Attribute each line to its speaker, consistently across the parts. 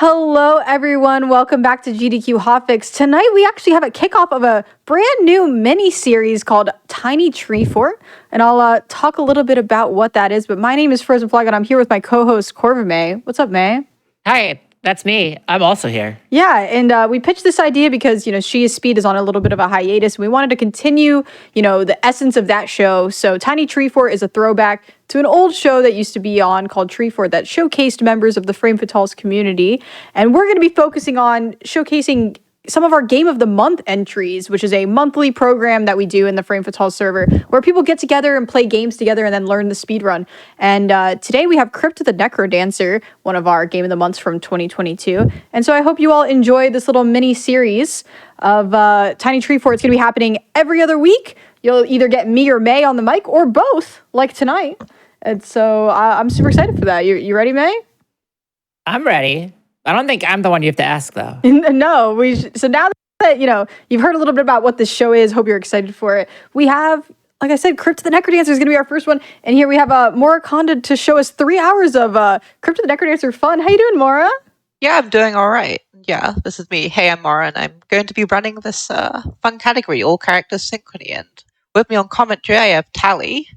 Speaker 1: Hello, everyone. Welcome back to GDQ Hotfix. Tonight, we actually have a kickoff of a brand new mini-series called Tiny Treefort, and I'll talk a little bit about what that is. But my name is Frozen Flag, and I'm here with my co-host, Corva May. What's up, May?
Speaker 2: Hi, that's me. I'm also here.
Speaker 1: Yeah, and we pitched this idea because, She is Speed is on a little bit of a hiatus. We wanted to continue, the essence of that show. So Tiny Treefort is a throwback to an old show that used to be on called Treefort that showcased members of the Frame Fatales community. And we're going to be focusing on showcasing some of our Game of the Month entries, which is a monthly program that we do in the Frame Fatales server where people get together and play games together and then learn the speed run. And today we have Crypt the NecroDancer, one of our Game of the Months from 2022. And so I hope you all enjoy this little mini series of Tiny Treefort. It's going to be happening every other week. You'll either get me or May on the mic or both, like tonight. And so I'm super excited for that. You ready, May?
Speaker 2: I'm ready. I don't think I'm the one you have to ask, though.
Speaker 1: No, so now that, you've heard a little bit about what this show is, hope you're excited for it. We have, like I said, Crypt the NecroDancer is going to be our first one. And here we have Mora Conda to show us 3 hours of Crypt the NecroDancer fun. How you doing, Mora?
Speaker 3: Yeah, I'm doing all right. Yeah, this is me. Hey, I'm Mora, and I'm going to be running this fun category, All Characters Synchrony. And with me on commentary, I have Tally.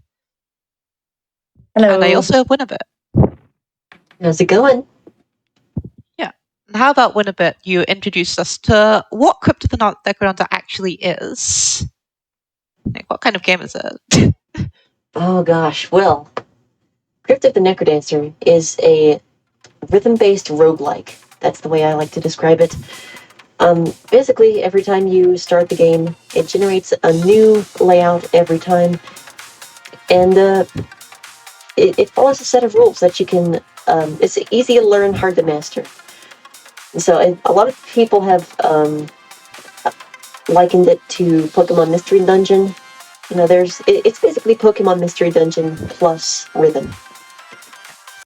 Speaker 4: Hello.
Speaker 3: And I also have Winnabit.
Speaker 4: How's it going?
Speaker 3: And how about Winnabit? You introduce us to what Crypt the NecroDancer actually is. Like, what kind of game is it?
Speaker 4: Oh gosh, well, Crypt of the NecroDancer is a rhythm-based roguelike. That's the way I like to describe it. Basically, every time you start the game, it generates a new layout every time. And it follows a set of rules that you can... it's easy to learn, hard to master. So a lot of people have likened it to Pokemon Mystery Dungeon. It's basically Pokemon Mystery Dungeon plus rhythm.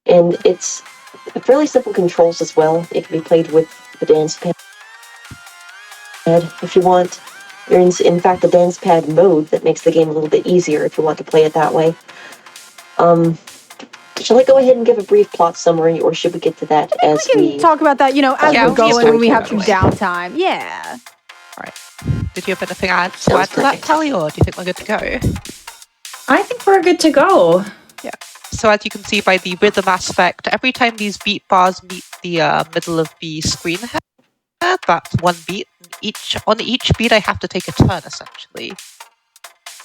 Speaker 4: And it's fairly simple controls as well. It can be played with the dance pad if you want. There's in fact a dance pad mode that makes the game a little bit easier if you want to play it that way. Shall I go ahead and give a brief plot summary, or should we get to that as
Speaker 1: we can talk about that, as we're going when we have some
Speaker 3: right.
Speaker 1: downtime. Yeah.
Speaker 3: All right. Did you have anything to add to that, Tally, or do you think we're good to go?
Speaker 5: I think we're good to go.
Speaker 3: Yeah. So as you can see by the rhythm aspect, every time these beat bars meet the middle of the screen here, that's one beat. On each beat, I have to take a turn, essentially.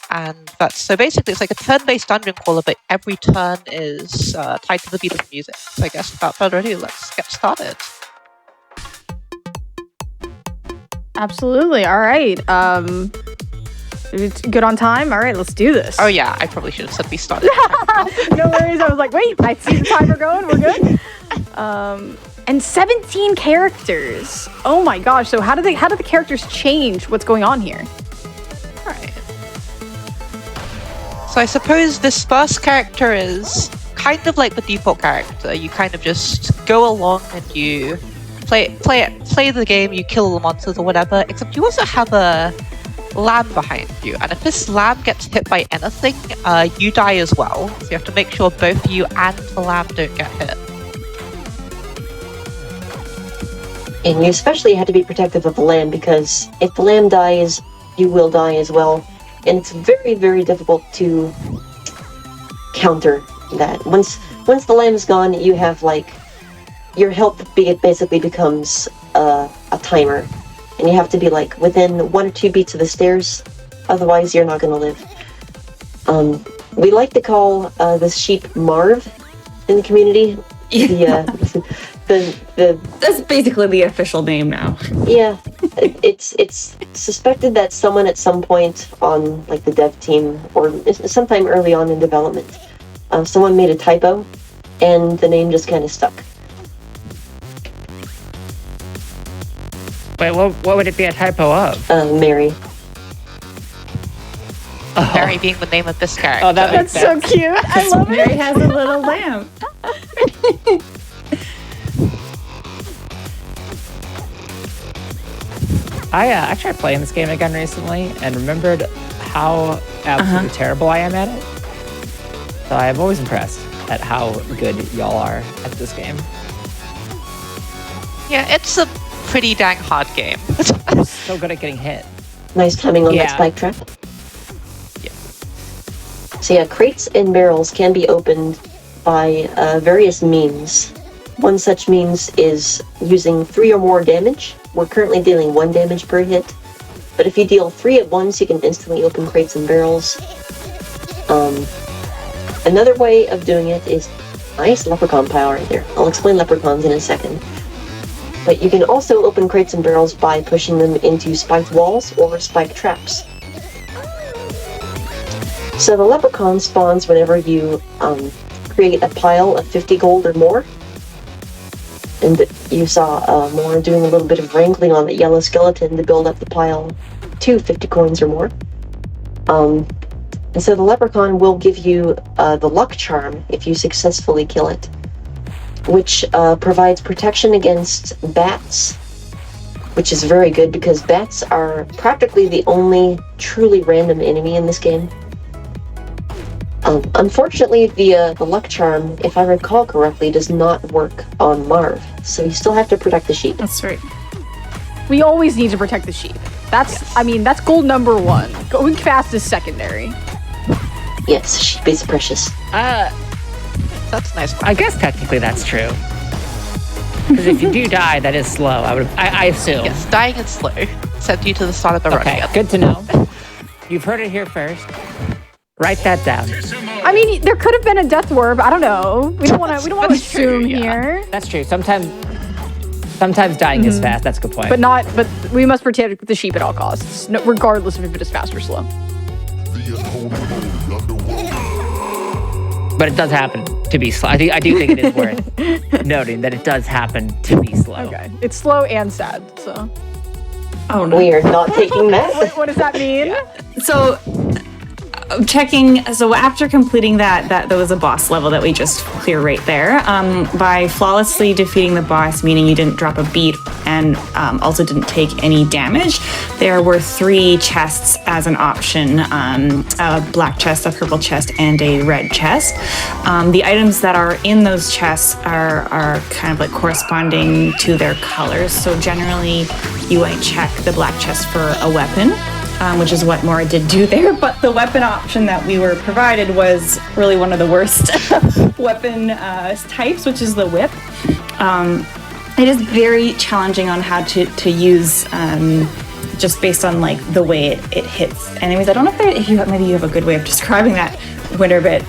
Speaker 3: And so basically it's like a turn-based dungeon crawler, but every turn is tied to the beat of the music. So I guess without further ado, let's get started.
Speaker 1: Absolutely. All right. It's good on time. All right, let's do this.
Speaker 3: Oh yeah, I probably should have said we started.
Speaker 1: No worries. I was like, wait, I see the timer going. We're good. And 17 characters. Oh my gosh. So how do the characters change what's going on here?
Speaker 3: All right. So I suppose this first character is kind of like the default character. You kind of just go along and you play the game, you kill the monsters or whatever, except you also have a lamb behind you. And if this lamb gets hit by anything, you die as well. So you have to make sure both you and the lamb don't get hit.
Speaker 4: And you especially have to be protective of the lamb, because if the lamb dies, you will die as well. And it's very, very difficult to counter that. Once the lamb is gone, you have your health basically becomes a timer, and you have to be within 1 or 2 beats of the stairs, otherwise you're not going to live. We like to call this sheep Marv in the community.
Speaker 5: Yeah. That's basically the official name now.
Speaker 4: Yeah, it's suspected that someone at some point on the dev team, or sometime early on in development, someone made a typo, and the name just kind of stuck.
Speaker 2: Wait, what would it be a typo of?
Speaker 4: Mary.
Speaker 3: Oh. Mary being the name of this character.
Speaker 2: Oh,
Speaker 1: that's so cute. I love it.
Speaker 5: Mary has a little lamb.
Speaker 2: I tried playing this game again recently and remembered how absolutely terrible I am at it. So I'm always impressed at how good y'all are at this game.
Speaker 3: Yeah, it's a pretty dang hard game.
Speaker 2: So good at getting hit.
Speaker 4: Nice timing on that
Speaker 2: Yeah.
Speaker 4: spike trap.
Speaker 3: Yeah.
Speaker 4: So yeah, crates and barrels can be opened by various means. One such means is using 3 or more damage. We're currently dealing 1 damage per hit, but if you deal 3 at once, you can instantly open crates and barrels. Another way of doing it is nice leprechaun pile right there. I'll explain leprechauns in a second. But you can also open crates and barrels by pushing them into spiked walls or spiked traps. So the leprechaun spawns whenever you create a pile of 50 gold or more. And you saw Mora doing a little bit of wrangling on the yellow skeleton to build up the pile to 50 coins or more. And so the leprechaun will give you the luck charm if you successfully kill it, which provides protection against bats, which is very good because bats are practically the only truly random enemy in this game. Unfortunately, the luck charm, if I recall correctly, does not work on Marv, so you still have to protect the sheep.
Speaker 5: That's right.
Speaker 1: We always need to protect the sheep. That's goal number 1. Going fast is secondary.
Speaker 4: Yes, sheep is precious.
Speaker 3: That's nice.
Speaker 2: I guess technically that's true. Because if you do die, that is slow. I assume.
Speaker 3: Yes, dying is slow. Send you to the start of the run
Speaker 2: Okay,
Speaker 3: again.
Speaker 2: good to know. You've heard it here first. Write that down.
Speaker 1: I mean, there could have been a death orb. I don't know. We don't want to assume here.
Speaker 2: That's true. Sometimes dying is fast. That's a good point.
Speaker 1: But we must protect the sheep at all costs, regardless of if it is fast or slow.
Speaker 2: But it does happen to be slow. I do think it is worth noting that it does happen to be slow.
Speaker 1: Okay. It's slow and sad, so.
Speaker 5: Oh no.
Speaker 4: We are not taking that.
Speaker 1: What does that mean?
Speaker 5: So checking, so after completing that there was a boss level that we just clear right there, by flawlessly defeating the boss, meaning you didn't drop a beat and also didn't take any damage, there were 3 chests as an option, a black chest, a purple chest, and a red chest. The items that are in those chests are kind of like corresponding to their colors, so generally you might check the black chest for a weapon, which is what Mora did do there, but the weapon option that we were provided was really one of the worst weapon types, which is the whip. It is very challenging on how to use, just based on like the way it hits enemies. I don't know if maybe you have a good way of describing that, Winter, but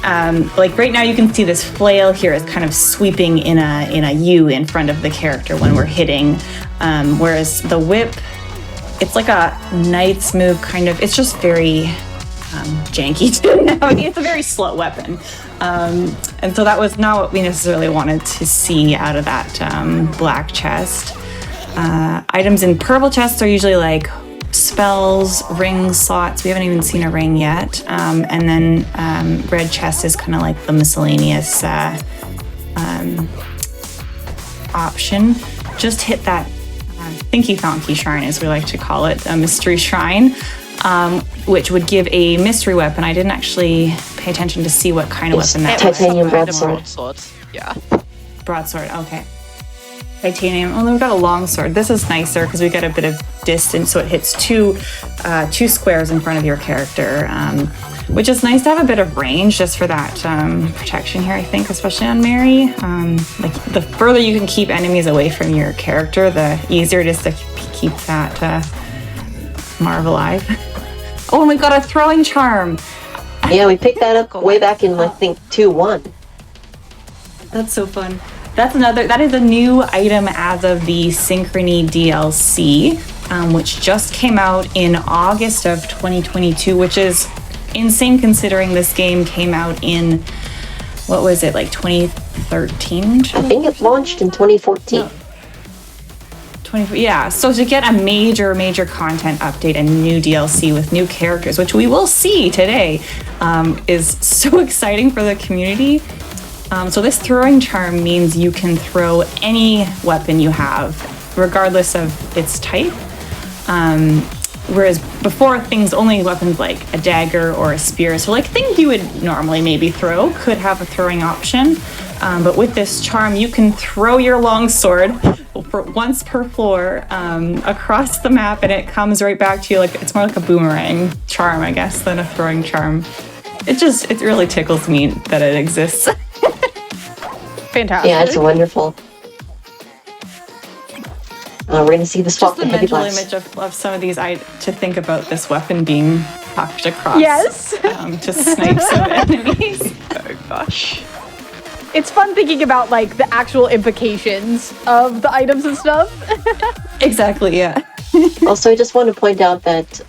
Speaker 5: like right now you can see this flail here is kind of sweeping in a U in front of the character when we're hitting, whereas the whip, it's like a knight's move kind of. It's just very janky to navigate. It's a very slow weapon. And so that was not what we necessarily wanted to see out of that black chest. Items in purple chests are usually like spells, rings, slots. We haven't even seen a ring yet. And then red chest is kind of like the miscellaneous option. Just hit that Thinky Thonky Shrine, as we like to call it, a mystery shrine, which would give a mystery weapon. I didn't actually pay attention to see what kind of
Speaker 4: It's
Speaker 5: weapon that was.
Speaker 4: titanium
Speaker 3: Kind of
Speaker 4: broadsword.
Speaker 3: Yeah.
Speaker 5: Broadsword, okay. Titanium. Oh, we've got a long sword. This is nicer because we get a bit of distance, so it hits two squares in front of your character, which is nice to have a bit of range just for that protection here, I think, especially on Mary. Like the further you can keep enemies away from your character, the easier it is to keep that Marv alive. Oh, and we've got a throwing charm.
Speaker 4: Yeah, we picked that up way back in, I think, 2.1.
Speaker 5: That's so fun. That is a new item as of the Synchrony DLC, which just came out in August of 2022, which is insane considering this game came out in, what was it, like 2013?
Speaker 4: I think it launched in 2014.
Speaker 5: Yeah, so to get a major content update and new DLC with new characters, which we will see today, is so exciting for the community. So this throwing charm means you can throw any weapon you have, regardless of its type. Whereas before, only weapons like a dagger or a spear, so like things you would normally maybe throw, could have a throwing option. But with this charm, you can throw your long sword for once per floor across the map, and it comes right back to you. Like it's more like a boomerang charm, I guess, than a throwing charm. It really tickles me that it exists.
Speaker 1: Fantastic.
Speaker 4: Yeah, it's wonderful. We're going to see the swap
Speaker 5: Just the
Speaker 4: the heavy
Speaker 5: mental
Speaker 4: blast.
Speaker 5: image of some of these, to think about this weapon being tucked across.
Speaker 1: Yes.
Speaker 5: To snipe some enemies.
Speaker 3: Oh gosh.
Speaker 1: It's fun thinking about like the actual implications of the items and stuff.
Speaker 5: Exactly, yeah.
Speaker 4: Also, I just want to point out that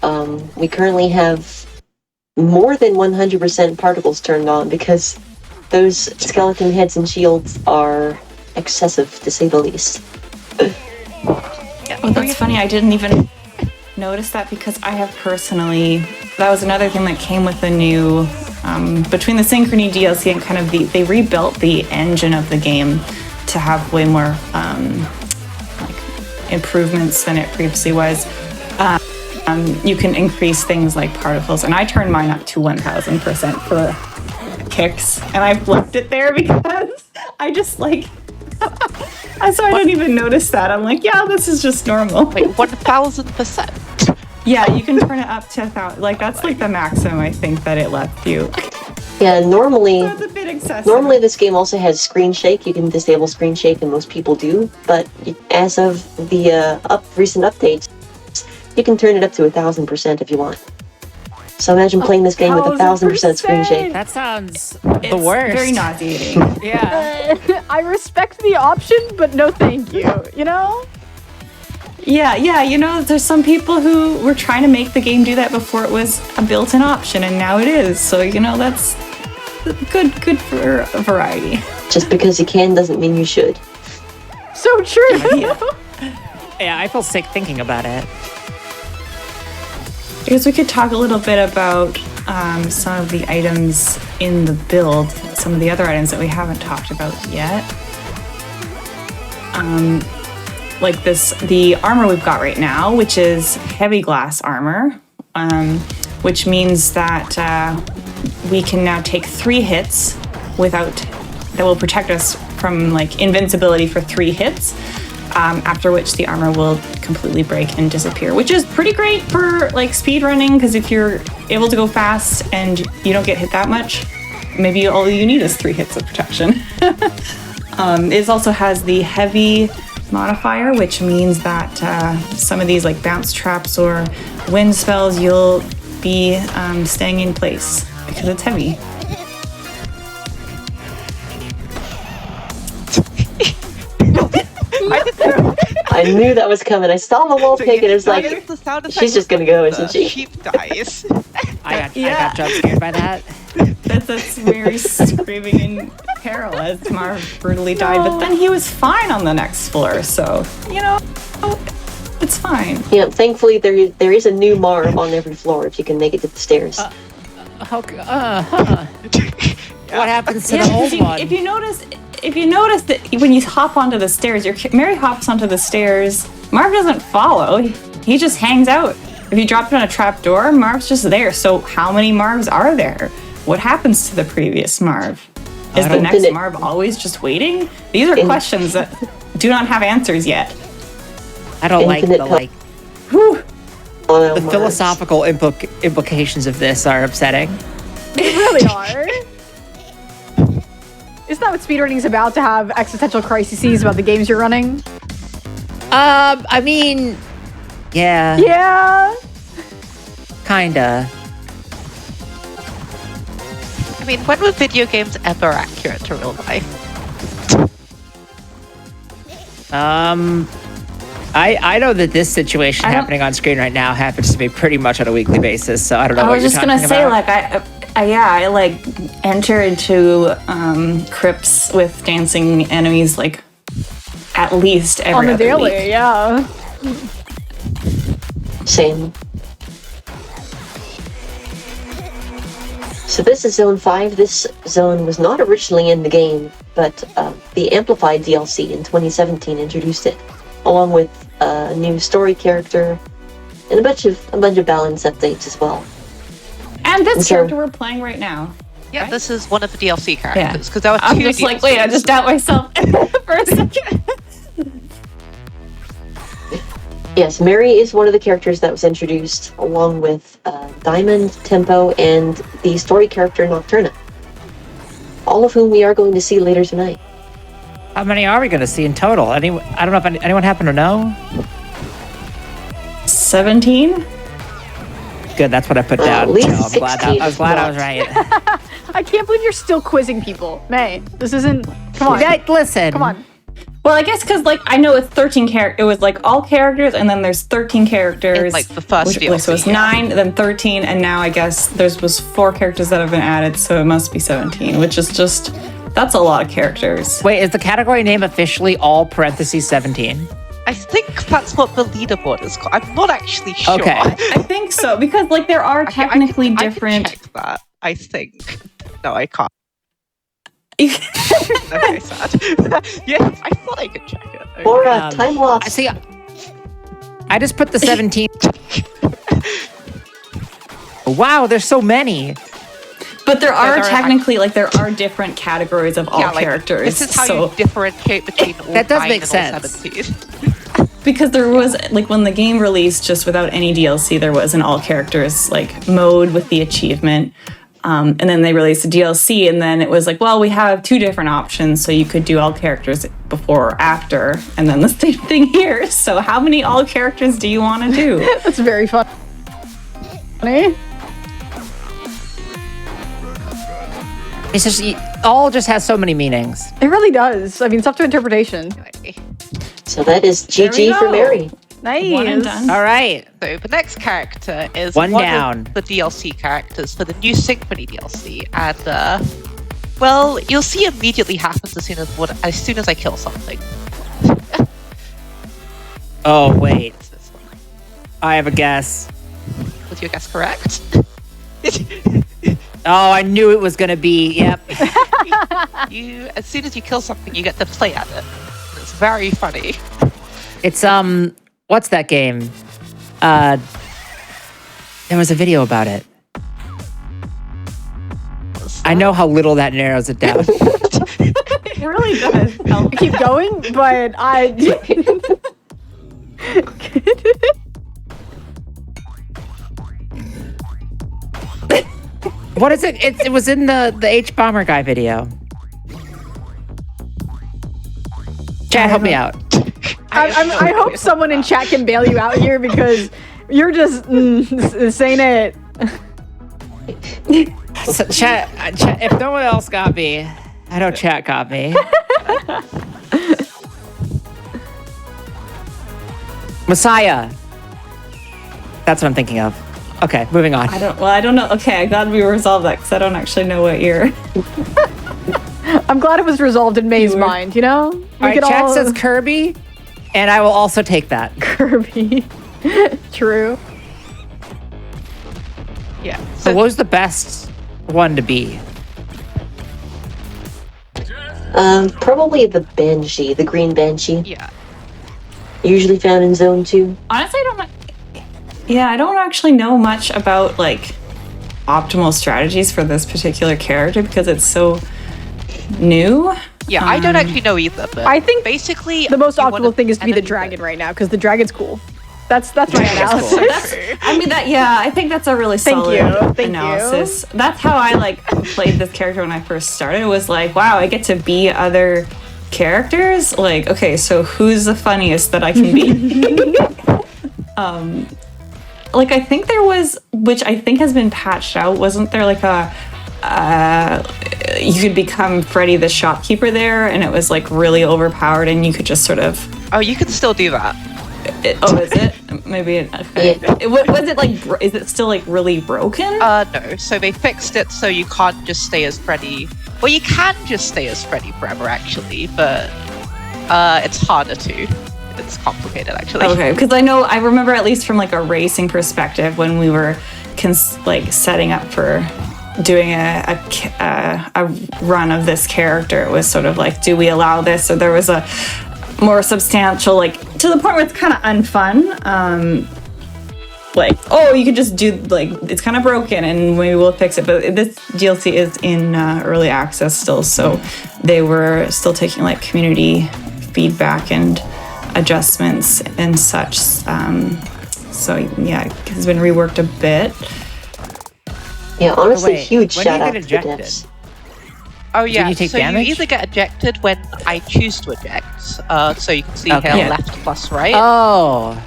Speaker 4: we currently have more than 100% particles turned on because those skeleton heads and shields are excessive, to say the least.
Speaker 5: Oh, that's funny. I didn't even notice that because I have personally... That was another thing that came with the new... between the Synchrony DLC and kind of they rebuilt the engine of the game to have way more like improvements than it previously was. You can increase things like particles, and I turned mine up to 1000% for kicks, and I've left it there because I just like... so I didn't even notice that. I'm like, yeah, this is just normal.
Speaker 3: Wait, 1000%.
Speaker 5: Yeah, you can turn it up to 1,000. Like that's like the maximum I think that it lets you.
Speaker 4: Yeah, normally...
Speaker 5: That's a bit excessive.
Speaker 4: Normally, this game also has screen shake. You can disable screen shake, and most people do. But as of the recent updates, you can turn it up to 1000% if you want. So imagine playing this game with 1000% screen shake.
Speaker 2: That sounds
Speaker 5: It's
Speaker 2: the worst.
Speaker 5: very nauseating.
Speaker 2: Yeah.
Speaker 1: I respect the option, but no thank you, you know?
Speaker 5: Yeah, you know, there's some people who were trying to make the game do that before it was a built-in option, and now it is. So, you know, that's good for a variety.
Speaker 4: Just because you can doesn't mean you should.
Speaker 1: So true.
Speaker 2: Yeah, I feel sick thinking about it.
Speaker 5: I guess we could talk a little bit about some of the items in the build, some of the other items that we haven't talked about yet. Like the armor we've got right now, which is heavy glass armor, which means that we can now take 3 hits that will protect us from like invincibility for 3 hits. After which the armor will completely break and disappear, which is pretty great for like speed running, because if you're able to go fast and you don't get hit that much, maybe all you need is 3 hits of protection. It also has the heavy modifier, which means that some of these like bounce traps or wind spells, you'll be staying in place because it's heavy.
Speaker 4: I knew that was coming. I saw the wall pick, and it was like,
Speaker 3: That is the sound effect
Speaker 4: she's just gonna go, isn't she?
Speaker 3: Sheep dies.
Speaker 2: I got jump scared by that.
Speaker 5: That's Mary screaming in peril as Marv brutally died, but then he was fine on the next floor, so, you know, it's fine.
Speaker 4: Yeah, thankfully there is a new Marv on every floor if you can make it to the stairs.
Speaker 2: What happens to the old one?
Speaker 5: If you notice that when you hop onto the stairs, Mary hops onto the stairs, Marv doesn't follow, he just hangs out. If you drop it on a trap door, Marv's just there. So how many Marvs are there? What happens to the previous Marv? Is the next Marv always just waiting? These are questions that do not have answers yet.
Speaker 2: I don't like
Speaker 4: Infinite
Speaker 2: the philosophical implications of this are upsetting.
Speaker 1: They really are. Isn't that what speedrunning's about, to have existential crises about the games you're running?
Speaker 2: I mean, yeah.
Speaker 1: Yeah.
Speaker 2: Kinda.
Speaker 3: I mean, when were video games ever accurate to real life?
Speaker 2: I know that this situation happening on screen right now happens to me pretty much on a weekly basis, so I don't know what you're talking about.
Speaker 5: I was just gonna say, I like enter into crypts with dancing enemies like at least every
Speaker 1: On the
Speaker 5: other
Speaker 1: daily,
Speaker 5: week.
Speaker 1: yeah.
Speaker 4: Same. So this is Zone 5. This zone was not originally in the game, but the Amplified DLC in 2017 introduced it, along with a new story character and a bunch of balance updates as well.
Speaker 5: And this
Speaker 4: So-
Speaker 5: character we're playing right now.
Speaker 3: Yeah, this is one of the DLC characters,
Speaker 5: Yeah.
Speaker 3: because there were 2
Speaker 5: I'm just like, wait, I just doubt myself for a second.
Speaker 4: Yes, Mary is one of the characters that was introduced, along with Diamond, Tempo, and the story character Nocturna. All of whom we are going to see later tonight.
Speaker 2: How many are we going to see in total? I don't know if anyone happen to know?
Speaker 5: 17?
Speaker 2: Good, that's what I put down.
Speaker 4: At least
Speaker 2: So I was glad I was right.
Speaker 1: I can't believe you're still quizzing people. May, this isn't... Come on.
Speaker 2: Listen.
Speaker 1: Come on.
Speaker 5: Well, I guess because, like, I know it's 13 characters. It was, like, all characters, and then there's 13 characters.
Speaker 3: In, like, the first
Speaker 5: which,
Speaker 3: DLC,
Speaker 5: so it's 9, then 13, and now I guess was 4 characters that have been added, so it must be 17, which is just... That's a lot of characters.
Speaker 2: Wait, is the category name officially all parentheses 17?
Speaker 3: I think that's what the leaderboard is called. I'm not actually sure.
Speaker 2: Okay.
Speaker 5: I think so, because, like, there are technically different...
Speaker 3: I can check that, I think. No, I can't.
Speaker 5: You
Speaker 3: Okay, sad. Yes, I thought I could check it. Okay.
Speaker 4: Laura, time lost.
Speaker 2: See, I just put the 17. Wow, there's so many.
Speaker 5: But there are
Speaker 3: there are
Speaker 5: technically, like, there are different categories of all
Speaker 3: Yeah, like,
Speaker 5: characters.
Speaker 3: This is how
Speaker 5: so,
Speaker 3: you differentiate between all
Speaker 2: That does
Speaker 3: 9
Speaker 2: make
Speaker 3: and all
Speaker 2: sense.
Speaker 3: 17.
Speaker 5: because there was, like, when the game released just without any DLC, there was an all characters, like, mode with the achievement. And then they released a DLC, and then it was like, well, we have 2 different options, so you could do all characters before or after, and then the same thing here. So how many all characters do you want to do?
Speaker 1: That's very fun. Funny.
Speaker 2: It's just all just has so many meanings.
Speaker 1: It really does. I mean, it's up to interpretation.
Speaker 4: So that is
Speaker 5: There we
Speaker 4: GG for
Speaker 5: go.
Speaker 4: Mary.
Speaker 1: Nice.
Speaker 5: One and done.
Speaker 2: All right.
Speaker 3: So the next character is
Speaker 2: One
Speaker 3: one
Speaker 2: down.
Speaker 3: of the DLC characters for the new Synchrony DLC, and well, you'll see immediately happens as soon as I kill something.
Speaker 2: Oh, wait.
Speaker 3: It's this one.
Speaker 2: I have a guess.
Speaker 3: Was your guess correct?
Speaker 2: Oh, I knew it was going to be. Yep.
Speaker 3: You, as soon as you kill something, you get to play at it. It's very funny.
Speaker 2: It's, what's that game? There was a video about it. I know how little that narrows it down.
Speaker 5: It really does.
Speaker 1: I keep going, but I...
Speaker 2: What is it? It was in the H-Bomber guy video. Chad, help me out.
Speaker 1: I hope someone in chat can bail you out here because you're just... this ain't it.
Speaker 2: So, chat, if no one else got me, I know chat got me. Messiah. That's what I'm thinking of. Okay, moving on.
Speaker 5: I don't know. Okay, I'm glad we resolved that because I don't actually know what year.
Speaker 1: I'm glad it was resolved in May's mind, you know?
Speaker 2: All right, chat says Kirby, and I will also take that.
Speaker 1: Kirby. True.
Speaker 3: Yeah.
Speaker 2: So what was the best one to be?
Speaker 4: Probably the Banshee, the green Banshee.
Speaker 3: Yeah.
Speaker 4: Usually found in Zone 2.
Speaker 5: Honestly, I don't actually know much about, like, optimal strategies for this particular character because it's so new.
Speaker 3: Yeah, I don't actually know either, but
Speaker 1: I think
Speaker 3: basically
Speaker 1: the most
Speaker 3: you want
Speaker 1: optimal thing is to be the
Speaker 3: enemy
Speaker 1: dragon right now because the dragon's cool. That's my analysis.
Speaker 5: I think that's a really
Speaker 1: Thank
Speaker 5: solid
Speaker 1: you. Thank
Speaker 5: analysis. That's how I, like, played this character when I first started. It was like, wow, I get to be other characters. Like, okay, so who's the funniest that I can be? Like, I think there was, which I think has been patched out, wasn't there like you could become Freddy the shopkeeper there, and it was like really overpowered, and you could just sort of...
Speaker 3: Oh, you can still do that.
Speaker 5: Is it? Maybe okay. Was it like, is it still like really broken?
Speaker 3: No. So they fixed it so you can't just stay as Freddy. Well, you can just stay as Freddy forever, actually, but it's harder to. It's complicated, actually.
Speaker 5: Okay, because I remember at least from like a racing perspective when we were setting up for doing a run of this character, it was sort of like, do we allow this? Or there was a more substantial, like, to the point where it's kind of unfun. Like, oh, you could just do, like, it's kind of broken and we will fix it. But this DLC is in early access still, so they were still taking like community feedback and adjustments and such. So yeah, it has been reworked a bit.
Speaker 4: Yeah, honestly,
Speaker 2: Wait,
Speaker 4: huge
Speaker 2: when do you
Speaker 4: shout out
Speaker 2: get
Speaker 4: to the
Speaker 2: ejected?
Speaker 4: devs.
Speaker 3: Oh yeah,
Speaker 2: you take
Speaker 3: so
Speaker 2: damage?
Speaker 3: you either get ejected when I choose to eject, so you can see
Speaker 2: Okay.
Speaker 3: here
Speaker 5: Yeah.
Speaker 3: left plus right,
Speaker 2: Oh.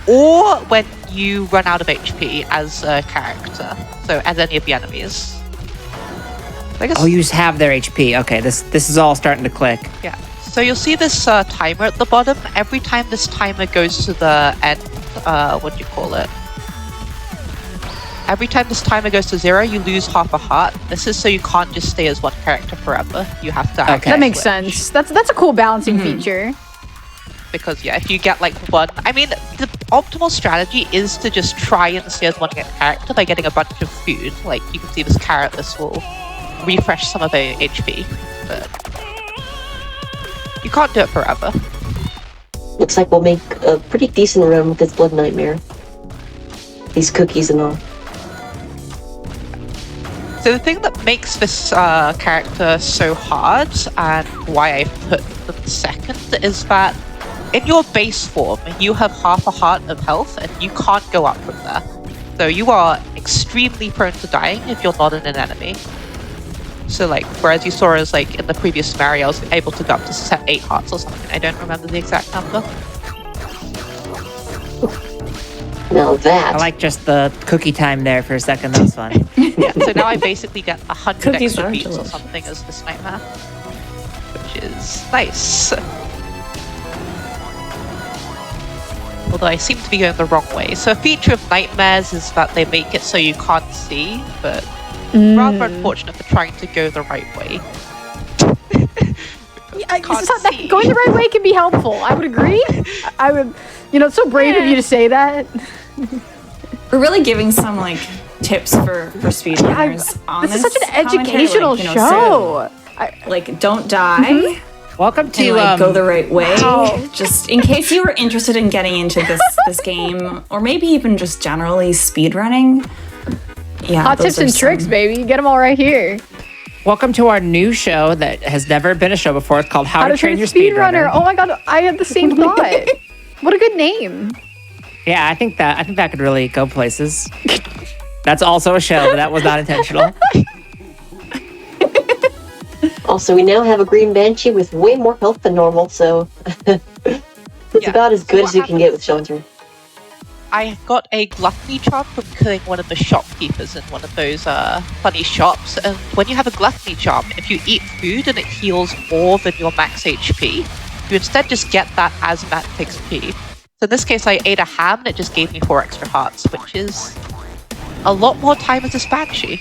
Speaker 3: or when you run out of HP as a character, so as any of the enemies. I guess,
Speaker 2: Oh, you just have their HP. Okay, this is all starting to click.
Speaker 3: yeah. So you'll see this timer at the bottom. Every time this timer goes to the end, what do you call it? Every time this timer goes to 0, you lose half a heart. This is so you can't just stay as one character forever. You have to actually
Speaker 1: That makes
Speaker 3: switch.
Speaker 1: sense. That's a cool balancing feature.
Speaker 3: Because yeah, if you get like one, I mean, the optimal strategy is to just try and stay as one character by getting a bunch of food. Like you can see this carrot, this will refresh some of their HP, but you can't do it forever.
Speaker 4: Looks like we'll make a pretty decent run with this Blood Nightmare. These cookies and all.
Speaker 3: So the thing that makes this character so hard, and why I put them second, is that in your base form, you have half a heart of health, and you can't go up from there. So you are extremely prone to dying if you're not in an enemy. So like, whereas you saw as like in the previous Mario, I was able to go up to 8 hearts or something. I don't remember the exact number.
Speaker 4: Now that.
Speaker 2: I like just the cookie time there for a second. That was fun.
Speaker 3: Yeah, so now I basically get 100
Speaker 5: Cookies
Speaker 3: extra
Speaker 5: are
Speaker 3: beats or
Speaker 5: delicious.
Speaker 3: something as this nightmare, which is nice. Although I seem to be going the wrong way. So a feature of nightmares is that they make it so you can't see, but rather unfortunate for trying to go the right way. Can't see.
Speaker 1: Going the right way can be helpful. I would agree. I would, it's so brave of you to say that.
Speaker 5: We're really giving some like tips for speedrunners on
Speaker 1: This
Speaker 5: this.
Speaker 1: is such an
Speaker 5: commentary,
Speaker 1: educational
Speaker 5: like,
Speaker 1: show.
Speaker 5: Like, don't die.
Speaker 2: Welcome to
Speaker 5: And like go the right way.
Speaker 1: Wow.
Speaker 5: Just in case you were interested in getting into this game, or maybe even just generally speedrunning. Yeah,
Speaker 1: Hot
Speaker 5: those
Speaker 1: tips
Speaker 5: are
Speaker 1: and
Speaker 5: some-
Speaker 1: tricks, baby. Get them all right here.
Speaker 2: Welcome to our new show that has never been a show before. It's called How to Train Your
Speaker 1: Speedrunner.
Speaker 2: Speedrunner.
Speaker 1: Oh my god, I had the same thought. What a good name.
Speaker 2: Yeah, I think that could really go places. That's also a show, but that was not intentional.
Speaker 4: Also, we now have a green banshee with way more health than normal, so it's
Speaker 3: Yeah,
Speaker 4: about as
Speaker 3: so
Speaker 4: good
Speaker 3: what
Speaker 4: as you can get with Shelter.
Speaker 3: I got a gluttony charm from killing one of the shopkeepers in one of those funny shops. And when you have a gluttony charm, if you eat food and it heals more than your max HP, you instead just get that as max XP. So in this case, I ate a ham and it just gave me 4 extra hearts, which is a lot more time as a banshee.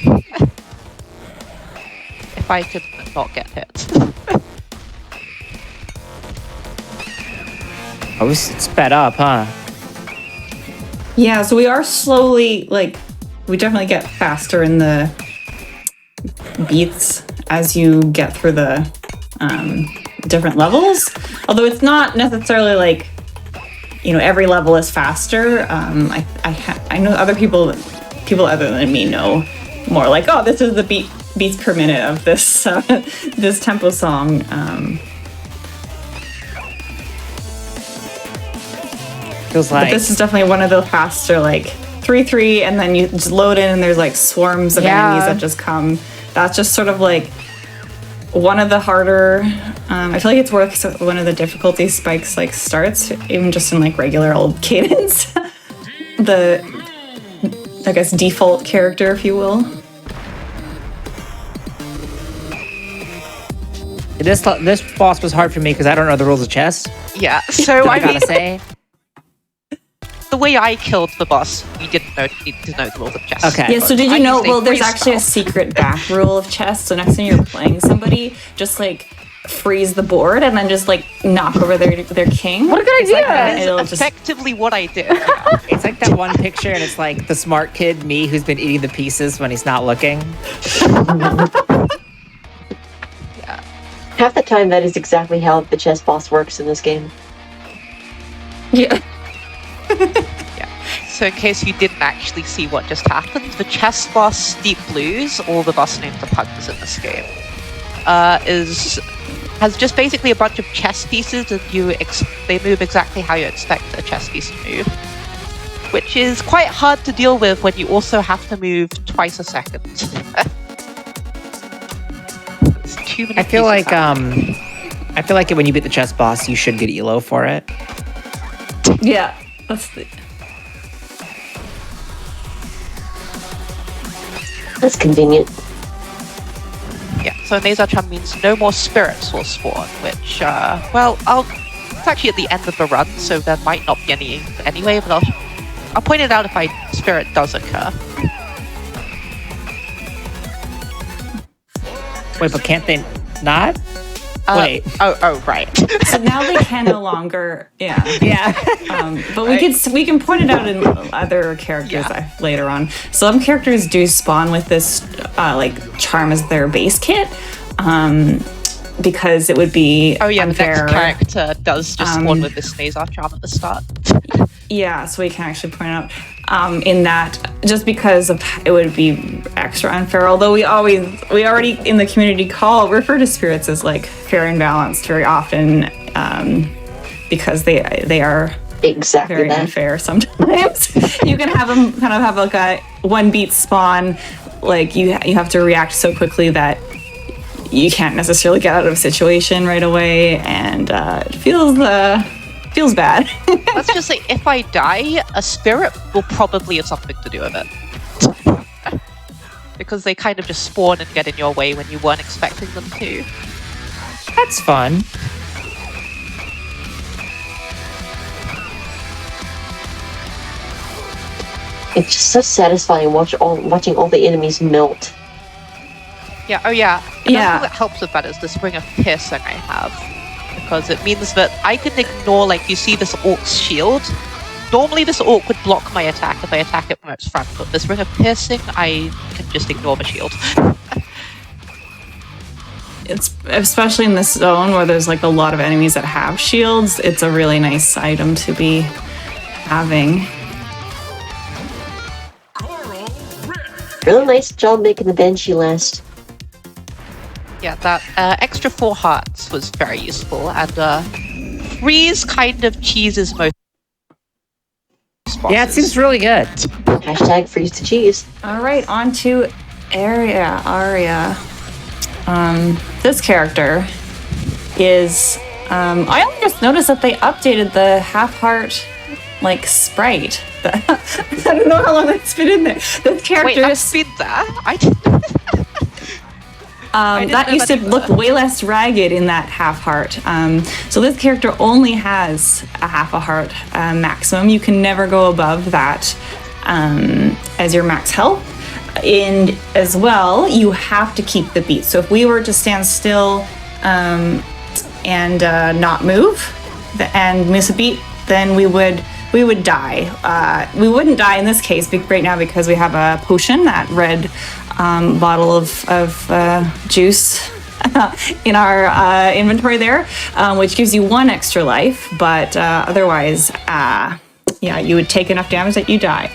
Speaker 3: If I could not get hit.
Speaker 2: Oh, it's sped up, huh?
Speaker 5: Yeah, so we are slowly we definitely get faster in the beats as you get through the different levels. Although it's not necessarily every level is faster. I know other people other than me know more this is the beats per minute of this this tempo song.
Speaker 2: Feels
Speaker 5: But
Speaker 2: like
Speaker 5: this is definitely one of the faster 3-3, and then you just load in and there's swarms of enemies that just come. That's just sort of one of the harder. I feel like it's where one of the difficulty spikes starts, even just in regular old cadence. The I guess default character, if you will.
Speaker 2: this boss was hard for me because I don't know the rules of chess.
Speaker 3: Yeah, so
Speaker 2: I
Speaker 3: I mean,
Speaker 2: gotta say.
Speaker 3: the way I killed the boss, you didn't need to know the rules of chess.
Speaker 2: Okay.
Speaker 5: Yeah, so did
Speaker 3: I
Speaker 5: you know?
Speaker 3: used a
Speaker 5: Well, there's
Speaker 3: freeze
Speaker 5: actually a
Speaker 3: spell.
Speaker 5: secret back rule of chess. So next time you're playing somebody, just freeze the board and then just knock over their king.
Speaker 1: What a good idea.
Speaker 3: That
Speaker 5: It'll
Speaker 3: is
Speaker 5: just-
Speaker 3: effectively what I did.
Speaker 2: It's like that one picture, and it's the smart kid, me, who's been eating the pieces when he's not looking.
Speaker 4: Half the time, that is exactly how the chess boss works in this game.
Speaker 5: Yeah.
Speaker 3: So in case you didn't actually see what just happened, the chess boss Deep Blues, or the boss named the Pugs in this game, is has just basically a bunch of chess pieces, and they move exactly how you expect a chess piece to move, which is quite hard to deal with when you also have to move twice a second. It's too many
Speaker 2: I feel
Speaker 3: pieces
Speaker 2: like I feel like when you beat the chess boss, you should get elo for it.
Speaker 5: Yeah, that's the.
Speaker 4: That's convenient.
Speaker 3: Yeah, so Nazar-chan means no more spirits will spawn, which, it's actually at the end of the run, so there might not be any anyway, but I'll point it out if a spirit does occur.
Speaker 2: Wait, but can't they not? Wait.
Speaker 3: Oh, right.
Speaker 5: So now they can no longer. Yeah.
Speaker 2: Yeah.
Speaker 5: But we can point it out in other characters later on. Some characters do spawn with this charm as their base kit, because it would be unfair.
Speaker 3: The next character does just spawn with this Nazar charm at the start.
Speaker 5: Yeah, so we can actually point out in that just because of it would be extra unfair. Although we already in the community call refer to spirits as like fair and balanced very often, because they are
Speaker 4: Exactly
Speaker 5: very
Speaker 4: that.
Speaker 5: unfair sometimes. You can have them kind of have like a one beat spawn, like you have to react so quickly that you can't necessarily get out of a situation right away, and it feels bad.
Speaker 3: Let's just say, if I die, a spirit will probably have something to do with it. Because they kind of just spawn and get in your way when you weren't expecting them to.
Speaker 2: That's fun.
Speaker 4: It's just so satisfying watching all the enemies melt.
Speaker 3: Yeah, oh yeah.
Speaker 5: Yeah.
Speaker 3: Another thing that helps with that is this ring of piercing I have. Because it means that I can ignore, like, you see this orc's shield. Normally this orc would block my attack if I attack it from its front, but this ring of piercing, I can just ignore the shield.
Speaker 5: It's especially in this zone where there's like a lot of enemies that have shields. It's a really nice item to be having.
Speaker 4: Really nice job making the Banshee last.
Speaker 3: Yeah, that extra 4 hearts was very useful, and freeze kind of cheeses most bosses.
Speaker 2: Yeah, it seems really good.
Speaker 4: Hashtag freeze to cheese.
Speaker 5: All right, on to Aria. This character is. I only just noticed that they updated the half heart like sprite. I don't know how long that's been in there. This character
Speaker 3: Wait, that's been there? I didn't.
Speaker 5: that used to look way less ragged in that half heart. So this character only has a half a heart maximum. You can never go above that as your max health. And as well, you have to keep the beat. So if we were to stand still and not move and miss a beat, then we would die. We wouldn't die in this case right now because we have a potion, that red bottle of juice in our inventory there, which gives you 1 extra life. But otherwise, you would take enough damage that you die.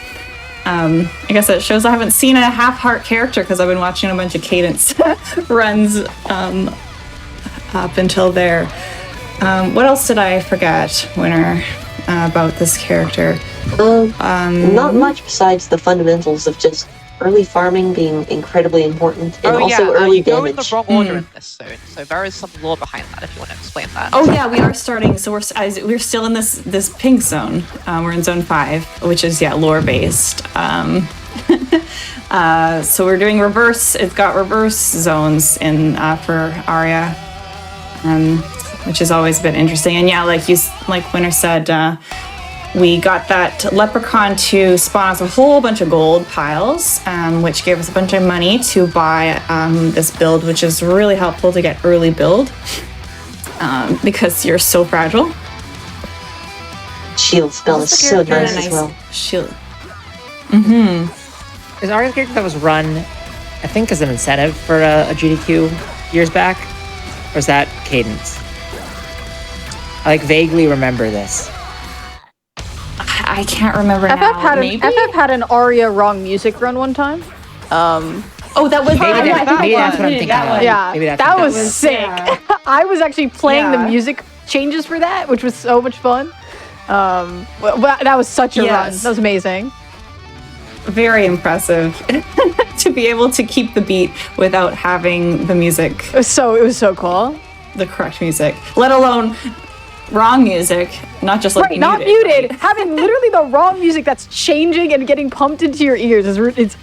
Speaker 5: I guess that shows I haven't seen a half-heart character because I've been watching a bunch of Cadence runs up until there. What else did I forget, Winner, about this character?
Speaker 4: Not much besides the fundamentals of just early farming being incredibly important, and also early
Speaker 3: you go in
Speaker 4: damage.
Speaker 3: the wrong order in this zone, so there is some lore behind that if you want to explain that.
Speaker 5: Oh yeah, we are starting. So we're still in this pink zone. We're in zone 5, which is lore based. So we're doing reverse. It's got reverse zones in for Aria, which has always been interesting. And like Winter said, we got that leprechaun to spawn us a whole bunch of gold piles, which gave us a bunch of money to buy this build, which is really helpful to get early build because you're so fragile.
Speaker 4: Shield spell is so nice as well.
Speaker 5: Shield.
Speaker 2: Is Aria's character that was run, I think, as an incentive for a GDQ years back? Or is that Cadence? I vaguely remember this.
Speaker 5: I can't remember now.
Speaker 1: FF had an Aria wrong music run one time.
Speaker 5: Oh, that was
Speaker 2: Maybe,
Speaker 5: I think
Speaker 2: maybe
Speaker 5: I
Speaker 2: that's what I'm
Speaker 5: did
Speaker 2: thinking
Speaker 5: that
Speaker 2: of.
Speaker 5: one.
Speaker 1: Yeah,
Speaker 2: Maybe that's
Speaker 1: that
Speaker 2: what I'm
Speaker 1: was
Speaker 2: thinking of.
Speaker 1: sick.
Speaker 5: Yeah.
Speaker 1: I was actually playing the
Speaker 5: Yeah.
Speaker 1: music changes for that, which was so much fun. That was such a run.
Speaker 5: Yes.
Speaker 1: That was amazing.
Speaker 5: Very impressive to be able to keep the beat without having the music,
Speaker 1: It was so cool.
Speaker 5: the correct music, let alone wrong music, not just like
Speaker 1: Right, not muted. Having literally the wrong music that's changing and getting pumped into your ears it's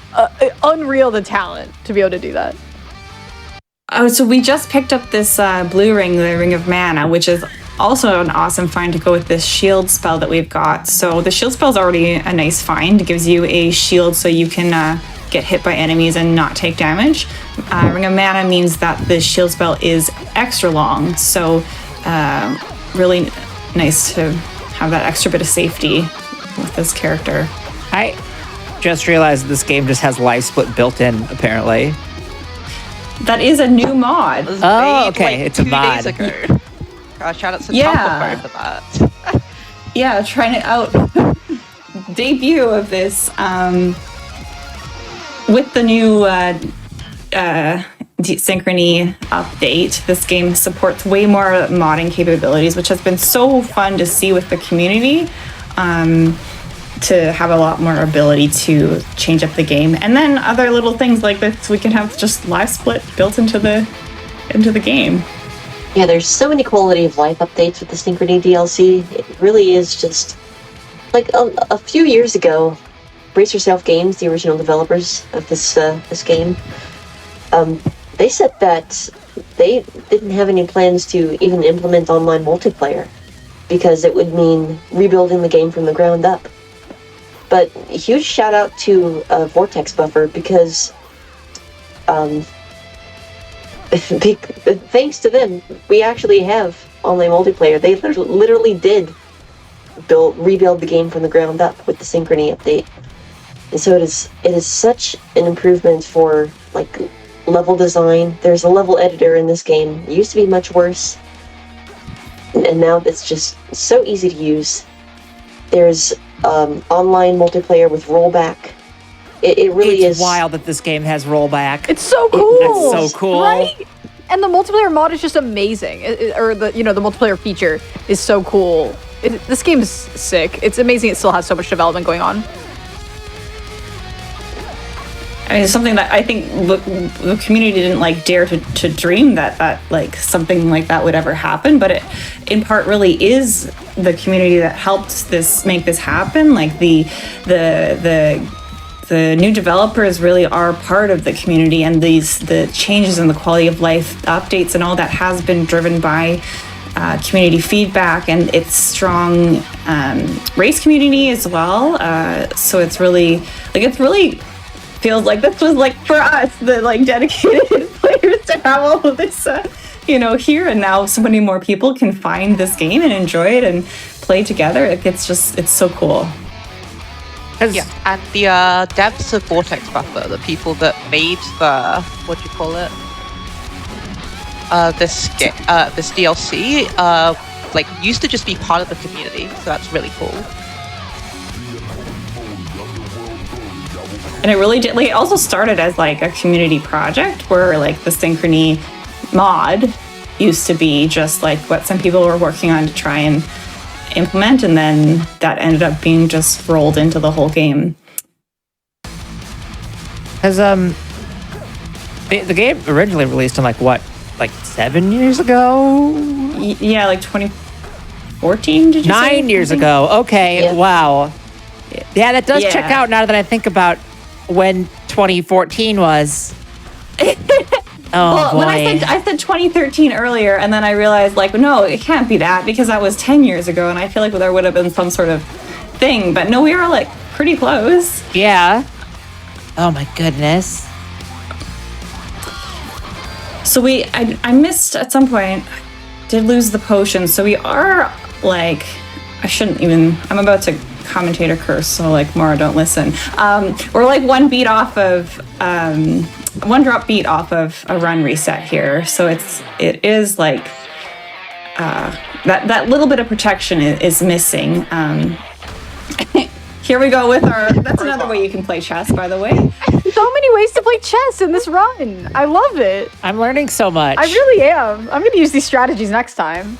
Speaker 1: unreal, the talent to be able to do that.
Speaker 5: Oh, so we just picked up this blue ring, the Ring of Mana, which is also an awesome find to go with this shield spell that we've got. So the shield spell is already a nice find. It gives you a shield so you can get hit by enemies and not take damage. Ring of Mana means that the shield spell is extra long. So really nice to have that extra bit of safety with this character.
Speaker 2: I just realized this game just has life split built in, apparently.
Speaker 5: That is a new mod.
Speaker 3: It was
Speaker 2: Oh,
Speaker 3: made,
Speaker 2: okay, it's a
Speaker 3: 2
Speaker 2: mod.
Speaker 3: days ago. Shout out to
Speaker 5: Yeah.
Speaker 3: Tumblr for that.
Speaker 5: Yeah, trying it out. Debut of this with the new Synchrony update. This game supports way more modding capabilities, which has been so fun to see with the community. To have a lot more ability to change up the game, and then other little things like this, we can have just live split built into the game.
Speaker 4: Yeah, there's so many quality of life updates with the Synchrony DLC. It really is just like a few years ago. Brace Yourself Games, the original developers of this game, they said that they didn't have any plans to even implement online multiplayer because it would mean rebuilding the game from the ground up. But a huge shout out to Vortex Buffer because thanks to them, we actually have online multiplayer. They literally did rebuild the game from the ground up with the Synchrony update. And so it is such an improvement for like level design. There's a level editor in this game. It used to be much worse. And now it's just so easy to use. There's online multiplayer with rollback. It really
Speaker 2: It's
Speaker 4: is
Speaker 2: wild that this game has rollback.
Speaker 1: It's so cool.
Speaker 2: That's so cool.
Speaker 1: Right? And the multiplayer mod is just amazing. Or the multiplayer feature is so cool. This game is sick. It's amazing it still has so much development going on.
Speaker 5: I mean, it's something that I think the community didn't like dare to dream that like something like that would ever happen. But it, in part, really is the community that helped make this happen. Like the new developers really are part of the community, and the changes in the quality of life updates and all that has been driven by community feedback and its strong race community as well. So it's really feels like this was like for us, the like dedicated players, to have all of this here, and now so many more people can find this game and enjoy it and play together. It's so cool.
Speaker 3: Yeah, and the devs of Vortex Buffer, the people that made the this DLC, like used to just be part of the community, so that's really cool.
Speaker 5: And it really did. Like, it also started as like a community project where like the Synchrony mod used to be just like what some people were working on to try and implement, and then that ended up being just rolled into the whole game.
Speaker 2: Has the game originally released in like 7 years ago?
Speaker 5: Yeah, like 2014. Did you say?
Speaker 2: 9 years ago. Okay,
Speaker 4: Yeah.
Speaker 2: Wow. Yeah, that does
Speaker 5: Yeah.
Speaker 2: check out now that I think about when 2014 was. Oh
Speaker 5: Well,
Speaker 2: boy.
Speaker 5: when I said 2013 earlier, and then I realized like no, it can't be that because that was 10 years ago, and I feel like there would have been some sort of thing. But no, we were like pretty close.
Speaker 2: Yeah. Oh my goodness.
Speaker 5: So I missed at some point, did lose the potion. So we are like, I'm about to commentator curse, so like Mara, don't listen. We're like one drop beat off of a run reset here. So it is like that little bit of protection is missing. Here we go with our. That's another way you can play chess, by the way.
Speaker 1: So many ways to play chess in this run. I love it.
Speaker 2: I'm learning so much.
Speaker 1: I really am. I'm going to use these strategies next time.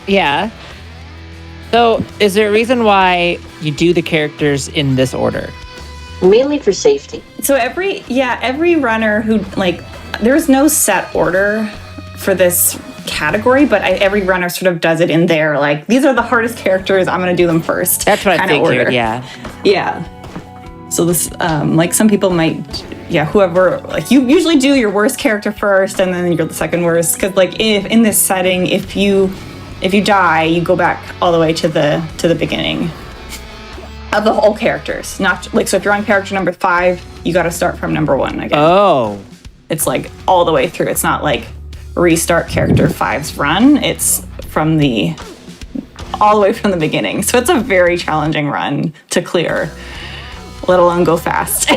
Speaker 2: Yeah. So, is there a reason why you do the characters in this order?
Speaker 4: Mainly for safety.
Speaker 5: So every runner who there's no set order for this category, but every runner sort of does it in their these are the hardest characters. I'm going to do them first.
Speaker 2: That's what I figured.
Speaker 5: Order.
Speaker 2: Yeah.
Speaker 5: So this some people might whoever you usually do your worst character first and then you're the second worst because if in this setting if you die you go back all the way to the beginning of the whole characters, not so if you're on character number 5 you got to start from number 1 again.
Speaker 2: Oh,
Speaker 5: it's all the way through. It's not restart character 5's run. It's from all the way from the beginning. So it's a very challenging run to clear, let alone go fast.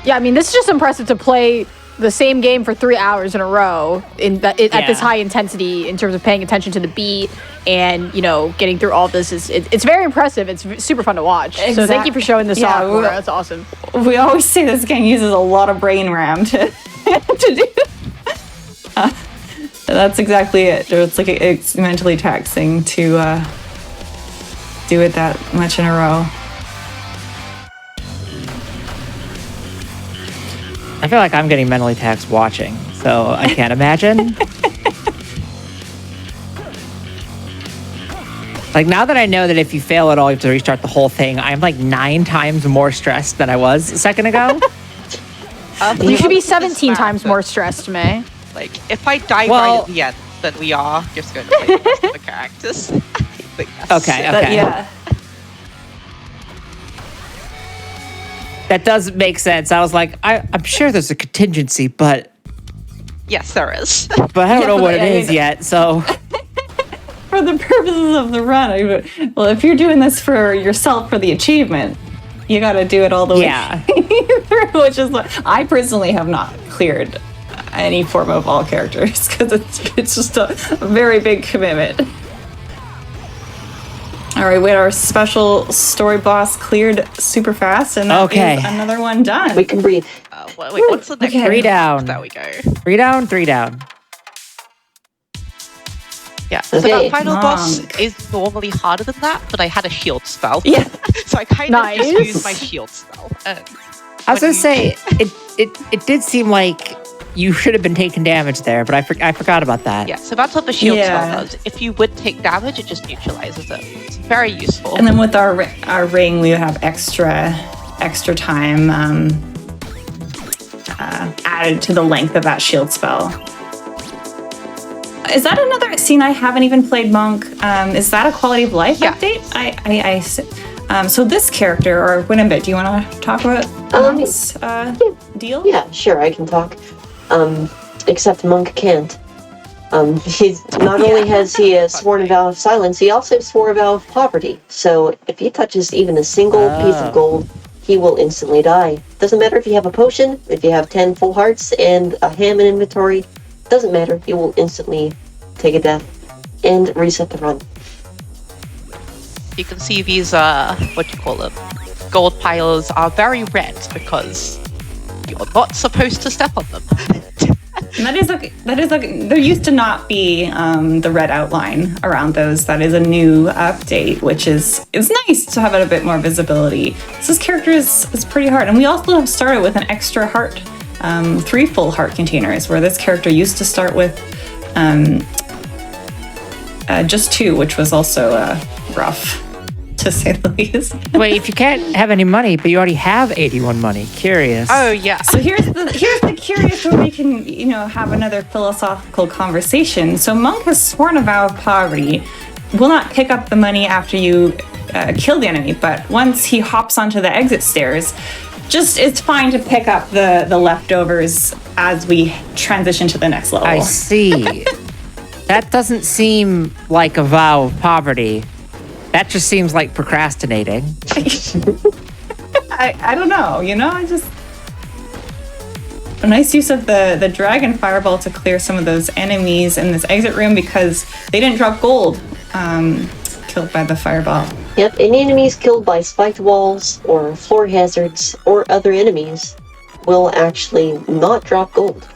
Speaker 1: Yeah, I mean, this is just impressive to play the same game for 3 hours in a row at this high intensity in terms of paying attention to the beat and, getting through all of this. It's very impressive. It's super fun to watch. So thank you for showing this off, Laura. That's awesome.
Speaker 5: We always say this game uses a lot of brain RAM to do. That's exactly it. It's mentally taxing to do it that much in a row.
Speaker 2: I feel like I'm getting mentally taxed watching, so I can't imagine. Now that I know that if you fail at all, you have to restart the whole thing, I'm 9 times more stressed than I was a second ago.
Speaker 1: You should be 17 times more stressed, May.
Speaker 3: If I die right at the end, then we are just going to play the rest of the characters. I think that's
Speaker 2: Okay.
Speaker 5: Yeah.
Speaker 2: That does make sense. I was I'm sure there's a contingency, but
Speaker 3: Yes, there is.
Speaker 2: I don't know what it is yet, so...
Speaker 5: For the purposes of the run, if you're doing this for yourself, for the achievement, you got to do it all the way through, which is I personally have not cleared any form of all characters because it's just a very big commitment. All right, we had our special story boss cleared super fast, and that is another one done.
Speaker 4: We can breathe.
Speaker 3: Wait, what's the next?
Speaker 2: 3 down.
Speaker 3: There we go.
Speaker 2: 3 down, 3 down.
Speaker 3: Yeah, so that final boss is normally harder than that, but I had a shield spell. Yeah. So I kind of just used my shield spell.
Speaker 2: I was going to say, it did seem like you should have been taking damage there, but I forgot about that.
Speaker 3: Yeah, so that's what the shield spell does. If you would take damage, it just neutralizes it. It's very useful.
Speaker 5: And then with our ring, we have extra time added to the length of that shield spell. Is that another scene? I haven't even played Monk. Is that a quality of life update? So this character, or Winnebit, do you want to talk about Monk's deal?
Speaker 4: Yeah, sure, I can talk. Except Monk can't. He's not only has he sworn a vow of silence, he also swore a vow of poverty. So if he touches even a single piece of gold, he will instantly die. Doesn't matter if you have a potion, if you have 10 full hearts and a ham in inventory. Doesn't matter, he will instantly take a death and reset the run.
Speaker 3: You can see these, gold piles are very red because you're not supposed to step on them.
Speaker 5: And that is there used to not be the red outline around those. That is a new update, which is nice to have a bit more visibility. So this character is pretty hard, and we also have started with an extra heart. 3 full heart containers, where this character used to start with just 2, which was also rough, to say the least.
Speaker 2: Wait, if you can't have any money, but you already have 81 money, curious.
Speaker 3: Oh, yeah.
Speaker 5: So here's the curious where we can, have another philosophical conversation. So Monk has sworn a vow of poverty, will not pick up the money after you kill the enemy, but once he hops onto the exit stairs, it's fine to pick up the leftovers as we transition to the next level.
Speaker 2: I see. That doesn't seem like a vow of poverty. That just seems like procrastinating.
Speaker 5: I don't know, a nice use of the dragon fireball to clear some of those enemies in this exit room because they didn't drop gold killed by the fireball.
Speaker 4: Yep, any enemies killed by spiked walls or floor hazards or other enemies will actually not drop gold.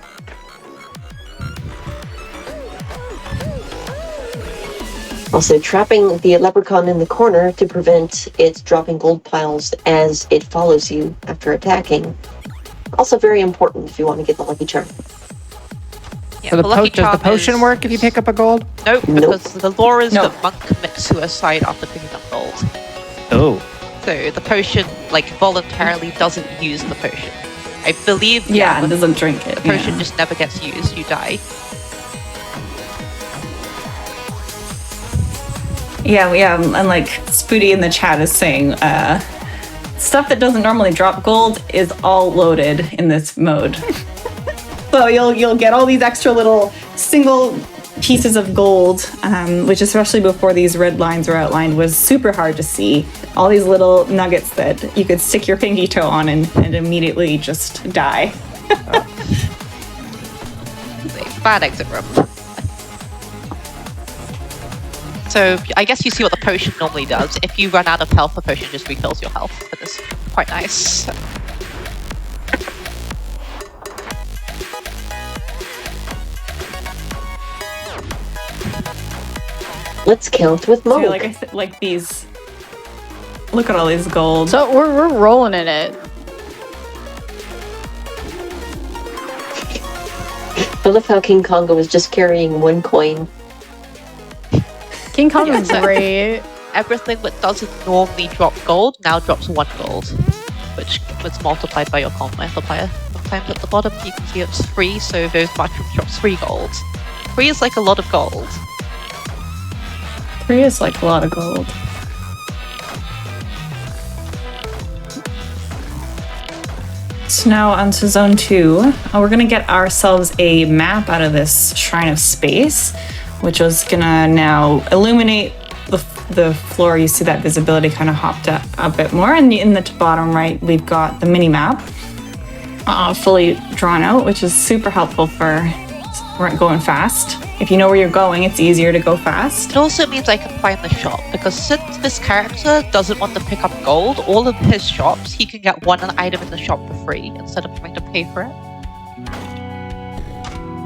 Speaker 4: Also, trapping the leprechaun in the corner to prevent it dropping gold piles as it follows you after attacking. Also very important if you want to get the lucky charm.
Speaker 3: Yeah,
Speaker 2: So the
Speaker 3: lucky
Speaker 2: does the
Speaker 3: charm
Speaker 2: potion
Speaker 3: is-
Speaker 2: work if you pick up a gold?
Speaker 3: Nope,
Speaker 4: Nope.
Speaker 3: because the lore is
Speaker 5: No.
Speaker 3: that monk commits suicide after picking up gold.
Speaker 2: Oh.
Speaker 3: So the potion, like, voluntarily doesn't use the potion. I believe.
Speaker 5: Yeah, it
Speaker 3: the
Speaker 5: doesn't drink it.
Speaker 3: potion
Speaker 5: yeah.
Speaker 3: just never gets used. You die.
Speaker 5: Yeah, and like Spooty in the chat is saying, stuff that doesn't normally drop gold is all loaded in this mode. So you'll get all these extra little single pieces of gold, which especially before these red lines were outlined was super hard to see. All these little nuggets that you could stick your pinky toe on and immediately just die.
Speaker 3: Bad exit room. So I guess you see what the potion normally does. If you run out of health, the potion just refills your health. That is quite nice.
Speaker 4: Let's count with
Speaker 5: So
Speaker 4: Monk.
Speaker 5: like I said, like these. Look at all these gold.
Speaker 1: So we're rolling in it.
Speaker 4: I love how King Kongo was just carrying one coin.
Speaker 1: King Kong is
Speaker 3: Yeah.
Speaker 1: great.
Speaker 3: Everything that doesn't normally drop gold now drops 1 gold, which was multiplied by your con multiplier. Sometimes at the bottom you can see it's 3, so those mushrooms drops 3 gold. 3 is like a lot of gold.
Speaker 5: 3 is like a lot of gold. So now onto zone 2. We're gonna get ourselves a map out of this Shrine of Space, which is gonna now illuminate the floor. You see that visibility kind of hopped up a bit more. And in the bottom right, we've got the mini map fully drawn out, which is super helpful for going fast. If you know where you're going, it's easier to go fast.
Speaker 3: It also means I can find the shop, because since this character doesn't want to pick up gold, all of his shops, he can get 1 item in the shop for free instead of having to pay for it.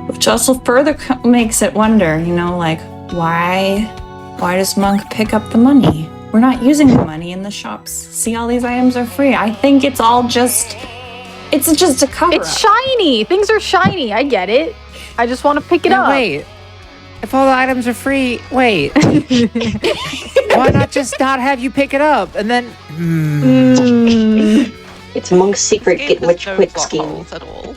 Speaker 5: Which also further makes it wonder, like, why does Monk pick up the money? We're not using the money in the shops. See, all these items are free. I think it's all just a cover.
Speaker 1: It's shiny. Things are shiny. I get it. I just want to pick it
Speaker 2: No,
Speaker 1: up.
Speaker 2: wait. If all the items are free, wait. Why not just not have you pick it up and then?
Speaker 4: It's Monk's secret
Speaker 3: This
Speaker 4: get
Speaker 3: game
Speaker 4: rich
Speaker 3: has no
Speaker 4: quick
Speaker 3: plot
Speaker 4: scheme.
Speaker 3: holes at all.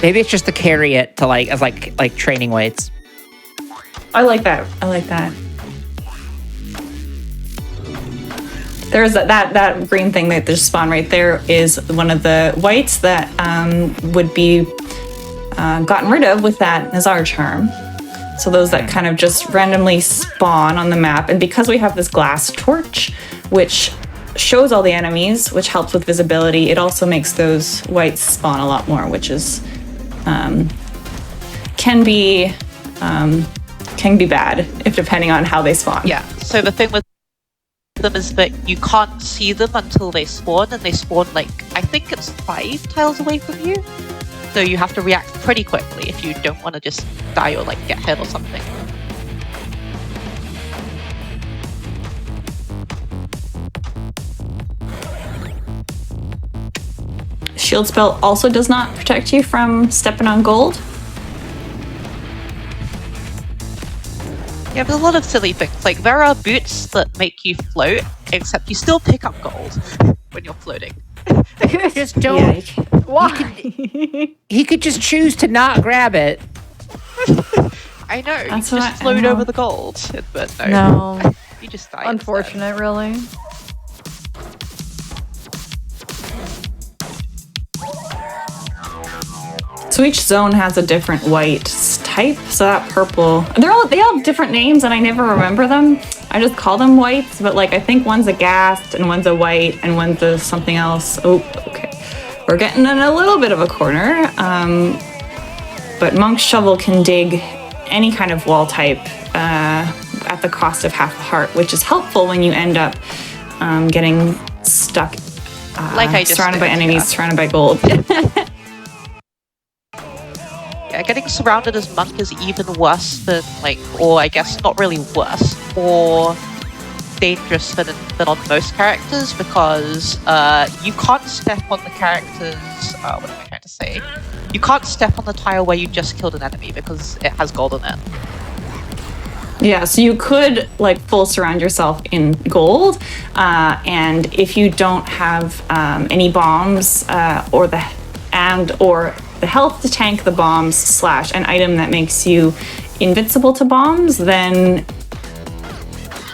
Speaker 2: Maybe it's just to carry it to as like training weights.
Speaker 5: I like that. There's that green thing that just spawned right there is one of the whites that would be gotten rid of with that Nazar charm. So those that kind of just randomly spawn on the map. And because we have this glass torch, which shows all the enemies, which helps with visibility, it also makes those whites spawn a lot more, which is can be bad if depending on how they spawn.
Speaker 3: Yeah, so the thing with them is that you can't see them until they spawn, and they spawn I think it's 5 tiles away from you. So you have to react pretty quickly if you don't want to just die or get hit or something.
Speaker 5: Shield spell also does not protect you from stepping on gold.
Speaker 3: Yeah, there's a lot of silly things. There are boots that make you float, except you still pick up gold when you're floating.
Speaker 2: Just don't.
Speaker 1: Why?
Speaker 2: He could just choose to not grab it.
Speaker 3: I know, you
Speaker 5: That's
Speaker 3: can
Speaker 5: what
Speaker 3: just
Speaker 5: I
Speaker 3: float
Speaker 5: know.
Speaker 3: over the gold, but no.
Speaker 1: No.
Speaker 3: You just die.
Speaker 1: Unfortunate, really.
Speaker 5: So each zone has a different white type. So that purple, they all have different names, and I never remember them. I just call them whites, but I think one's a ghast and one's a white and one's a something else. Oh, okay. We're getting in a little bit of a corner. but Monk's Shovel can dig any kind of wall type at the cost of half a heart, which is helpful when you end up getting stuck
Speaker 3: Like I just
Speaker 5: surrounded by
Speaker 3: did,
Speaker 5: enemies,
Speaker 3: yeah.
Speaker 5: surrounded by gold.
Speaker 3: Yeah, getting surrounded as Monk is even worse than, like, or I guess not really worse, more dangerous than on most characters, because you can't step on the characters, what am I trying to say? You can't step on the tile where you just killed an enemy because it has gold in it.
Speaker 5: Yeah, so you could like full surround yourself in gold, and if you don't have any bombs or the health to tank the bombs / an item that makes you invincible to bombs, then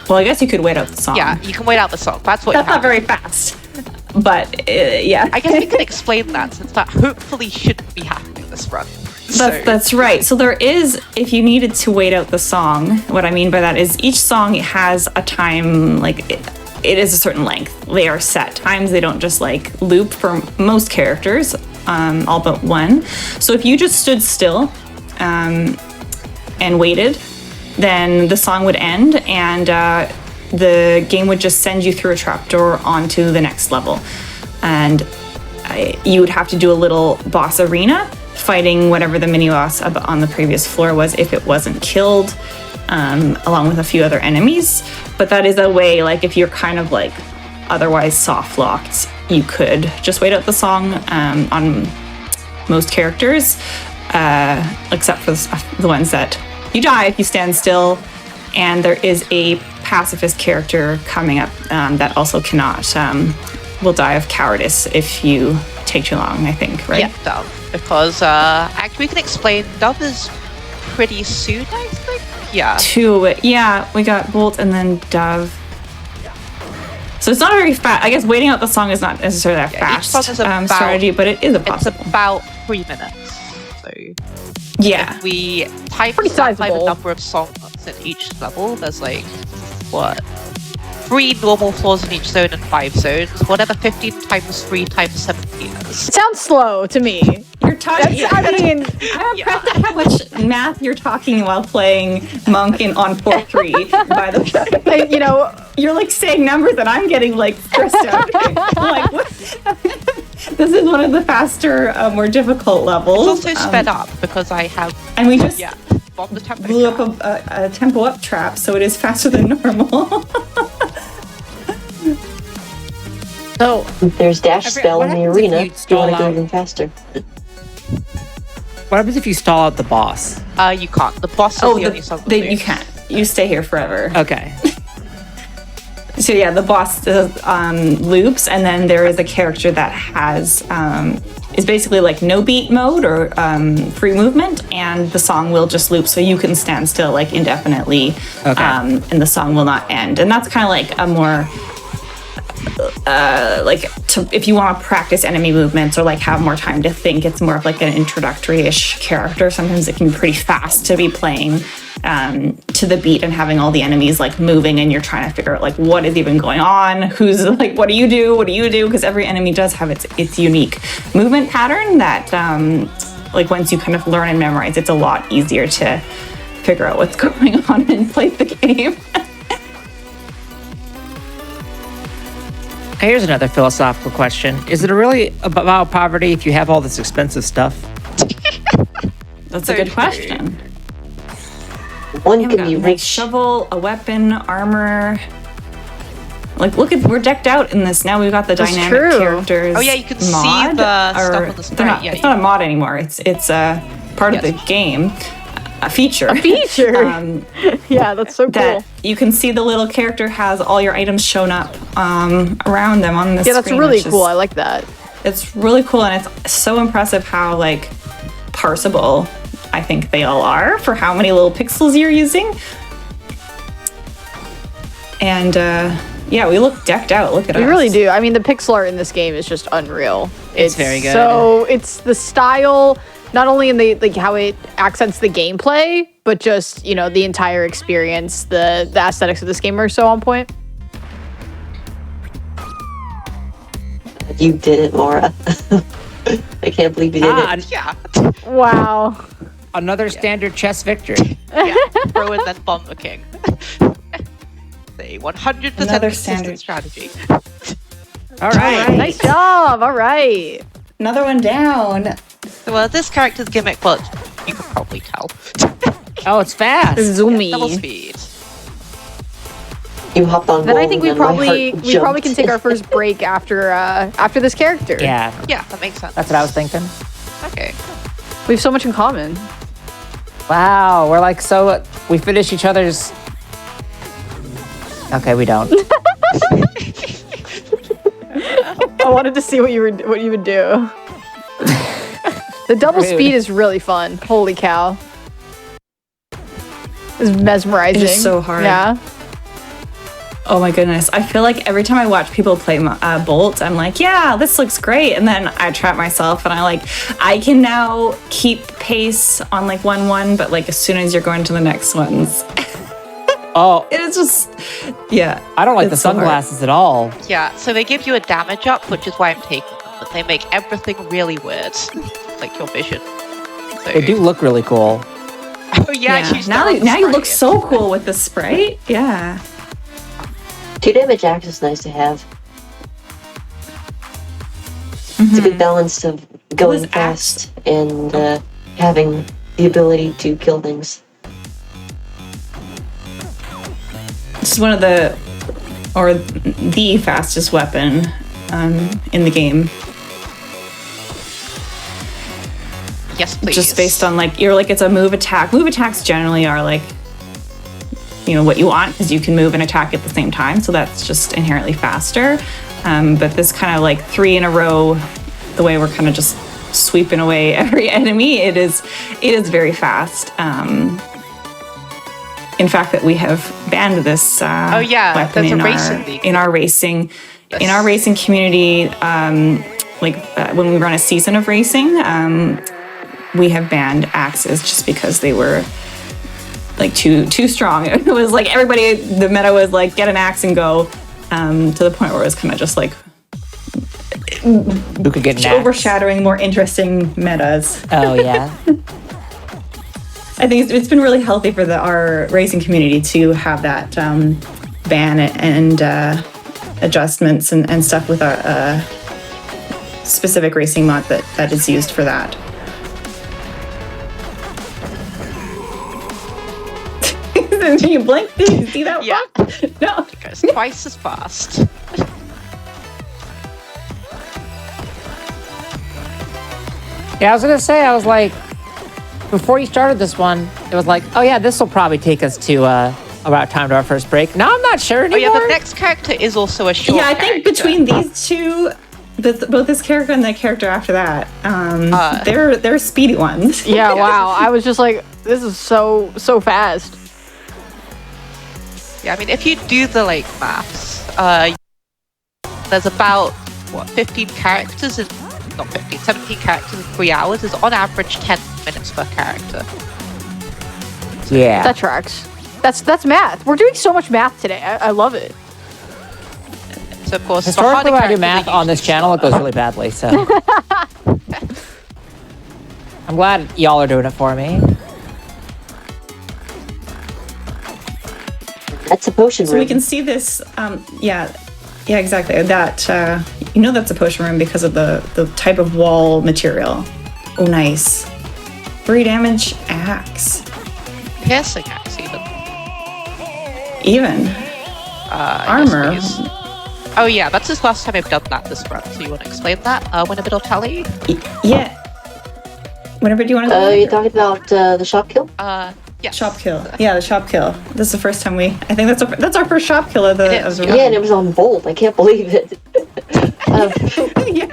Speaker 5: well, I guess you could wait out the song.
Speaker 3: Yeah, you can wait out the song. That's what
Speaker 5: That's
Speaker 3: you
Speaker 5: not
Speaker 3: have.
Speaker 5: very fast, but yeah.
Speaker 3: I guess we can explain that, since that hopefully shouldn't be happening this run.
Speaker 5: That's right. So there is, if you needed to wait out the song, what I mean by that is each song has a time, like it is a certain length. They are set times. They don't just like loop for most characters, all but one. So if you just stood still and waited, then the song would end and the game would just send you through a trapdoor onto the next level. And you would have to do a little boss arena, fighting whatever the mini boss on the previous floor was if it wasn't killed, along with a few other enemies. But that is a way, like if you're kind of like otherwise soft locked, you could just wait out the song on most characters, except for the ones that you die if you stand still. And there is a pacifist character coming up that also cannot, will die of cowardice if you take too long, I think, right?
Speaker 3: Yeah, Dove. Because actually we can explain Dove is pretty soon, I think. Yeah.
Speaker 5: Yeah, we got Bolt and then Dove. So it's not very fast. I guess waiting out the song is not necessarily that
Speaker 3: Each song
Speaker 5: fast
Speaker 3: is about,
Speaker 5: strategy, but it is a
Speaker 3: it's
Speaker 5: possible.
Speaker 3: about 3 minutes. So
Speaker 5: Yeah.
Speaker 3: if we type
Speaker 1: Pretty
Speaker 3: by the
Speaker 1: sizable.
Speaker 3: number of songs in each level, there's like, what? 3 normal floors in each zone and 5 zones. Whatever 15 times 3 times 17 is.
Speaker 1: Sounds slow to me.
Speaker 5: You're talking.
Speaker 1: That's, I mean,
Speaker 5: I'm impressed at how much math you're talking while playing Monk on 4-3, by the way.
Speaker 1: you know,
Speaker 5: You're like saying numbers and I'm getting like stressed out. I'm like, what? This is one of the faster, more difficult levels.
Speaker 3: It's also sped up because I have,
Speaker 5: And we just
Speaker 3: bombed the tempo.
Speaker 5: blew up a tempo up trap, so it is faster than normal.
Speaker 1: so
Speaker 4: There's dash spell
Speaker 2: what
Speaker 4: in the
Speaker 2: happens if
Speaker 4: arena
Speaker 2: you
Speaker 4: if you
Speaker 2: stall
Speaker 4: want to go
Speaker 2: out?
Speaker 4: even faster.
Speaker 2: What happens if you stall out the boss?
Speaker 3: You can't. The boss is the only song that
Speaker 5: you
Speaker 3: moves.
Speaker 5: can't. You stay here forever.
Speaker 2: Okay.
Speaker 5: So yeah, the boss loops, and then there is a character that has is basically like no beat mode or free movement, and the song will just loop, so you can stand still like indefinitely,
Speaker 2: Okay.
Speaker 5: and the song will not end. And that's kind of like a more if you want to practice enemy movements or like have more time to think, it's more of like an introductory-ish character. Sometimes it can be pretty fast to be playing to the beat and having all the enemies like moving, and you're trying to figure out like what is even going on, who's like, what do you do, because every enemy does have its unique movement pattern that like once you kind of learn and memorize, it's a lot easier to figure out what's going on and play the game.
Speaker 2: Here's another philosophical question. Is it really about poverty if you have all this expensive stuff?
Speaker 5: That's a good question.
Speaker 4: One
Speaker 5: We
Speaker 4: can
Speaker 5: got
Speaker 4: be
Speaker 5: a nice
Speaker 4: rich.
Speaker 5: shovel, a weapon, armor. Like, look at, we're decked out in this. Now we've got the
Speaker 1: That's
Speaker 5: dynamic
Speaker 1: true.
Speaker 5: characters.
Speaker 3: Oh yeah, you can see
Speaker 5: mod,
Speaker 3: the
Speaker 5: or
Speaker 3: stuff on the
Speaker 5: they're
Speaker 3: sprite.
Speaker 5: not-
Speaker 3: Yeah,
Speaker 5: it's not a mod anymore. It's a part of the
Speaker 3: Yes.
Speaker 5: game, a feature.
Speaker 1: feature. Yeah, that's so cool.
Speaker 5: That you can see the little character has all your items shown up around them on the
Speaker 1: Yeah, that's
Speaker 5: screen.
Speaker 1: really
Speaker 5: which is-
Speaker 1: cool. I like that.
Speaker 5: It's really cool, and it's so impressive how like parsable I think they all are for how many little pixels you're using. And yeah, we look decked out. Look at us.
Speaker 1: We really do. I mean, the pixel art in this game is just unreal.
Speaker 2: It's very good.
Speaker 1: So it's the style, not only in the like how it accents the gameplay, but just the entire experience. The aesthetics of this game are so on point.
Speaker 4: You did it, Laura. I can't believe you did it.
Speaker 3: Yeah.
Speaker 1: Wow.
Speaker 2: Another standard chess victory.
Speaker 3: Yeah, throw and then bomb the king. The 100%
Speaker 5: Another
Speaker 3: consistent
Speaker 5: standard.
Speaker 3: strategy.
Speaker 2: All right.
Speaker 1: Nice job. All right.
Speaker 5: Another one down.
Speaker 3: Well, this character's gimmick, well, you can probably tell.
Speaker 2: Oh, it's fast.
Speaker 1: Zoomy.
Speaker 3: Double speed.
Speaker 4: You hopped on.
Speaker 1: Then I
Speaker 4: ball
Speaker 1: think
Speaker 4: and
Speaker 1: we
Speaker 4: my heart
Speaker 1: probably can
Speaker 4: jumped.
Speaker 1: take our first break after this character.
Speaker 2: Yeah,
Speaker 3: Yeah, that makes sense.
Speaker 2: that's what I was thinking.
Speaker 3: Okay.
Speaker 1: We have so much in common.
Speaker 2: Wow, we're like we finish each other's. Okay, we don't.
Speaker 1: I wanted to see what you would do. The double
Speaker 2: Rude.
Speaker 1: speed is really fun. Holy cow. It's mesmerizing.
Speaker 5: It is so hard.
Speaker 1: Yeah.
Speaker 5: Oh my goodness. I feel like every time I watch people play Bolt, I'm like, yeah, this looks great. And then I trap myself and I can now keep pace on like 1-1, but like as soon as you're going to the next ones,
Speaker 2: Oh,
Speaker 5: it is just, yeah.
Speaker 2: I don't like the
Speaker 5: It's so hard.
Speaker 2: sunglasses at all.
Speaker 3: Yeah, so they give you a damage up, which is why I'm taking them, but they make everything really weird. Like your vision. So,
Speaker 2: They do look really cool.
Speaker 3: Oh yeah, she's
Speaker 5: Now
Speaker 3: still
Speaker 5: you look
Speaker 3: sprite.
Speaker 5: so cool with the sprite. Yeah.
Speaker 4: 2 damage axe is nice to have. It's a good balance of going
Speaker 5: is
Speaker 4: fast and having the ability to kill things.
Speaker 5: This is one of the fastest weapon in the game.
Speaker 3: Yes, please.
Speaker 5: Just based on it's a move attack. Move attacks generally are like, what you want because you can move and attack at the same time. So that's just inherently faster. But this kind of like 3 in a row, the way we're kind of just sweeping away every enemy, it is very fast. In fact, that we have banned this weapon
Speaker 3: there's a racing league.
Speaker 5: in our racing community. When we run a season of racing, we have banned axes just because they were like too strong. It was like the meta was like get an axe and go, to the point where it was kind of just like
Speaker 2: Who could get an axe?
Speaker 5: overshadowing more interesting metas.
Speaker 2: Oh yeah.
Speaker 5: I think it's been really healthy for our racing community to have that ban and adjustments and stuff with a specific racing mod that is used for that. You blinked? Did you see that?
Speaker 3: Yeah.
Speaker 5: No.
Speaker 3: It goes twice as fast.
Speaker 2: Yeah, I was gonna say, I was like, before you started this one, it was like, oh yeah, this will probably take us to about time to our first break. Now I'm not sure
Speaker 3: Oh
Speaker 2: anymore.
Speaker 3: yeah, the next character is also a short
Speaker 5: Yeah, I think
Speaker 3: character.
Speaker 5: between these two, both this character and the character after that, they're speedy ones.
Speaker 1: Yeah, wow. I was just like, this is so fast.
Speaker 3: Yeah, I mean, if you do the maths, there's about 15 characters in not 15, 17 characters in 3 hours. Is on average 10 minutes per character.
Speaker 2: Yeah.
Speaker 1: That tracks. That's math. We're doing so much math today. I love it.
Speaker 3: So of course,
Speaker 2: Historically,
Speaker 3: the
Speaker 2: when I
Speaker 3: harder
Speaker 2: do math
Speaker 3: characters are
Speaker 2: on this
Speaker 3: usually
Speaker 2: channel, it goes
Speaker 3: slower.
Speaker 2: really badly. So I'm glad y'all are doing it for me.
Speaker 4: That's a potion
Speaker 5: So
Speaker 4: room.
Speaker 5: we can see this, yeah, exactly. That, that's a potion room because of the type of wall material. Oh, nice. 3 damage axe.
Speaker 3: Piercing axe even.
Speaker 5: Armor.
Speaker 3: Yes, please. Oh yeah, that's the last time I've done that this run. So you want to explain that? Win a bit of tally?
Speaker 5: Yeah. Whenever do you want to go?
Speaker 4: You're talking about the shop kill?
Speaker 3: Yes.
Speaker 5: Shop kill. Yeah, the shop kill. This is the first time I think that's our first shop kill of the
Speaker 3: It is,
Speaker 5: of the
Speaker 3: yeah.
Speaker 4: Yeah, and it was on Bolt. I can't believe it.
Speaker 5: yeah.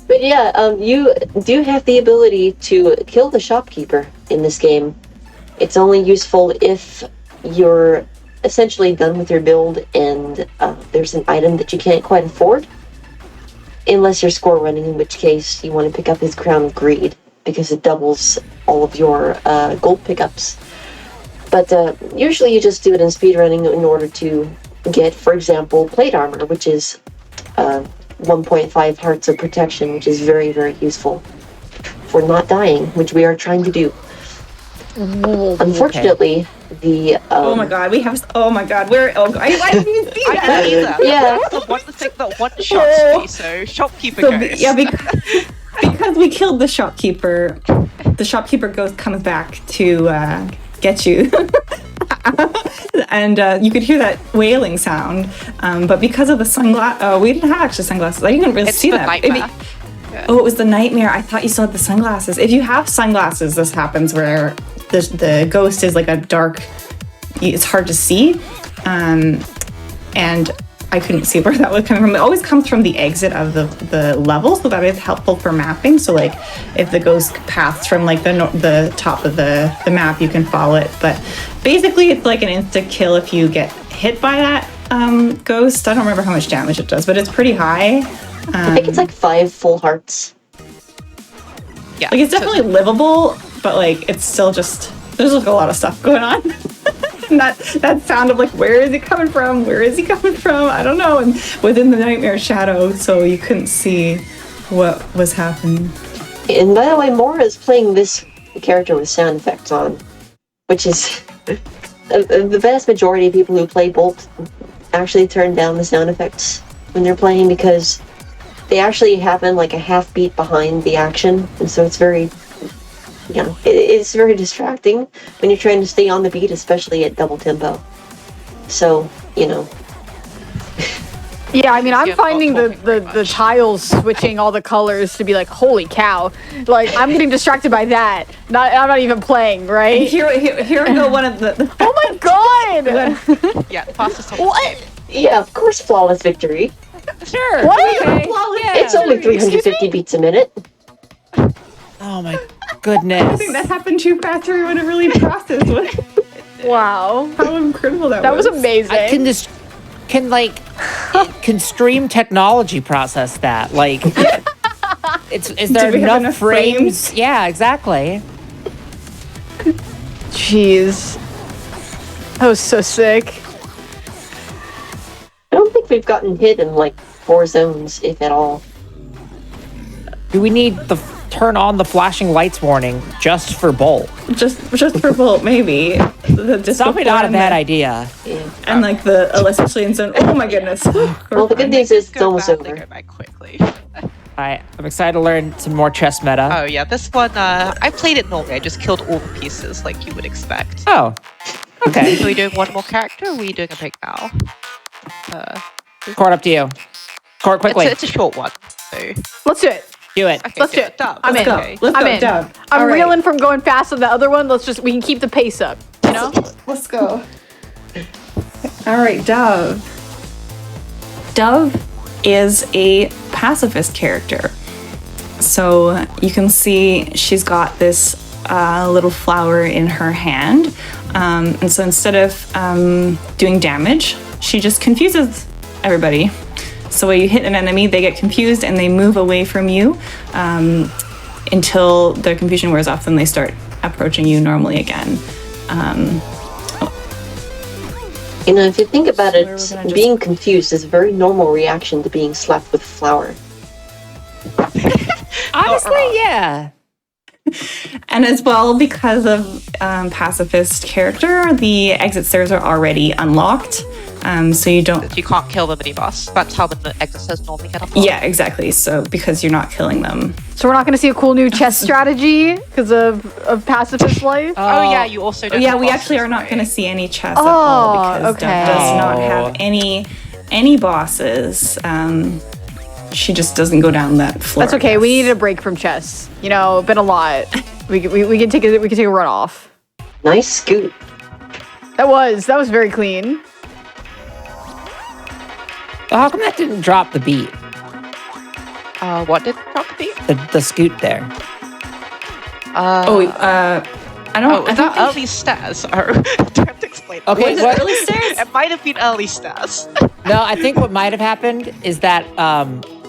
Speaker 4: But yeah, you do have the ability to kill the shopkeeper in this game. It's only useful if you're essentially done with your build and there's an item that you can't quite afford. Unless you're score running, in which case you want to pick up his Crown of Greed, because it doubles all of your gold pickups. But usually you just do it in speedrunning in order to get, for example, plate armor, which is 1.5 hearts of protection, which is very, very useful for not dying, which we are trying to do. Unfortunately, the
Speaker 5: oh my god, where? Oh, I didn't even see
Speaker 3: I
Speaker 5: that.
Speaker 3: didn't either.
Speaker 4: Yeah.
Speaker 3: That's the one thing that one shots me, so shopkeeper goes.
Speaker 5: Yeah, because we killed the shopkeeper ghost comes back to get you. And you could hear that wailing sound. But because of the sunglasses, we didn't have actual sunglasses. I didn't really see that.
Speaker 3: Nightmare.
Speaker 5: Oh, it was the nightmare. I thought you saw the sunglasses. If you have sunglasses, this happens where the ghost is like a dark, it's hard to see. And I couldn't see where that was coming from. It always comes from the exit of the level, so that is helpful for mapping. So like if the ghost paths from like the top of the map, you can follow it. But basically it's like an insta kill if you get hit by that ghost. I don't remember how much damage it does, but it's pretty high.
Speaker 4: I think it's like 5 full hearts.
Speaker 3: Yeah.
Speaker 5: Like it's definitely livable, but like it's still just there's like a lot of stuff going on. And that sound of like, where is he coming from? Where is he coming from? I don't know. And within the nightmare shadow, so you couldn't see what was happening.
Speaker 4: And by the way, Mora is playing this character with sound effects on, which is the vast majority of people who play Bolt actually turn down the sound effects when they're playing because they actually happen like a half beat behind the action, and so it's very, it's very distracting when you're trying to stay on the beat, especially at double tempo. So,
Speaker 1: Yeah, I mean, I'm
Speaker 3: Yeah,
Speaker 1: finding
Speaker 3: not very
Speaker 1: the
Speaker 3: much.
Speaker 1: tiles switching all the colors to be like, holy cow. Like, I'm getting distracted by that. I'm not even playing, right?
Speaker 5: Here we go. One of the
Speaker 1: Oh my god!
Speaker 3: Yeah, fastest on
Speaker 1: What?
Speaker 4: yeah, of course, flawless victory.
Speaker 2: Sure.
Speaker 1: What?
Speaker 2: Okay.
Speaker 4: It's only 350 beats a minute.
Speaker 2: Oh my goodness.
Speaker 5: I think that happened too fast. Everyone really processed
Speaker 1: Wow.
Speaker 5: how incredible that
Speaker 1: That was
Speaker 5: was.
Speaker 1: amazing.
Speaker 2: Can stream technology process that? Like, is there
Speaker 5: we have
Speaker 2: enough
Speaker 5: enough
Speaker 2: frames? Yeah, exactly.
Speaker 1: Jeez. That was so sick.
Speaker 4: I don't think we've gotten hit in like 4 zones, if at all.
Speaker 2: Do we need the turn on the flashing lights warning just for Bolt?
Speaker 5: Just for Bolt, maybe.
Speaker 2: It's probably not a bad idea.
Speaker 4: Yeah.
Speaker 5: And like especially in zone. Oh my goodness.
Speaker 4: Well, the good news is it's
Speaker 3: go
Speaker 4: almost
Speaker 3: back, they
Speaker 4: over.
Speaker 3: go back quickly.
Speaker 2: I'm excited to learn some more chess meta.
Speaker 3: Oh yeah, this one, I played it normally. I just killed all the pieces like you would expect.
Speaker 2: Oh, okay.
Speaker 3: Are we doing one more character or are we doing a break now?
Speaker 2: Court, up to you. Court, quickly.
Speaker 3: It's a short one, so...
Speaker 1: Let's do it.
Speaker 2: Do it.
Speaker 3: Okay,
Speaker 1: Let's do
Speaker 3: good.
Speaker 1: it.
Speaker 3: Done.
Speaker 1: I'm in.
Speaker 3: Okay.
Speaker 5: Let's
Speaker 1: I'm
Speaker 5: go,
Speaker 1: in.
Speaker 5: Dove.
Speaker 1: I'm
Speaker 5: All right.
Speaker 1: reeling from going fast on the other one. We can keep the pace up, you know?
Speaker 5: Let's go. All right, Dove. Dove is a pacifist character. So you can see she's got this little flower in her hand. And so instead of doing damage, she just confuses everybody. So when you hit an enemy, they get confused and they move away from you until the confusion wears off, then they start approaching you normally again.
Speaker 4: If you think about it,
Speaker 5: We're gonna just-
Speaker 4: being confused is a very normal reaction to being slapped with flour.
Speaker 2: Honestly, yeah.
Speaker 5: And as well, because of pacifist character, the exit stairs are already unlocked. So you don't...
Speaker 3: You can't kill the mini-boss. That's how the exit says normally get unlocked.
Speaker 5: Yeah, exactly. So because you're not killing them.
Speaker 1: So we're not going to see a cool new chess strategy because of pacifist life?
Speaker 3: Oh yeah, you also don't
Speaker 5: Yeah,
Speaker 3: have
Speaker 5: we
Speaker 3: bosses,
Speaker 5: actually are not
Speaker 3: right?
Speaker 5: going to see any chess at all because
Speaker 1: okay.
Speaker 5: Dove does not
Speaker 2: Oh.
Speaker 5: have any bosses. She just doesn't go down that floor.
Speaker 1: That's okay. We needed a break from chess. Been a lot. We can take a run off.
Speaker 4: Nice scoot.
Speaker 1: That was very clean.
Speaker 2: How come that didn't drop the beat?
Speaker 3: What did drop the beat?
Speaker 2: The scoot there.
Speaker 5: I don't.
Speaker 3: is
Speaker 5: I don't
Speaker 3: that
Speaker 5: think-
Speaker 3: early stairs? Oh, do I have to explain?
Speaker 2: Okay,
Speaker 5: Was it
Speaker 2: what-
Speaker 5: early stairs?
Speaker 3: It might have been early stairs.
Speaker 2: No, I think what might have happened is that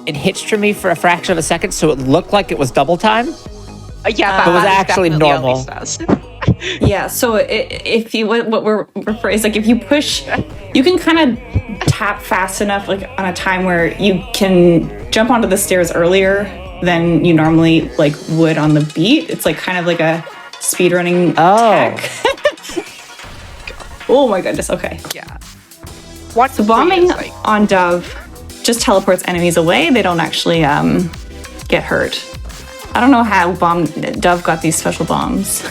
Speaker 2: it hitched for me for a fraction of a second, so it looked like it was double time.
Speaker 3: Yeah,
Speaker 2: But it was
Speaker 3: that is
Speaker 2: actually
Speaker 3: definitely early
Speaker 2: normal.
Speaker 3: stairs.
Speaker 5: Yeah, so if you what we're referring is like if you push, you can kind of tap fast enough, like on a time where you can jump onto the stairs earlier than you normally like would on the beat. It's like kind of like a speedrunning tech. Oh my goodness, okay.
Speaker 3: Yeah.
Speaker 5: So bombing on Dove just teleports enemies away. They don't actually get hurt. I don't know how Dove got these special bombs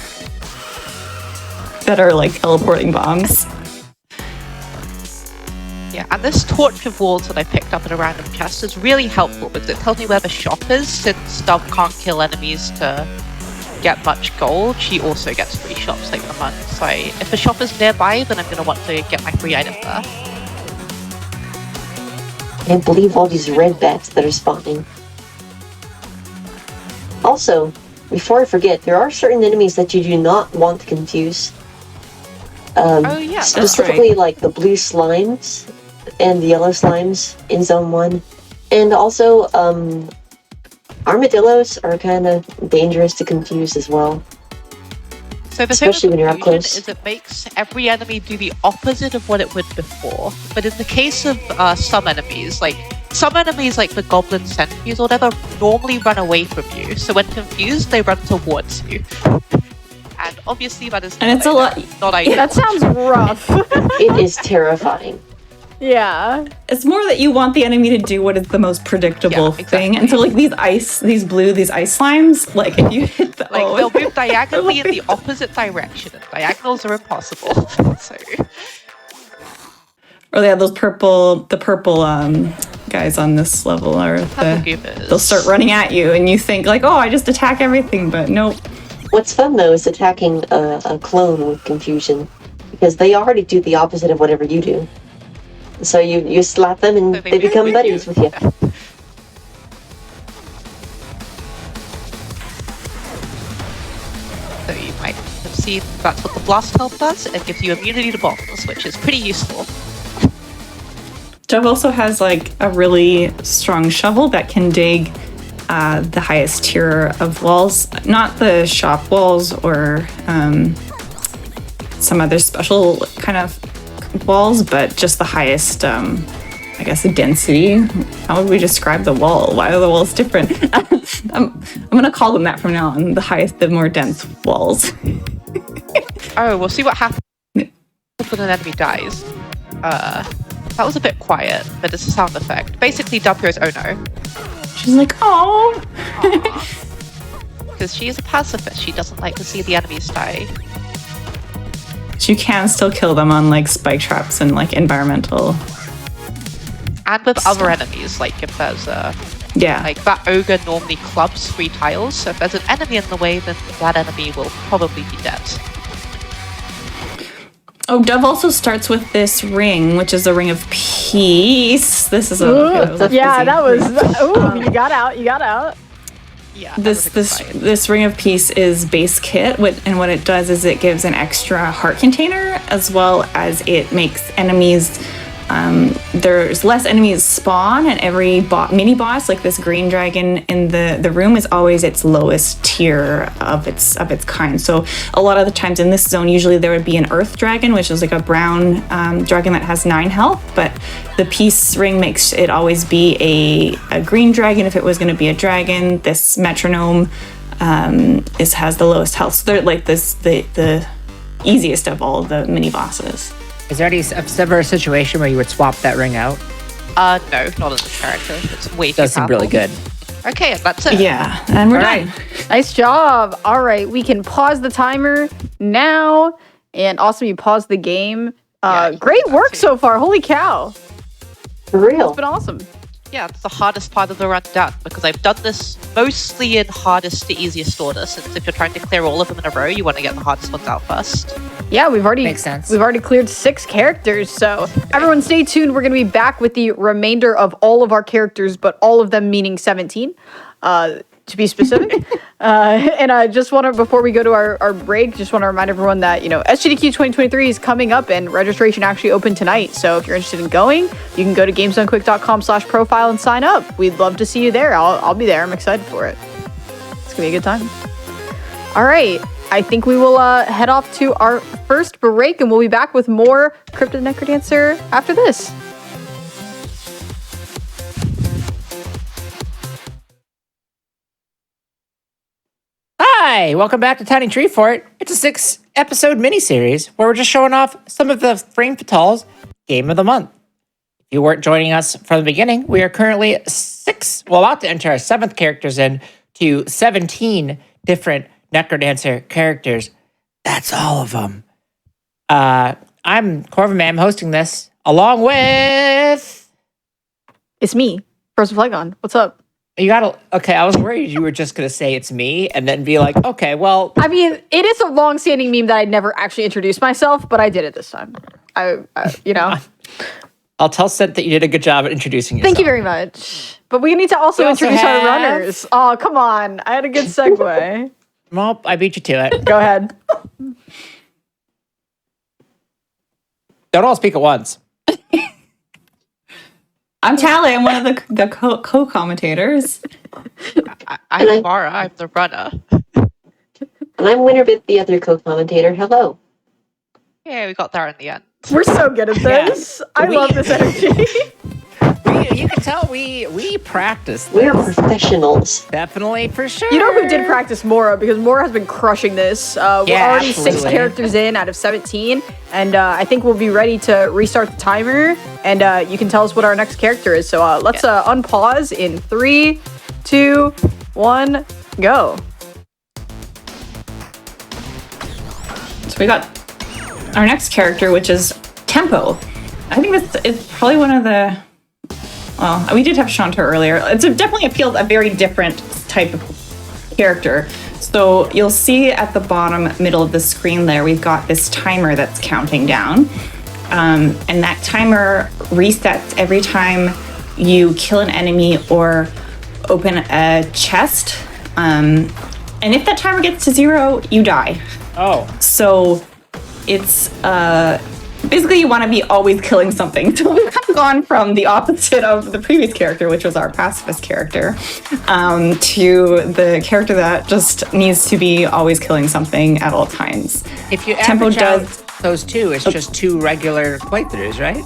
Speaker 5: that are like teleporting bombs.
Speaker 3: Yeah, and this torch of walls that I picked up in a random chest is really helpful because it tells me where the shop is. Since Dove can't kill enemies to get much gold, she also gets free shops like the month. So if the shop is nearby, then I'm going to want to get my free item there.
Speaker 4: I can't believe all these red bats that are spawning. Also, before I forget, there are certain enemies that you do not want to confuse.
Speaker 3: Oh yeah, that's
Speaker 4: Specifically
Speaker 5: right.
Speaker 4: like the blue slimes and the yellow slimes in Zone 1. And also, armadillos are kind of dangerous to confuse as well.
Speaker 3: So the
Speaker 4: Especially when
Speaker 3: thing
Speaker 4: you're
Speaker 3: with
Speaker 4: up close.
Speaker 3: confusion is it makes every enemy do the opposite of what it would before. But in the case of some enemies like the goblin centipedes or whatever, normally run away from you. So when confused, they run towards you. And obviously that is
Speaker 5: And it's a lot.
Speaker 3: not ideal.
Speaker 1: That sounds rough.
Speaker 4: It is terrifying.
Speaker 1: Yeah.
Speaker 5: It's more that you want the enemy to do what is the most predictable
Speaker 3: Yeah,
Speaker 5: thing. And so like these ice slimes, like if you hit the
Speaker 3: They'll move diagonally in the opposite direction, and diagonals are impossible. So
Speaker 5: or they have the purple guys on this level, or they'll start running at you, and you think like, oh, I just attack everything, but nope.
Speaker 4: What's fun though is attacking a clone with confusion, because they already do the opposite of whatever you do. So you slap them and
Speaker 3: So
Speaker 4: they become buddies with you.
Speaker 3: So you might have seen that's what the blast help does. It gives you immunity to bombs, which is pretty useful.
Speaker 5: Dove also has like a really strong shovel that can dig the highest tier of walls, not the shop walls or some other special kind of walls, but just the highest, I guess, density. How would we describe the wall? Why are the walls different? I'm gonna call them that from now on. The more dense walls.
Speaker 3: Oh, we'll see what happens when an enemy dies. That was a bit quiet, but it's a sound effect. Basically, Dove goes, oh no.
Speaker 5: She's like, oh.
Speaker 3: Because she is a pacifist. She doesn't like to see the enemies die.
Speaker 5: You can still kill them on like spike traps and like environmental.
Speaker 3: And with other enemies, like if there's like that ogre normally clubs 3 tiles, so if there's an enemy in the way, then that enemy will probably be dead.
Speaker 5: Oh, Dove also starts with this ring, which is a ring of peace. This is
Speaker 1: That was. Ooh, you got out.
Speaker 3: Yeah.
Speaker 5: This ring of peace is base kit, and what it does is it gives an extra heart container, as well as it makes enemies. There's less enemies spawn, and every mini boss, like this green dragon in the room, is always its lowest tier of its kind. So a lot of the times in this zone, usually there would be an earth dragon, which is like a brown dragon that has 9 health, but the peace ring makes it always be a green dragon if it was going to be a dragon. This metronome has the lowest health, so they're like the easiest of all of the mini bosses.
Speaker 2: Is there ever a situation where you would swap that ring out?
Speaker 3: No, not in the character. It's way too
Speaker 2: Does seem really good.
Speaker 3: Okay, that's it.
Speaker 5: Yeah, and we're done.
Speaker 1: Nice job. All right, we can pause the timer now, and also you pause the game. Great work so far. Holy cow.
Speaker 4: For real.
Speaker 1: It's been awesome.
Speaker 3: Yeah, it's the hardest part of the run done, because I've done this mostly in hardest to easiest order, since if you're trying to clear all of them in a row, you want to get the hardest ones out first.
Speaker 1: Yeah, we've already
Speaker 2: Makes sense.
Speaker 1: We've already cleared 6 characters, so everyone stay tuned. We're going to be back with the remainder of all of our characters, but all of them meaning 17, to be specific. And I just want to, before we go to our break, just want to remind everyone that, SGDQ 2023 is coming up and registration actually opened tonight. So if you're interested in going, you can go to gamesdonequick.com/profile and sign up. We'd love to see you there. I'll be there. I'm excited for it. It's going to be a good time. All right. I think we will head off to our first break, and we'll be back with more Crypt and NecroDancer after this.
Speaker 2: Hi, welcome back to Tiny Treefort. It's a 6-episode miniseries where we're just showing off some of the Frame Fatale's Game of the Month. If you weren't joining us from the beginning, we are currently about to enter our 7th characters in to 17 different NecroDancer characters. That's all of them. I'm Corvin Man, hosting this, along with...
Speaker 1: It's me, Frozen Flygon. What's up?
Speaker 2: Okay, I was worried you were just going to say it's me and then be like, okay, well...
Speaker 1: I mean, it is a long-standing meme that I never actually introduced myself, but I did it this time.
Speaker 2: I'll tell Seth that you did a good job at introducing yourself.
Speaker 1: Thank you very much. But we need to also introduce our runners. Oh, come on. I had a good segue.
Speaker 2: Well, I beat you to it.
Speaker 1: Go ahead.
Speaker 2: Don't all speak at once.
Speaker 5: I'm Tally. I'm one of the co-commentators.
Speaker 3: I'm Mara. I'm the runner.
Speaker 4: And I'm Winterbit, the other co-commentator. Hello.
Speaker 3: Yeah, we got there in the end.
Speaker 1: We're so good at this. I love this energy.
Speaker 2: You can tell we practice this.
Speaker 4: We're professionals.
Speaker 2: Definitely, for sure.
Speaker 1: You know who did practice Mora? Because Mora has been crushing this. We're already
Speaker 2: absolutely.
Speaker 1: 6 characters in out of 17. And I think we'll be ready to restart the timer. And you can tell us what our next character is. So let's unpause in 3, 2, 1, go.
Speaker 5: So we got our next character, which is Tempo. I think this is probably one of the... Well, we did have Shanto earlier. It's definitely a very different type of character. So you'll see at the bottom middle of the screen there, we've got this timer that's counting down. And that timer resets every time you kill an enemy or open a chest. And if that timer gets to 0, you die.
Speaker 2: Oh.
Speaker 5: So it's basically you want to be always killing something. So we've kind of gone from the opposite of the previous character, which was our pacifist character, to the character that just needs to be always killing something at all times.
Speaker 2: If you average out those two, it's just 2 regular playthroughs, right?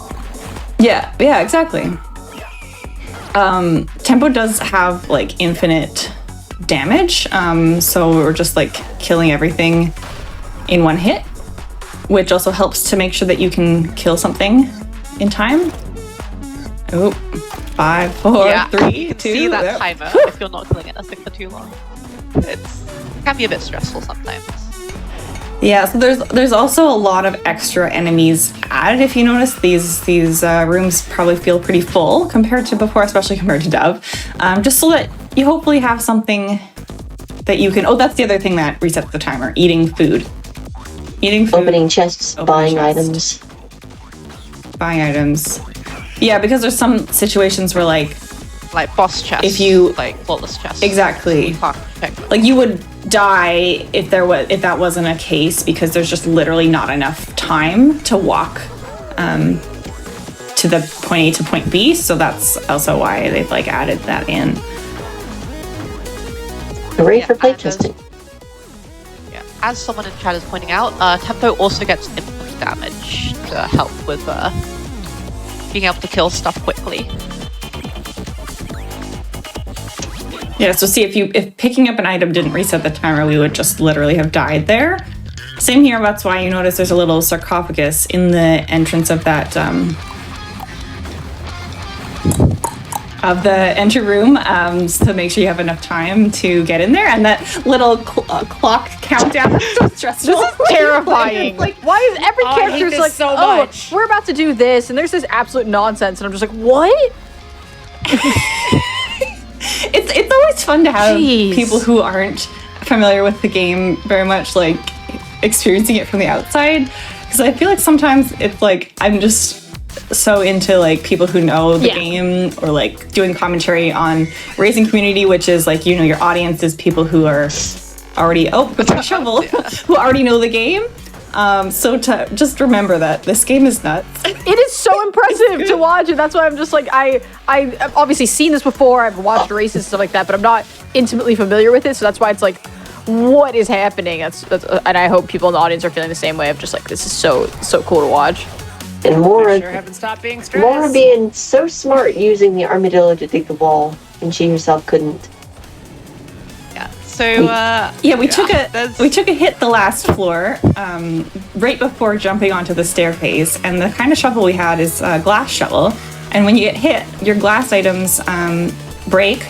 Speaker 5: Yeah, exactly. Tempo does have like infinite damage, so we're just like killing everything in one hit, which also helps to make sure that you can kill something in time. Oh, 5, 4, 3, 2.
Speaker 3: You can see that timer if you're not killing anything for too long. It can be a bit stressful sometimes.
Speaker 5: Yeah, so there's also a lot of extra enemies added. If you notice, these rooms probably feel pretty full compared to before, especially compared to Dove. Just so that you hopefully have something that you can... Oh, that's the other thing that resets the timer. Eating food.
Speaker 4: Opening chests, buying items.
Speaker 5: Buying items. Yeah, because there's some situations where like
Speaker 3: boss chests.
Speaker 5: If you
Speaker 3: like flawless chests.
Speaker 5: Exactly. Like you would die if that wasn't a case, because there's just literally not enough time to walk to the point A to point B. So that's also why they've like added that in.
Speaker 4: Hooray for playtesting.
Speaker 3: As someone in chat is pointing out, Tempo also gets infinite damage to help with being able to kill stuff quickly.
Speaker 5: Yeah, so see, if picking up an item didn't reset the timer, we would just literally have died there. Same here, that's why you notice there's a little sarcophagus in the entrance of that of the entry room, to make sure you have enough time to get in there. And that little clock countdown is so stressful.
Speaker 1: This is terrifying. Like, why is every character's like,
Speaker 2: so much.
Speaker 1: We're about to do this, and there's this absolute nonsense, and I'm just like, what?
Speaker 5: It's always fun to have people who aren't familiar with the game very much, like, experiencing it from the outside. Because I feel like sometimes it's like, I'm just so into like people who know the game, or like doing commentary on racing community, which is like, your audience is people who are already with a shovel who already know the game. So to just remember that this game is nuts.
Speaker 1: It is so impressive to watch, and that's why I'm just like, I've obviously seen this before, I've watched races and stuff like that, but I'm not intimately familiar with it, so that's why it's like, what is happening? That's and I hope people in the audience are feeling the same way of just like, this is so cool to watch.
Speaker 4: And Mora,
Speaker 2: Sure haven't stopped being stressed.
Speaker 4: Mora being so smart using the armadillo to dig the wall, and she herself couldn't.
Speaker 3: Yeah, it's
Speaker 5: we took a hit the last floor right before jumping onto the staircase, and the kind of shovel we had is a glass shovel, and when you get hit, your glass items break.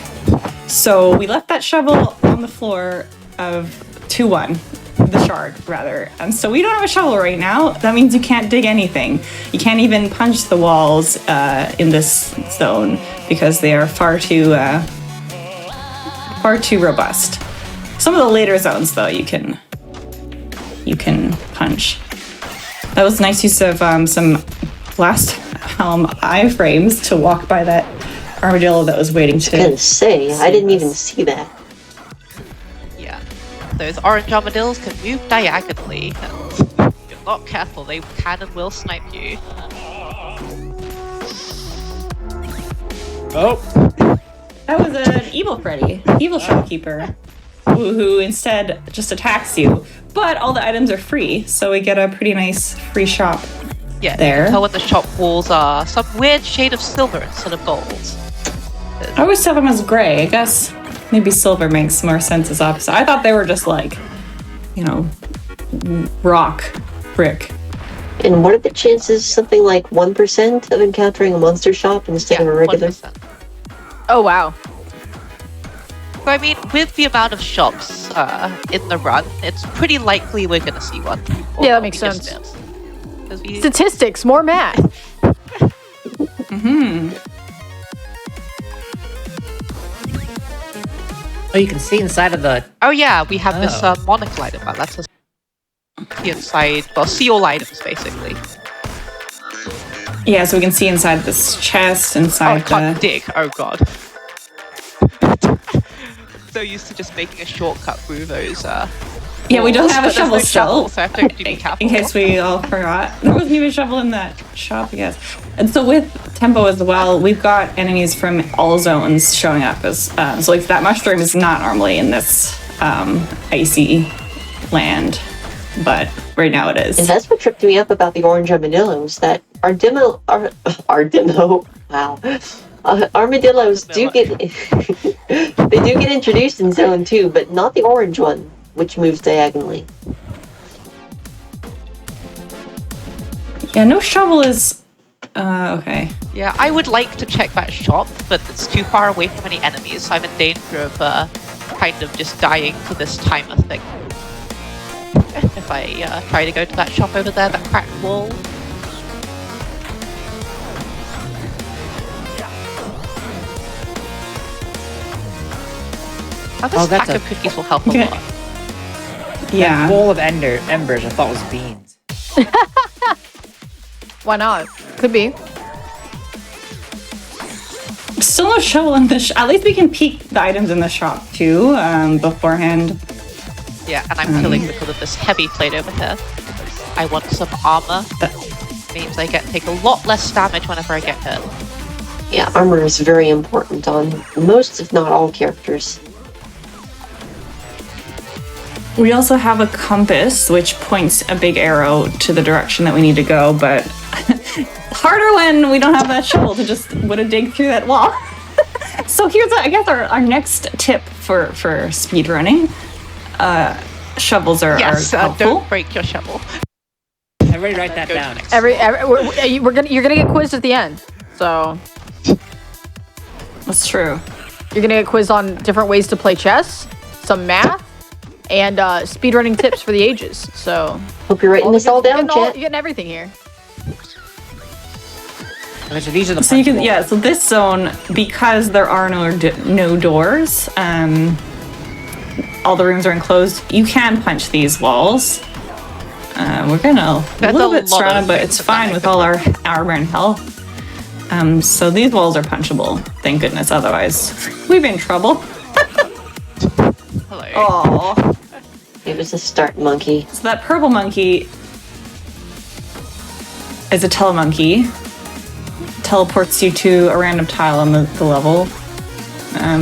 Speaker 5: So we left that shovel on the floor of 2-1, the shard rather, and so we don't have a shovel right now. That means you can't dig anything. You can't even punch the walls in this zone because they are far too robust. Some of the later zones, though, you can punch. That was nice use of some last iframes to walk by that armadillo that was waiting to.
Speaker 4: I was gonna say, I didn't even see that.
Speaker 3: Yeah, those orange armadillos can move diagonally, and if you're not careful, they can and will snipe you.
Speaker 2: Oh,
Speaker 5: That was an evil Freddy, evil shopkeeper, who instead just attacks you. But all the items are free, so we get a pretty nice free shop.
Speaker 3: Yeah,
Speaker 5: There.
Speaker 3: you can tell when the shop walls are some weird shade of silver instead of gold.
Speaker 5: I always saw them as gray. I guess maybe silver makes more sense as opposite. I thought they were just like, rock, brick.
Speaker 4: And what are the chances, something like 1% of encountering a monster shop instead of a regular?
Speaker 3: 1%.
Speaker 1: Oh wow.
Speaker 3: So I mean, with the amount of shops in the run, it's pretty likely we're going to see one. Or
Speaker 1: Yeah, that makes
Speaker 3: we just
Speaker 1: sense.
Speaker 3: missed. 'Cause we-
Speaker 1: Statistics, more math.
Speaker 2: oh, you can see inside of the.
Speaker 3: Oh yeah, we have this monocle item that lets us see inside, well, see all items basically.
Speaker 5: Yeah, so we can see inside this chest,
Speaker 3: Oh, I
Speaker 5: inside
Speaker 3: can't
Speaker 5: the.
Speaker 3: dig. Oh god. So used to just making a shortcut through those.
Speaker 5: Yeah, we don't
Speaker 3: walls,
Speaker 5: have a
Speaker 3: but there's
Speaker 5: shovel
Speaker 3: no
Speaker 5: still.
Speaker 3: so I have to be careful.
Speaker 5: In case we all forgot. There wasn't even a shovel in that shop, I guess. And so with tempo as well, we've got enemies from all zones showing up as so like that mushroom is not normally in this icy land, but right now it
Speaker 4: And
Speaker 5: is.
Speaker 4: that's what tripped me up about the orange armadillos, that armadillos, wow. Armadillos do get, they do get introduced in Zone 2, but not the orange one, which moves diagonally.
Speaker 5: Yeah, no shovel is okay.
Speaker 3: Yeah, I would like to check that shop, but it's too far away from any enemies, so I'm in danger of kind of just dying to this timer thing. If I try to go to that shop over there, that cracked wall. This
Speaker 2: Oh, that's
Speaker 3: pack of cookies will help a
Speaker 5: Okay.
Speaker 3: lot.
Speaker 5: Yeah.
Speaker 2: Bowl of embers I thought was beans.
Speaker 1: Why not? Could be.
Speaker 5: Still no shovel in the at least we can peek the items in the shop too, beforehand.
Speaker 3: Yeah, and I'm killing because of this heavy plate over here. I want some armor. Means I take a lot less damage whenever I get hit.
Speaker 4: Yeah, armor is very important on most, if not all, characters.
Speaker 5: We also have a compass, which points a big arrow to the direction that we need to go, but harder when we don't have that shovel to just dig through that wall. So here's, I guess, our next tip for speedrunning. Shovels are
Speaker 3: Yes,
Speaker 5: helpful.
Speaker 3: don't break your shovel.
Speaker 2: Everybody write that down.
Speaker 1: You're gonna get quizzed at the end. So
Speaker 5: That's true.
Speaker 1: you're gonna get quizzed on different ways to play chess, some math, and speedrunning tips for the ages. So
Speaker 4: Hope you're writing this all down,
Speaker 1: you're
Speaker 4: chat.
Speaker 1: getting everything here.
Speaker 2: Okay, so these are the.
Speaker 5: So you can,
Speaker 2: punch
Speaker 5: yeah. So this zone, because there are no doors, all the rooms are enclosed. You can punch these walls. We're gonna a
Speaker 3: That's
Speaker 5: little
Speaker 3: a
Speaker 5: bit
Speaker 3: lot of
Speaker 5: surrounded, but
Speaker 3: things
Speaker 5: it's
Speaker 3: that
Speaker 5: fine
Speaker 3: I
Speaker 5: with
Speaker 3: could
Speaker 5: all our armor and health. So these walls are punchable. Thank goodness. Otherwise, we'd be in trouble.
Speaker 3: Hello.
Speaker 5: Oh.
Speaker 4: It was a start monkey.
Speaker 5: So that purple monkey is a telemonkey. Teleports you to a random tile on the level.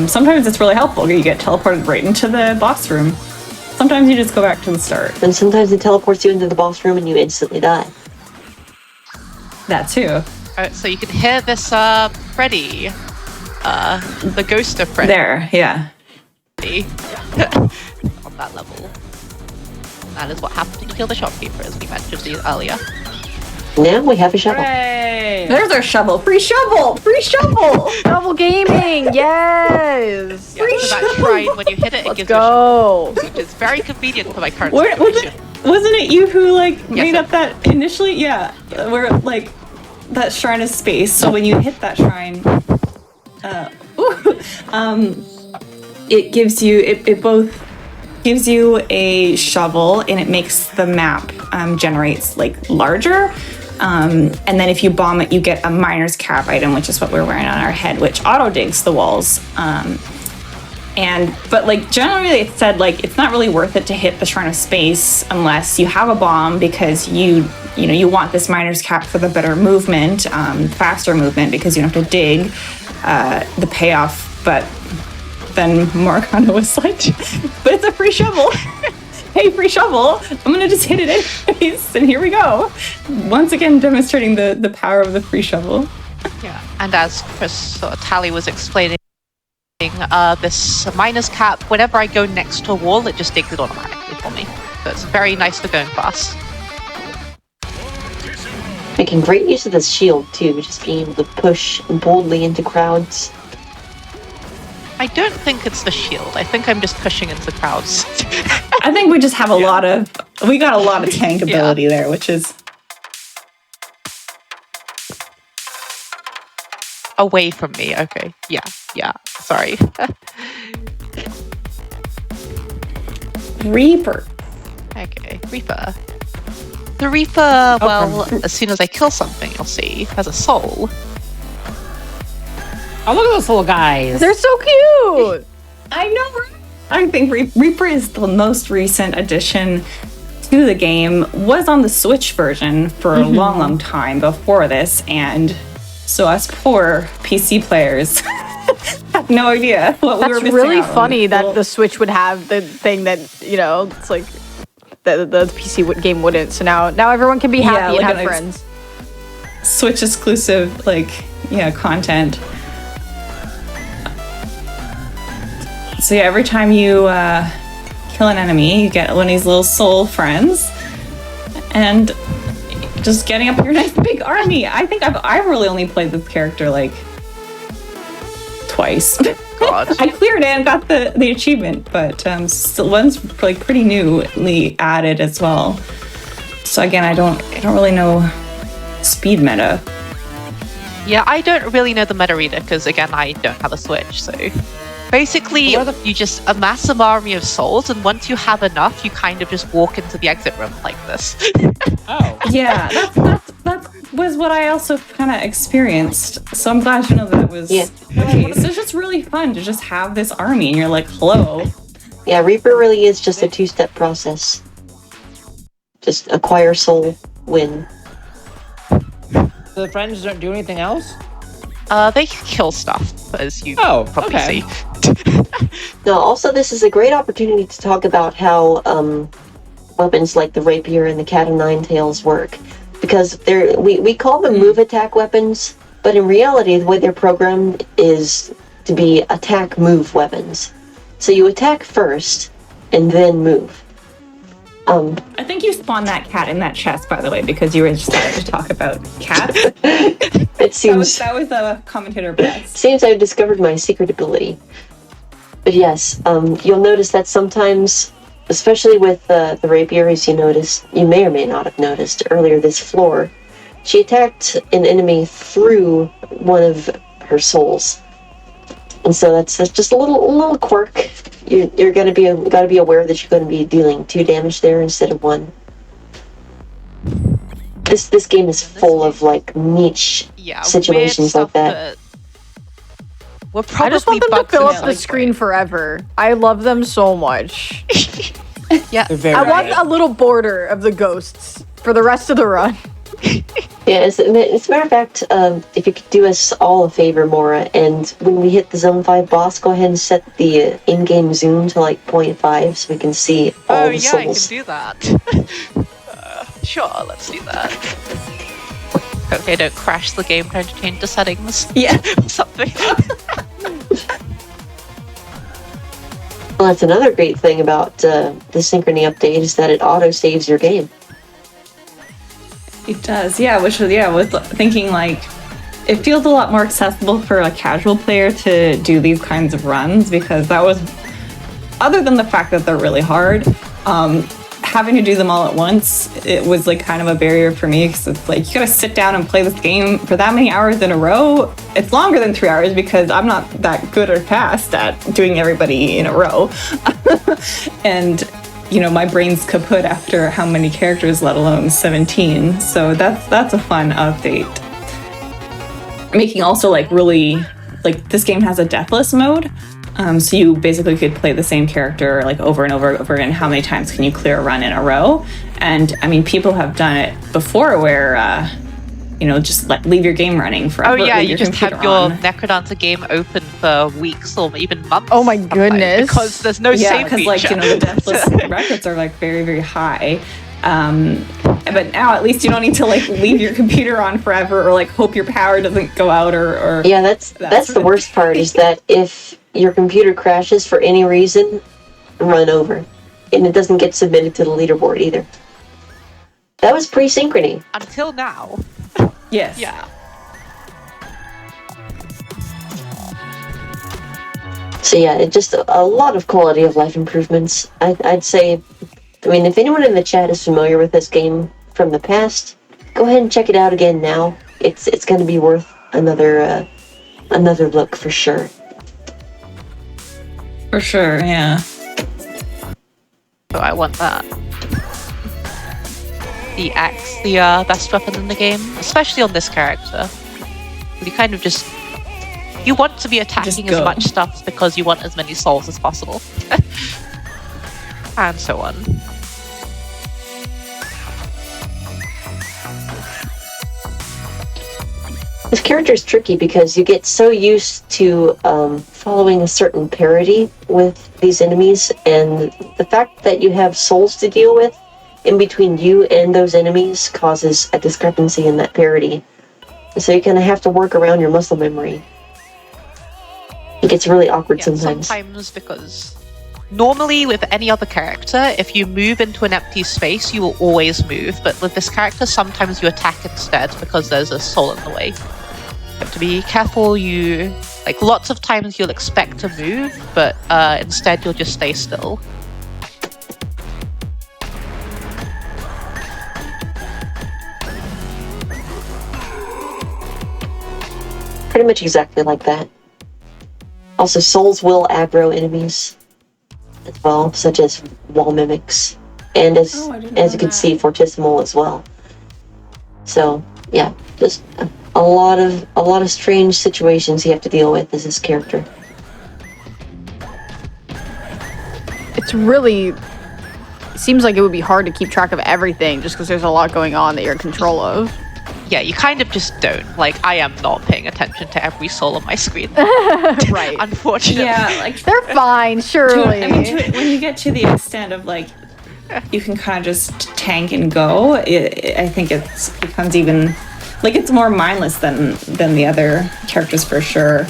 Speaker 5: Sometimes it's really helpful. You get teleported right into the boss room. Sometimes you just go back to the start.
Speaker 4: And sometimes it teleports you into the boss room and you instantly die.
Speaker 5: That too.
Speaker 3: So you can hear this Freddy, the ghost of Freddy.
Speaker 5: There, yeah.
Speaker 3: that level. That is what happened when you kill the shopkeeper, as we mentioned earlier.
Speaker 4: Now we have a shovel.
Speaker 1: Hooray!
Speaker 5: There's our shovel. Free shovel. Free shovel.
Speaker 1: Double gaming, yes!
Speaker 3: Yeah, so that shrine, when you hit it, it
Speaker 1: Let's
Speaker 3: gives you a
Speaker 1: go!
Speaker 3: shovel, which is very convenient for my current
Speaker 5: Wasn't it you who like made
Speaker 3: it-
Speaker 5: up that initially? Yeah, where like that shrine of space. So when you hit that shrine, it gives you it both gives you a shovel and it makes the map generates like larger. And then if you bomb it, you get a miner's cap item, which is what we're wearing on our head, which auto digs the walls. But like generally it said like it's not really worth it to hit the Shrine of Space unless you have a bomb, because you want this miner's cap for the better movement, faster movement, because you don't have to dig, the payoff. But then Morgana was like, but it's a free shovel. Hey, free shovel. I'm gonna just hit it anyways, and here we go. Once again demonstrating the power of the free shovel.
Speaker 3: Yeah, and as Chris Tally was explaining, this miner's cap, whenever I go next to a wall, it just digs it automatically for me. So it's very nice for going fast.
Speaker 4: Making great use of this shield too, just being able to push boldly into crowds.
Speaker 3: I don't think it's the shield. I think I'm just pushing into crowds.
Speaker 5: I think we just have we got a lot of tank ability there, which is
Speaker 3: Away from me, okay. Yeah, sorry.
Speaker 5: Reaper.
Speaker 3: Okay, Reaper. The Reaper, well, as soon as I kill something, you'll see, has a soul.
Speaker 2: Oh, look at those little guys.
Speaker 1: They're so cute!
Speaker 5: I know. I think Reaper is the most recent addition to the game. Was on the Switch version for a long, long time before this, and so us poor PC players had no idea what we were missing
Speaker 1: Really
Speaker 5: out on.
Speaker 1: funny that the Switch would have the thing that, it's like the PC game wouldn't. So now everyone can be happy and have friends.
Speaker 5: Switch exclusive, content. So yeah, every time you kill an enemy, you get one of these little soul friends, and just getting up your nice big army. I think I've really only played this character like twice.
Speaker 3: God.
Speaker 5: I cleared it and got the achievement, but still one's like pretty newly added as well. So again, I don't really know speed meta.
Speaker 3: Yeah, I don't really know the meta either, because again, I don't have a Switch, so... Basically, you just amass an army of souls, and once you have enough, you kind of just walk into the exit room like this.
Speaker 2: Oh.
Speaker 5: Yeah, that was what I also kind of experienced. So I'm glad that was the case. It's just really fun to just have this army, and you're like, hello.
Speaker 4: Yeah, Reaper really is just a two-step process. Just acquire soul, win.
Speaker 2: The friends don't do anything else?
Speaker 3: They kill stuff, as you probably
Speaker 2: okay.
Speaker 3: see.
Speaker 4: No, also this is a great opportunity to talk about how weapons like the rapier and the cat o' nine tails work. Because we call them move attack weapons, but in reality the way they're programmed is to be attack move weapons. So you attack first, and then move.
Speaker 5: I think you spawned that cat in that chest, by the way, because you were just starting to talk about cats.
Speaker 4: It seems
Speaker 5: That was a commentator blast.
Speaker 4: seems I've discovered my secret ability. But yes, you'll notice that sometimes, especially with the rapier, as you may or may not have noticed earlier this floor, she attacked an enemy through one of her souls. And so that's just a little quirk. You're gotta be aware that you're gonna be dealing 2 damage there instead of 1. This game is full of like niche situations like that.
Speaker 3: We're
Speaker 1: I
Speaker 3: probably
Speaker 1: just want them to fill up the
Speaker 3: like
Speaker 1: screen forever. I love them so much.
Speaker 3: Yeah,
Speaker 2: They're very
Speaker 1: I want
Speaker 2: good.
Speaker 1: a little border of the ghosts for the rest of the run.
Speaker 4: Yeah, as a matter of fact, if you could do us all a favor, Mora, and when we hit the Zone 5 boss, go ahead and set the in-game zoom to like 0.5 so we can see all the souls.
Speaker 3: I can do that. Sure, let's do that. Okay, don't crash the game trying to change the settings.
Speaker 5: Yeah.
Speaker 3: Something.
Speaker 4: Well, that's another great thing about the Synchrony update is that it auto-saves your game.
Speaker 5: It does, yeah, which was, with thinking like, it feels a lot more accessible for a casual player to do these kinds of runs, because that was, other than the fact that they're really hard, having to do them all at once, it was like kind of a barrier for me, because it's like, you gotta sit down and play this game for that many hours in a row. It's longer than 3 hours because I'm not that good or fast at doing everybody in a row. And you know, my brain's kaput after how many characters, let alone 17. So that's a fun update. Making also like really, like this game has a deathless mode. So you basically could play the same character like over and over and over again. How many times can you clear a run in a row? And I mean, people have done it before where, you know, just leave your game running forever.
Speaker 3: Oh yeah,
Speaker 5: leave
Speaker 3: you just have your NecroDancer game open for weeks or even months.
Speaker 1: Oh my goodness.
Speaker 3: Because there's no
Speaker 5: yeah,
Speaker 3: save
Speaker 5: because
Speaker 3: feature.
Speaker 5: like, you know, the deathless records are like very, very high. But now at least you don't need to like leave your computer on forever or like hope your power doesn't go out or
Speaker 4: yeah, that's the worst part is that if your computer crashes for any reason, run over. And it doesn't get submitted to the leaderboard either. That was pre-Synchrony.
Speaker 3: Until now.
Speaker 5: Yes.
Speaker 3: Yeah.
Speaker 4: So yeah, it just a lot of quality of life improvements. I'd say, I mean, if anyone in the chat is familiar with this game from the past, go ahead and check it out again now. It's going to be worth another look for sure.
Speaker 5: For sure, yeah.
Speaker 3: So I want that. The axe, the best weapon in the game, especially on this character. You kind of just, you want to be attacking as much stuff because you want as many souls as possible. And so on.
Speaker 4: This character is tricky because you get so used to following a certain parity with these enemies, and the fact that you have souls to deal with in between you and those enemies causes a discrepancy in that parity. So you kind of have to work around your muscle memory. It gets really awkward sometimes.
Speaker 3: Sometimes because normally with any other character, if you move into an empty space, you will always move. But with this character, sometimes you attack instead because there's a soul in the way. You have to be careful. You like lots of times you'll expect to move, but instead you'll just stay still.
Speaker 4: Pretty much exactly like that. Also, souls will aggro enemies as well, such as wall mimics, and as you can see, Fortissimo as well. So yeah, just a lot of strange situations you have to deal with as this character.
Speaker 1: It's really, it seems like it would be hard to keep track of everything just because there's a lot going on that you're in control of.
Speaker 3: Yeah, you kind of just don't. Like, I am not paying attention to every soul on my screen.
Speaker 1: Right.
Speaker 3: Unfortunately.
Speaker 5: Yeah, like
Speaker 1: They're fine, surely.
Speaker 5: I mean, when you get to the extent of like, you can kind of just tank and go. I think it becomes even like it's more mindless than the other characters for sure.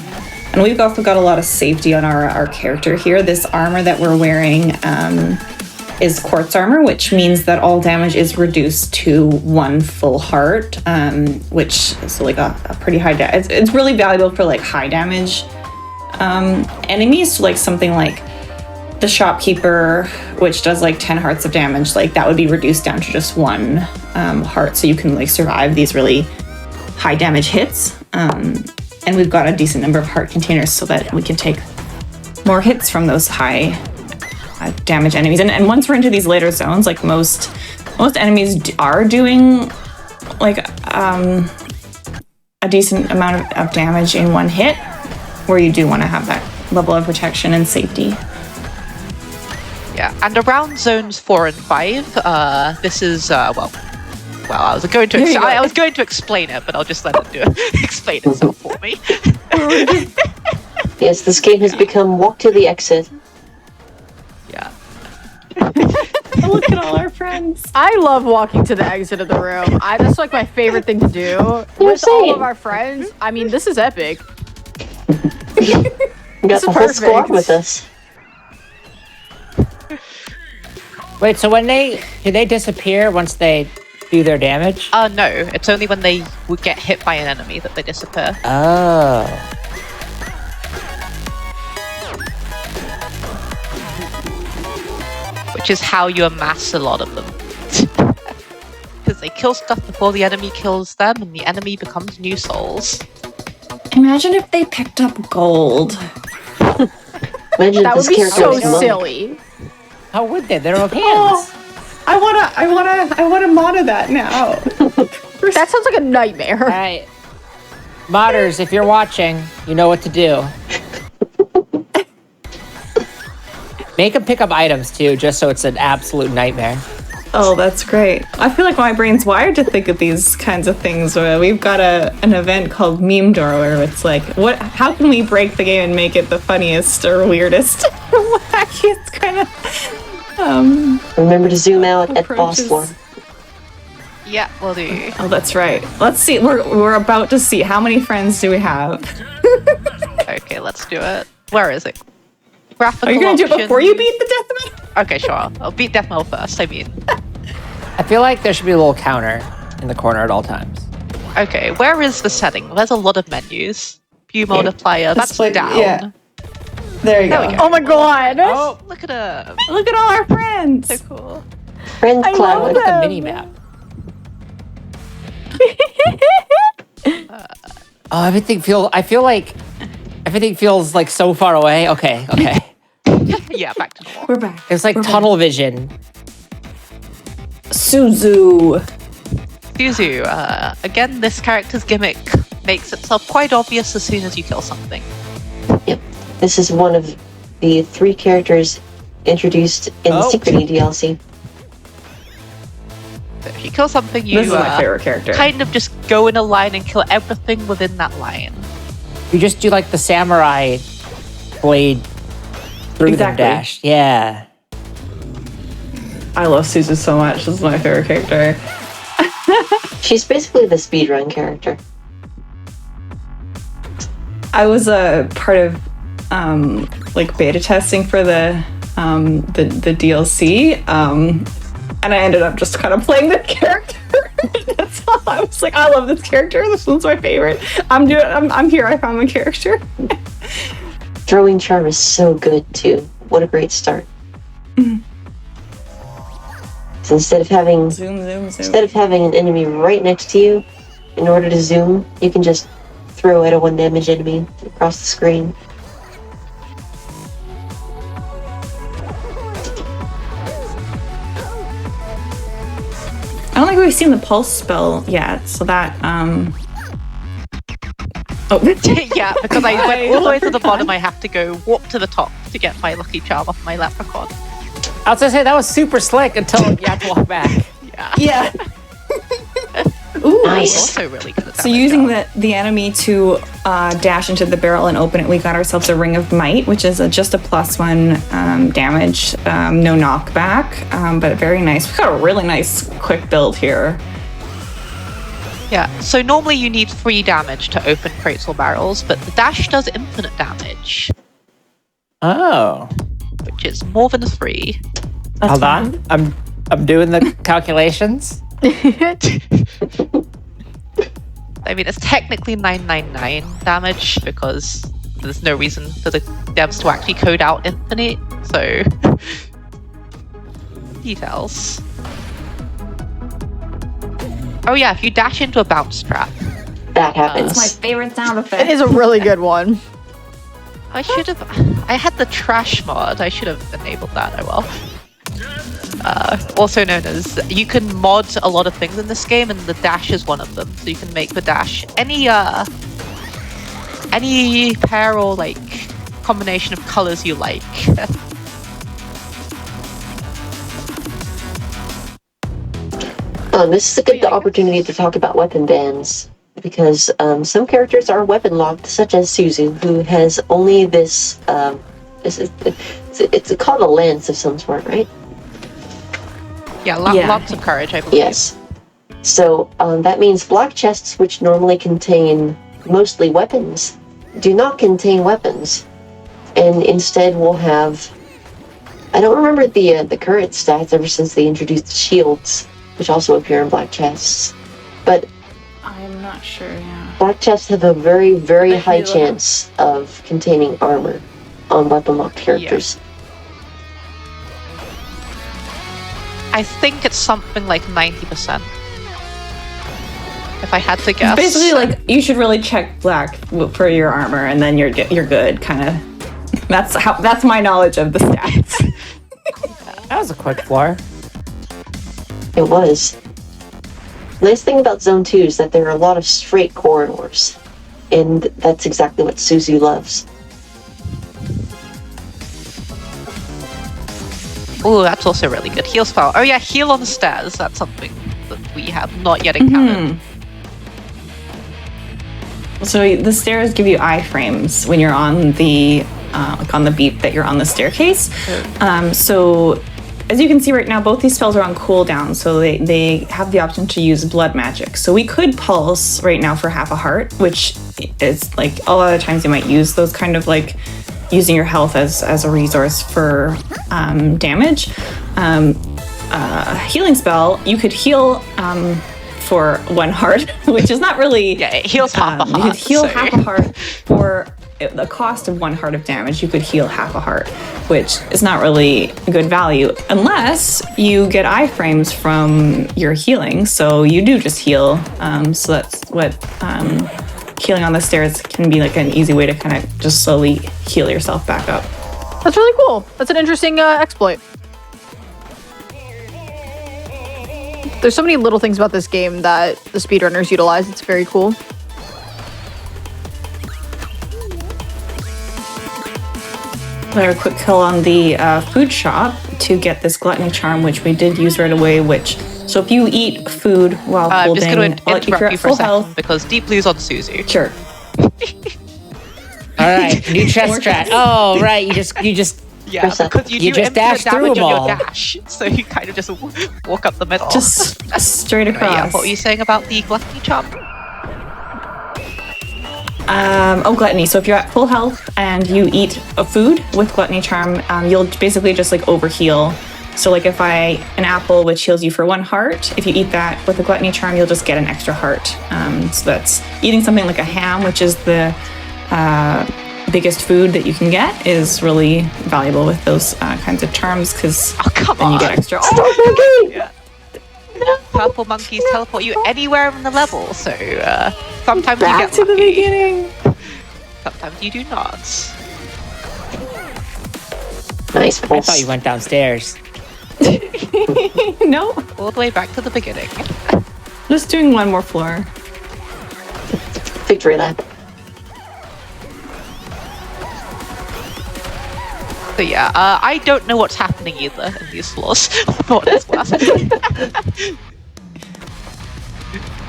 Speaker 5: And we've also got a lot of safety on our character here. This armor that we're wearing is quartz armor, which means that all damage is reduced to 1 full heart, which is like a pretty high damage. It's really valuable for like high damage enemies, so like something like the shopkeeper, which does like 10 hearts of damage, like that would be reduced down to just 1 heart, so you can like survive these really high damage hits. And we've got a decent number of heart containers so that we can take more hits from those high damage enemies. And once we're into these later zones, like most enemies are doing like a decent amount of damage in 1 hit, where you do want to have that level of protection and safety.
Speaker 3: Yeah, and around zones 4 and 5, this is well, I was going to explain it, but I'll just let it explain itself for me.
Speaker 4: Yes, this game has become walk to the exit.
Speaker 3: Yeah.
Speaker 5: Look at all our friends.
Speaker 1: I love walking to the exit of the room. That's like my favorite thing to do. With all of our friends. I mean, this is epic.
Speaker 4: We got the whole squad with us.
Speaker 2: Wait, so do they disappear once they do their damage?
Speaker 3: No, it's only when they would get hit by an enemy that they disappear.
Speaker 2: Oh.
Speaker 3: Which is how you amass a lot of them. Because they kill stuff before the enemy kills them, and the enemy becomes new souls.
Speaker 5: Imagine if they picked up gold.
Speaker 4: Imagine
Speaker 1: That
Speaker 4: if
Speaker 1: would
Speaker 4: this
Speaker 1: be
Speaker 4: character
Speaker 1: so
Speaker 4: was monk.
Speaker 1: silly.
Speaker 2: How would they? They're hands.
Speaker 5: Oh, I wanna mono that now.
Speaker 1: That sounds like a nightmare.
Speaker 2: All right. Modders, if you're watching, you know what to do. Make them pick up items too, just so it's an absolute nightmare.
Speaker 5: Oh, that's great. I feel like my brain's wired to think of these kinds of things. We've got an event called Meme Door where it's like, how can we break the game and make it the funniest or weirdest, wackiest kind of
Speaker 4: Remember to zoom out at boss
Speaker 5: approaches.
Speaker 4: floor.
Speaker 3: Yeah, we'll do.
Speaker 5: Oh, that's right. Let's see. We're about to see how many friends do we have.
Speaker 3: Okay, let's do it. Where is it? Graphical
Speaker 5: Are you gonna do it
Speaker 3: options.
Speaker 5: before you beat the death metal?
Speaker 3: Okay, sure. I'll beat Death Metal first, I mean.
Speaker 2: I feel like there should be a little counter in the corner at all times.
Speaker 3: Okay, where is the setting? There's a lot of menus. View multiplier, that's
Speaker 5: Display-
Speaker 3: down.
Speaker 5: yeah. There you
Speaker 3: There
Speaker 5: go.
Speaker 3: we go.
Speaker 1: Oh my god.
Speaker 2: Oh,
Speaker 3: Look at him.
Speaker 5: Look at all our friends.
Speaker 3: So cool.
Speaker 4: Friend
Speaker 1: I
Speaker 4: cloud.
Speaker 1: love
Speaker 2: look at the
Speaker 1: them.
Speaker 2: mini map. Oh, I feel like everything feels like so far away. Okay.
Speaker 3: Yeah, back to normal.
Speaker 5: We're back.
Speaker 2: It's like tunnel vision.
Speaker 5: Suzu.
Speaker 3: Suzu, again, this character's gimmick makes itself quite obvious as soon as you kill something.
Speaker 4: Yep. This is one of the 3 characters introduced in the
Speaker 2: Oh.
Speaker 4: Synchrony DLC.
Speaker 3: So if you kill something, you
Speaker 5: This is my favorite character.
Speaker 3: kind of just go in a line and kill everything within that line.
Speaker 2: You just do like the samurai blade through the
Speaker 5: Exactly.
Speaker 2: dash. Yeah.
Speaker 5: I love Suzu so much. This is my favorite character.
Speaker 4: She's basically the speedrun character.
Speaker 5: I was a part of like beta testing for the DLC, and I ended up just kind of playing the character. That's all. I was like, I love this character. This one's my favorite. I'm here. I found my character.
Speaker 4: Throwing charm is so good too. What a great start. So instead of having
Speaker 5: Zoom.
Speaker 4: an enemy right next to you, in order to zoom, you can just throw at a 1 damage enemy across the screen.
Speaker 5: I don't think we've seen the pulse spell yet, so that Oh,
Speaker 3: Yeah, because I went all the way to the bottom, I have to go warp to the top to get my lucky charm off my leprechaun.
Speaker 2: I was gonna say that was super slick until you had to walk back.
Speaker 3: Yeah.
Speaker 5: yeah. Ooh,
Speaker 4: Nice.
Speaker 3: Also really good at
Speaker 5: So
Speaker 3: damage
Speaker 5: using
Speaker 3: charm.
Speaker 5: the enemy to dash into the barrel and open it, we got ourselves a Ring of Might, which is just a +1 damage, no knockback, but very nice. We got a really nice quick build here.
Speaker 3: Yeah, so normally you need 3 damage to open crates or barrels, but the dash does infinite damage,
Speaker 2: Oh.
Speaker 3: which is more than 3.
Speaker 2: Hold on. I'm doing the calculations.
Speaker 3: I mean, it's technically 999 damage because there's no reason for the devs to actually code out infinite, so... Details. Oh yeah, if you dash into a bounce trap.
Speaker 4: That happens.
Speaker 5: It's my favorite sound effect.
Speaker 1: It is a really good one.
Speaker 3: I should have... I had the trash mod, I should have enabled that, oh well. Also known as, you can mod a lot of things in this game, and the dash is one of them. So you can make the dash any pair or like combination of colors you like.
Speaker 4: This is a good opportunity to talk about weapon bans, because some characters are weapon locked, such as Suzu, who has only this. It's called a lance of some sort, right?
Speaker 3: Yeah,
Speaker 5: Yeah.
Speaker 3: lots of courage, I believe.
Speaker 4: Yes. So that means block chests, which normally contain mostly weapons, do not contain weapons, and instead will have I don't remember the current stats ever since they introduced shields, which also appear in black chests. But
Speaker 5: I'm not sure, yeah.
Speaker 4: black chests have a very, very high chance of containing armor on weapon locked characters.
Speaker 3: I think it's something like 90%. If I had to guess.
Speaker 5: Basically, like, you should really check black for your armor, and then you're good, kind of. That's my knowledge of the stats.
Speaker 2: That was a quick floor.
Speaker 4: It was. Nice thing about Zone 2 is that there are a lot of straight corridors, and that's exactly what Suzu loves.
Speaker 3: Oh, that's also really good. Heal spell. Oh yeah, heal on the stairs. That's something that we have not yet encountered.
Speaker 5: So the stairs give you iframes when you're on the like on the beat that you're on the staircase. So as you can see right now, both these spells are on cooldown, so they have the option to use blood magic. So we could pulse right now for half a heart, which is like a lot of times you might use those kind of like using your health as a resource for damage. Healing spell, you could heal for 1 heart, which is not really...
Speaker 3: Yeah, it heals half a heart.
Speaker 5: You could heal half a heart for the cost of 1 heart of damage. You could heal half a heart, which is not really good value unless you get iframes from your healing. So you do just heal. So that's what healing on the stairs can be like an easy way to kind of just slowly heal yourself back up.
Speaker 1: That's really cool. That's an interesting exploit. There's so many little things about this game that the speedrunners utilize. It's very cool.
Speaker 5: A quick kill on the food shop to get this gluttony charm, which we did use right away. So if you eat food while holding,
Speaker 3: I'm just going to interrupt you for a second
Speaker 5: health,
Speaker 3: because Deep Blue's on Suzu.
Speaker 5: sure.
Speaker 2: All right, new chest strat. Oh, right, you just.
Speaker 3: Yeah, because you do
Speaker 2: just
Speaker 3: infinite
Speaker 2: dash through
Speaker 3: damage
Speaker 2: them
Speaker 3: on your
Speaker 2: all.
Speaker 3: dash, so you kind of just walk up the middle.
Speaker 5: Just straight across.
Speaker 3: Yeah, what were you saying about the gluttony charm?
Speaker 5: Gluttony. So if you're at full health and you eat a food with gluttony charm, you'll basically just like overheal. So like if an apple which heals you for 1 heart, if you eat that with a gluttony charm, you'll just get an extra heart. So that's eating something like a ham, which is the biggest food that you can get, is really valuable with those kinds of charms because then you get extra.
Speaker 3: Yeah. Purple monkeys teleport you anywhere in the level, so sometimes you get
Speaker 5: to the
Speaker 3: lucky.
Speaker 5: beginning.
Speaker 3: Sometimes you do not.
Speaker 4: Nice
Speaker 2: I
Speaker 4: pulse.
Speaker 2: thought you went downstairs.
Speaker 5: No,
Speaker 3: All the way back to the beginning.
Speaker 5: just doing 1 more floor.
Speaker 4: Victory lap.
Speaker 3: So yeah, I don't know what's happening either in these floors. For what it's worth.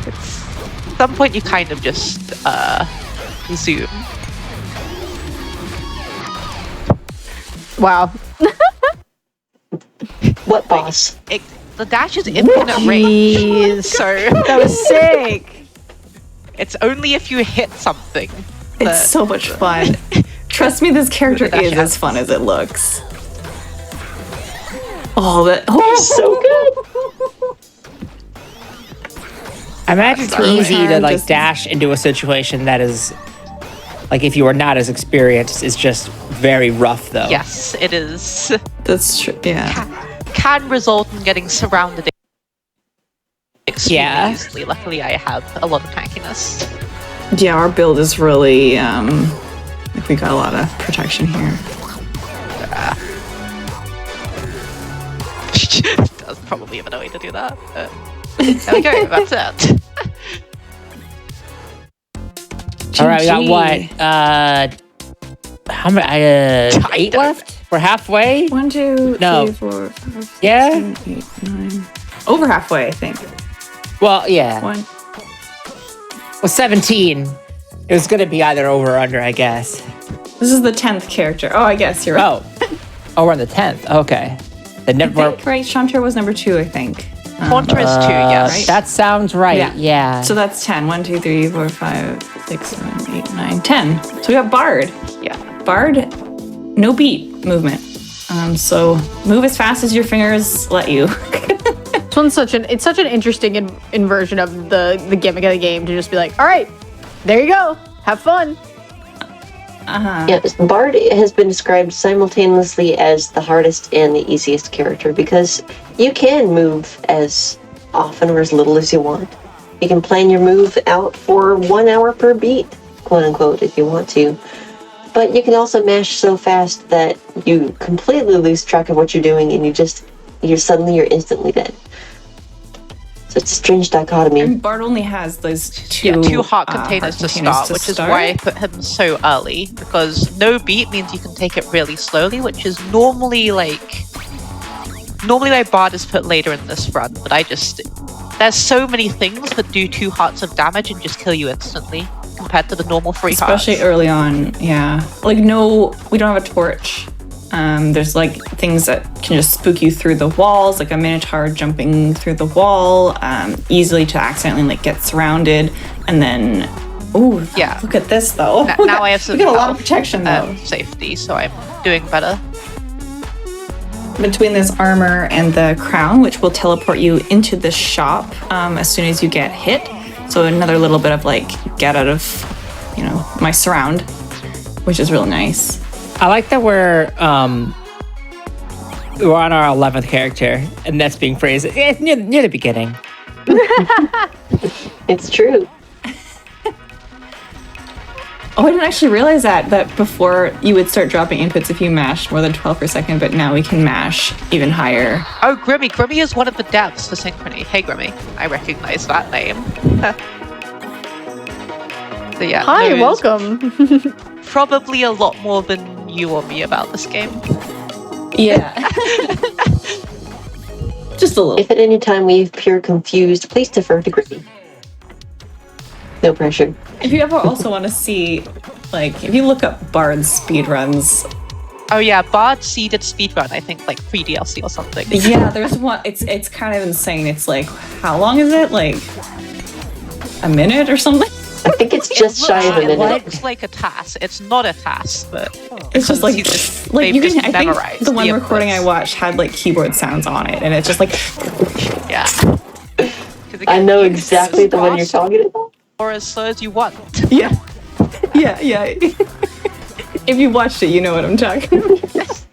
Speaker 3: At some point you kind of just zoom.
Speaker 1: Wow.
Speaker 4: What boss?
Speaker 3: The dash is infinite range, so
Speaker 1: That was sick.
Speaker 3: it's only if you hit something.
Speaker 5: It's so much fun. Trust me, this character
Speaker 3: That
Speaker 5: is
Speaker 3: shit.
Speaker 5: as fun as it looks. Oh,
Speaker 4: So good!
Speaker 2: I imagine it's
Speaker 5: Sorry.
Speaker 2: easy to like
Speaker 5: Just-
Speaker 2: dash into a situation that is, like, if you are not as experienced, is just very rough though.
Speaker 3: Yes, it is.
Speaker 5: That's true. Yeah.
Speaker 3: Can result in getting surrounded extremely
Speaker 2: Yeah.
Speaker 3: easily. Luckily, I have a lot of tankiness.
Speaker 5: Yeah, our build is really, like we got a lot of protection here.
Speaker 3: That's probably even a way to do that. But there we go. That's it.
Speaker 2: All right, we got
Speaker 5: GG.
Speaker 2: what? How many? 8 left. We're halfway.
Speaker 5: 1, 2,
Speaker 2: No.
Speaker 5: 3, 4, 5, 6,
Speaker 2: Yeah?
Speaker 5: 7, 8, 9. Over halfway, I think.
Speaker 2: Well, yeah.
Speaker 5: 1.
Speaker 2: Well, 17. It was gonna be either over or under, I guess.
Speaker 5: This is the 10th character. Oh, I guess you're right.
Speaker 2: Oh, we're on the 10th. Okay. The
Speaker 5: I
Speaker 2: never.
Speaker 5: think, right? Chanter was number 2, I think.
Speaker 3: Haunter is 2, yes.
Speaker 2: That sounds right. Yeah.
Speaker 5: So that's 10. 1, 2, 3, 4, 5, 6, 7, 8, 9, 10. So we got Bard.
Speaker 3: Yeah.
Speaker 5: Bard, no beat movement. So move as fast as your fingers let you.
Speaker 1: This one's such an interesting inversion of the gimmick of the game to just be like, all right, there you go, have fun.
Speaker 4: Yes, Bard has been described simultaneously as the hardest and the easiest character because you can move as often or as little as you want. You can plan your move out for 1 hour per beat, quote unquote, if you want to. But you can also mash so fast that you completely lose track of what you're doing and you're instantly dead. So it's a strange dichotomy.
Speaker 5: And Bard only has those two
Speaker 3: heart containers to start, which is why I put him so early, because no beat means you can take it really slowly, which is normally my Bard is put later in this run, but there's so many things that do 2 hearts of damage and just kill you instantly compared to the normal 3 hearts.
Speaker 5: Especially early on, yeah. Like, no, we don't have a torch. There's like things that can just spook you through the walls, like a minotaur jumping through the wall, easily to accidentally like get surrounded, and then
Speaker 3: yeah.
Speaker 5: Look at this though.
Speaker 3: Now I have some
Speaker 5: we got a lot of protection though.
Speaker 3: Safety, so I'm doing better.
Speaker 5: Between this armor and the crown, which will teleport you into the shop as soon as you get hit. So another little bit of like get out of, my surround, which is really nice.
Speaker 2: I like that we're on our 11th character, and that's being phrased near the beginning.
Speaker 4: It's true.
Speaker 5: Oh, I didn't actually realize that before you would start dropping inputs if you mashed more than 12 per second, but now we can mash even higher.
Speaker 3: Oh, Grimmy. Grimmy is one of the devs for Synchrony. Hey, Grimmy. I recognize that name. So yeah.
Speaker 1: Hi, welcome.
Speaker 3: Probably a lot more than you or me about this game.
Speaker 5: Yeah. Just a little.
Speaker 4: If at any time we appear confused, please defer to Gritty. No pressure.
Speaker 5: If you ever also want to see, like, if you look up Bard's speedruns.
Speaker 3: Oh yeah, Bard seeded speedrun, I think like pre-DLC or something.
Speaker 5: Yeah, there's one, it's kind of insane. It's like, how long is it? Like, a minute or something?
Speaker 4: I think it's just shy of a minute.
Speaker 3: It looks like a task. It's not a task, but
Speaker 5: it's just like you can. I think the one recording I
Speaker 3: inputs.
Speaker 5: watched had like keyboard sounds on it, and it's just like,
Speaker 3: yeah.
Speaker 4: I know exactly the one you're talking about.
Speaker 3: Or as slow as you want.
Speaker 5: yeah. If you watched it, you know what I'm talking about.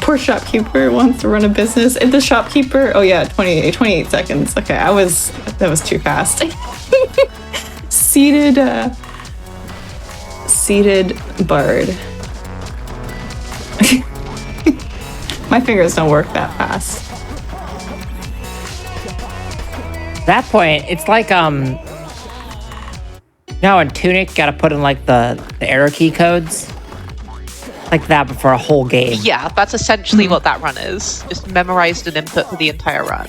Speaker 5: Poor shopkeeper wants to run a business. And the shopkeeper, 28 seconds. Okay, that was too fast. Seated Bard. My fingers don't work that fast.
Speaker 2: At that point, it's like in Tunic, gotta put in like the arrow key codes. Like that, but for a whole game.
Speaker 3: Yeah, that's essentially what that run is. Just memorized an input for the entire run.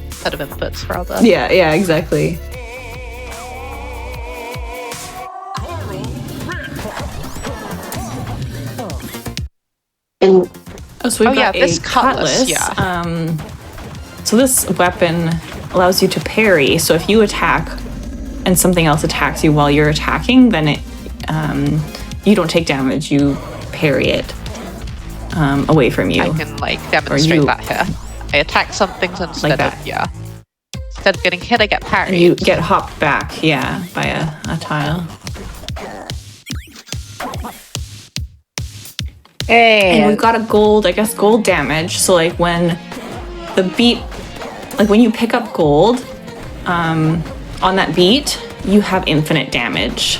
Speaker 3: Set of inputs, rather.
Speaker 5: Yeah, exactly.
Speaker 4: And
Speaker 5: So we've got
Speaker 3: this
Speaker 5: a
Speaker 3: cutlass,
Speaker 5: cutlass. So this weapon allows you to parry. So if you attack and something else attacks you while you're attacking, then you don't take damage. You parry it away from you.
Speaker 3: I can demonstrate that here. I attack something instead
Speaker 5: Like that.
Speaker 3: Instead of getting hit, I get parried.
Speaker 5: You get hopped back, by a tile.
Speaker 2: Hey,
Speaker 5: And we've got a gold damage. So like when you pick up gold on that beat, you have infinite damage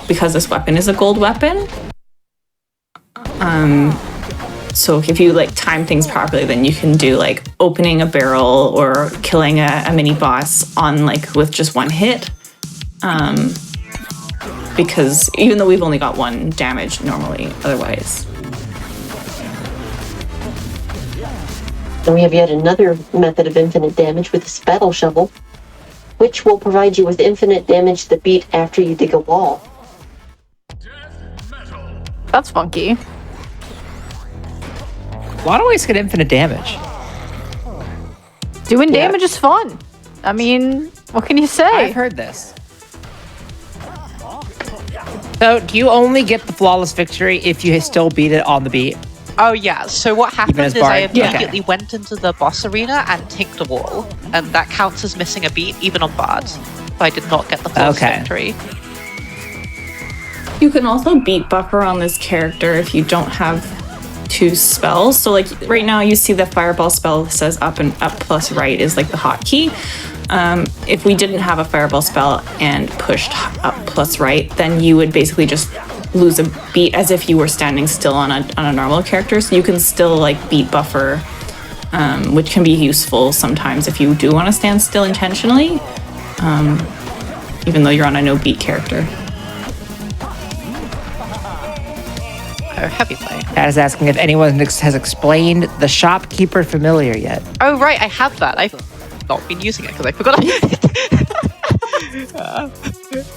Speaker 5: because this weapon is a gold weapon. So if you time things properly, then you can do opening a barrel or killing a mini boss on with just one hit. Because even though we've only got one damage normally, otherwise.
Speaker 4: then we have yet another method of infinite damage with this battle shovel, which will provide you with infinite damage to the beat after you dig a wall.
Speaker 1: That's funky.
Speaker 2: a lot of ways to get infinite damage.
Speaker 1: Doing damage is fun. I mean, what can you say?
Speaker 2: I've heard this. So, do you only get the flawless victory if you still beat it on the beat?
Speaker 3: Oh yeah, so what happened
Speaker 2: as
Speaker 3: is I
Speaker 2: Bard? Yeah.
Speaker 3: immediately went into the boss arena and ticked a wall, and that counts as missing a beat, even on Bard. So I did not get the flawless victory.
Speaker 5: You can also beat buffer on this character if you don't have 2 spells. So like right now you see the fireball spell says up and up plus right is like the hotkey. If we didn't have a fireball spell and pushed up plus right, then you would basically just lose a beat as if you were standing still on a normal character. So you can still like beat buffer, which can be useful sometimes if you do want to stand still intentionally, even though you're on a no beat character.
Speaker 3: Oh, heavy play.
Speaker 2: That is asking if anyone has explained the shopkeeper familiar yet.
Speaker 3: Oh right, I have that. I've not been using it because I forgot.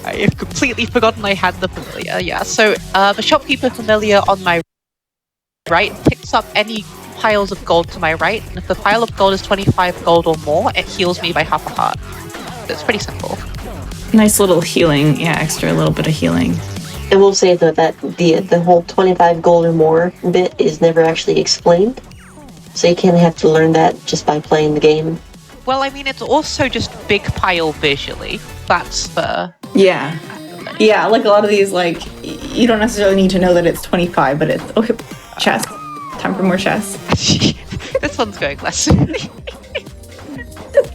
Speaker 3: I have completely forgotten I had the familiar. Yeah, so the shopkeeper familiar on my right picks up any piles of gold to my right, and if the pile of gold is 25 gold or more, it heals me by half a heart. It's pretty simple.
Speaker 5: Nice little healing, yeah, extra little bit of healing.
Speaker 4: I will say though that the whole 25 gold or more bit is never actually explained, so you kind of have to learn that just by playing the game.
Speaker 3: Well, I mean, it's also just big pile visually. That's the...
Speaker 5: Yeah. Yeah, like a lot of these, like, you don't necessarily need to know that it's 25, but it's... Okay, chess. Time for more chess.
Speaker 3: This one's going less.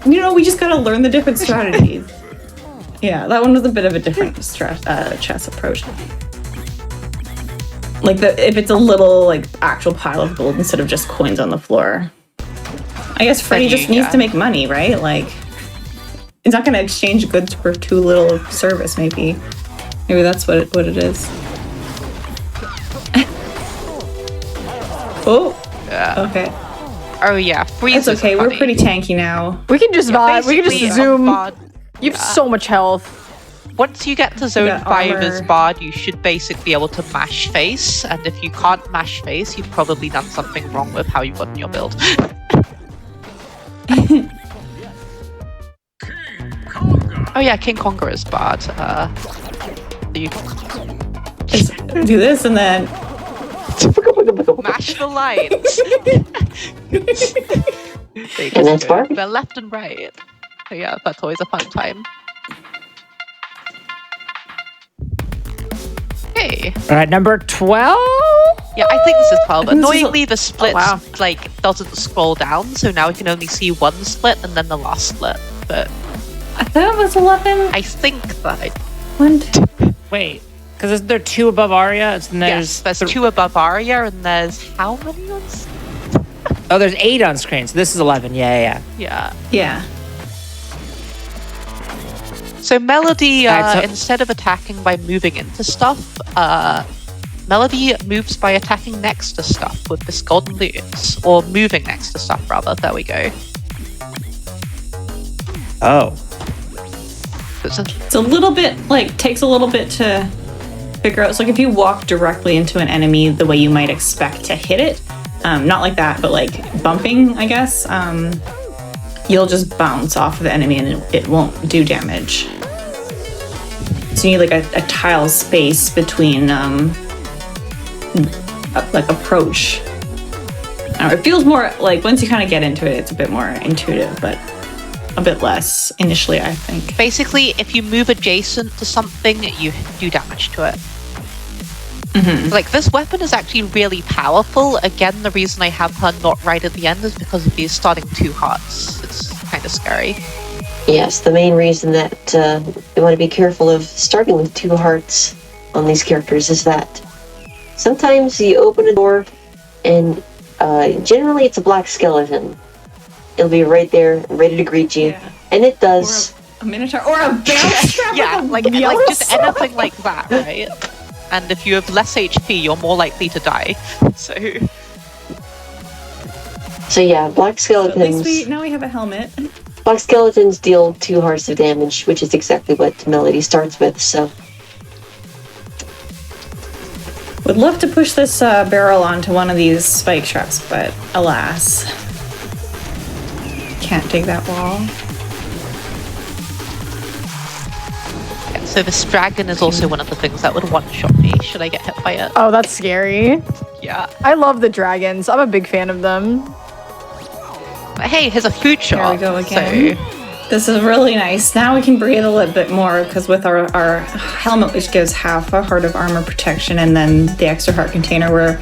Speaker 5: You know, we just gotta learn the different strategies. Yeah, that one was a bit of a different chess approach. Like, if it's a little, like, actual pile of gold instead of just coins on the floor. I guess Freddy just needs to make money, right? Like, he's not going to exchange goods for too little of service, maybe. Maybe that's what it is. Oh, yeah. Okay.
Speaker 3: Oh, yeah. Freeze.
Speaker 5: It's okay. We're pretty tanky now.
Speaker 1: We can just vibe. We can just zoom. You have so much health.
Speaker 3: Once you get to zone 5 as Bard, you should basically be able to mash face. And if you can't mash face, you've probably done something wrong with how you've gotten your build. Oh yeah, King Conqueror is Bard. You
Speaker 5: just do this and then
Speaker 3: mash the lines.
Speaker 4: And that's Bard?
Speaker 3: They're left and right. So yeah, that's always a fun time. Hey.
Speaker 2: All right, number 12?
Speaker 3: Yeah, I think this is 12. Annoyingly, the split like doesn't scroll down, so now we can only see one split and then the last split. But
Speaker 5: I thought it was 11.
Speaker 3: I think that.
Speaker 2: Wait, because isn't there 2 above Arya? And
Speaker 3: yes, there's 2 above Arya, and there's how many ones?
Speaker 2: Oh, there's 8 on screen, so this is 11. Yeah.
Speaker 5: Yeah.
Speaker 3: So Melody, instead of attacking by moving into stuff, Melody moves by attacking next to stuff with this golden loots, or moving next to stuff rather. There we go.
Speaker 2: Oh.
Speaker 5: It's a little bit, like, takes a little bit to figure out. So like if you walk directly into an enemy the way you might expect to hit it, not like that, but like bumping, I guess, you'll just bounce off of the enemy and it won't do damage. So you need like a tile space between like approach. It feels more like once you kind of get into it, it's a bit more intuitive, but a bit less initially, I think.
Speaker 3: Basically, if you move adjacent to something, you do damage to it. Mm-hmm. Like, this weapon is actually really powerful. Again, the reason I have her not right at the end is because of these starting 2 hearts. It's kind of scary.
Speaker 4: Yes, the main reason that you want to be careful of starting with 2 hearts on these characters is that sometimes you open a door and generally it's a black skeleton. It'll be right there, ready to greet you, and it does.
Speaker 5: Or a minotaur, or a bear trap.
Speaker 3: Yeah, like just anything like that, right? And if you have less HP, you're more likely to die. So
Speaker 4: yeah, black skeletons.
Speaker 5: At least now we have a helmet.
Speaker 4: Black skeletons deal 2 hearts of damage, which is exactly what Melody starts with. So.
Speaker 5: Would love to push this barrel onto one of these spike traps, but alas. Can't dig that wall.
Speaker 3: So this dragon is also one of the things that would one-shot me should I get hit by it.
Speaker 1: Oh, that's scary.
Speaker 3: Yeah.
Speaker 1: I love the dragons. I'm a big fan of them.
Speaker 3: But hey, here's a food shop.
Speaker 5: There we go again.
Speaker 3: So
Speaker 5: This is really nice. Now we can breathe a little bit more because with our helmet, which gives half a heart of armor protection, and then the extra heart container, we're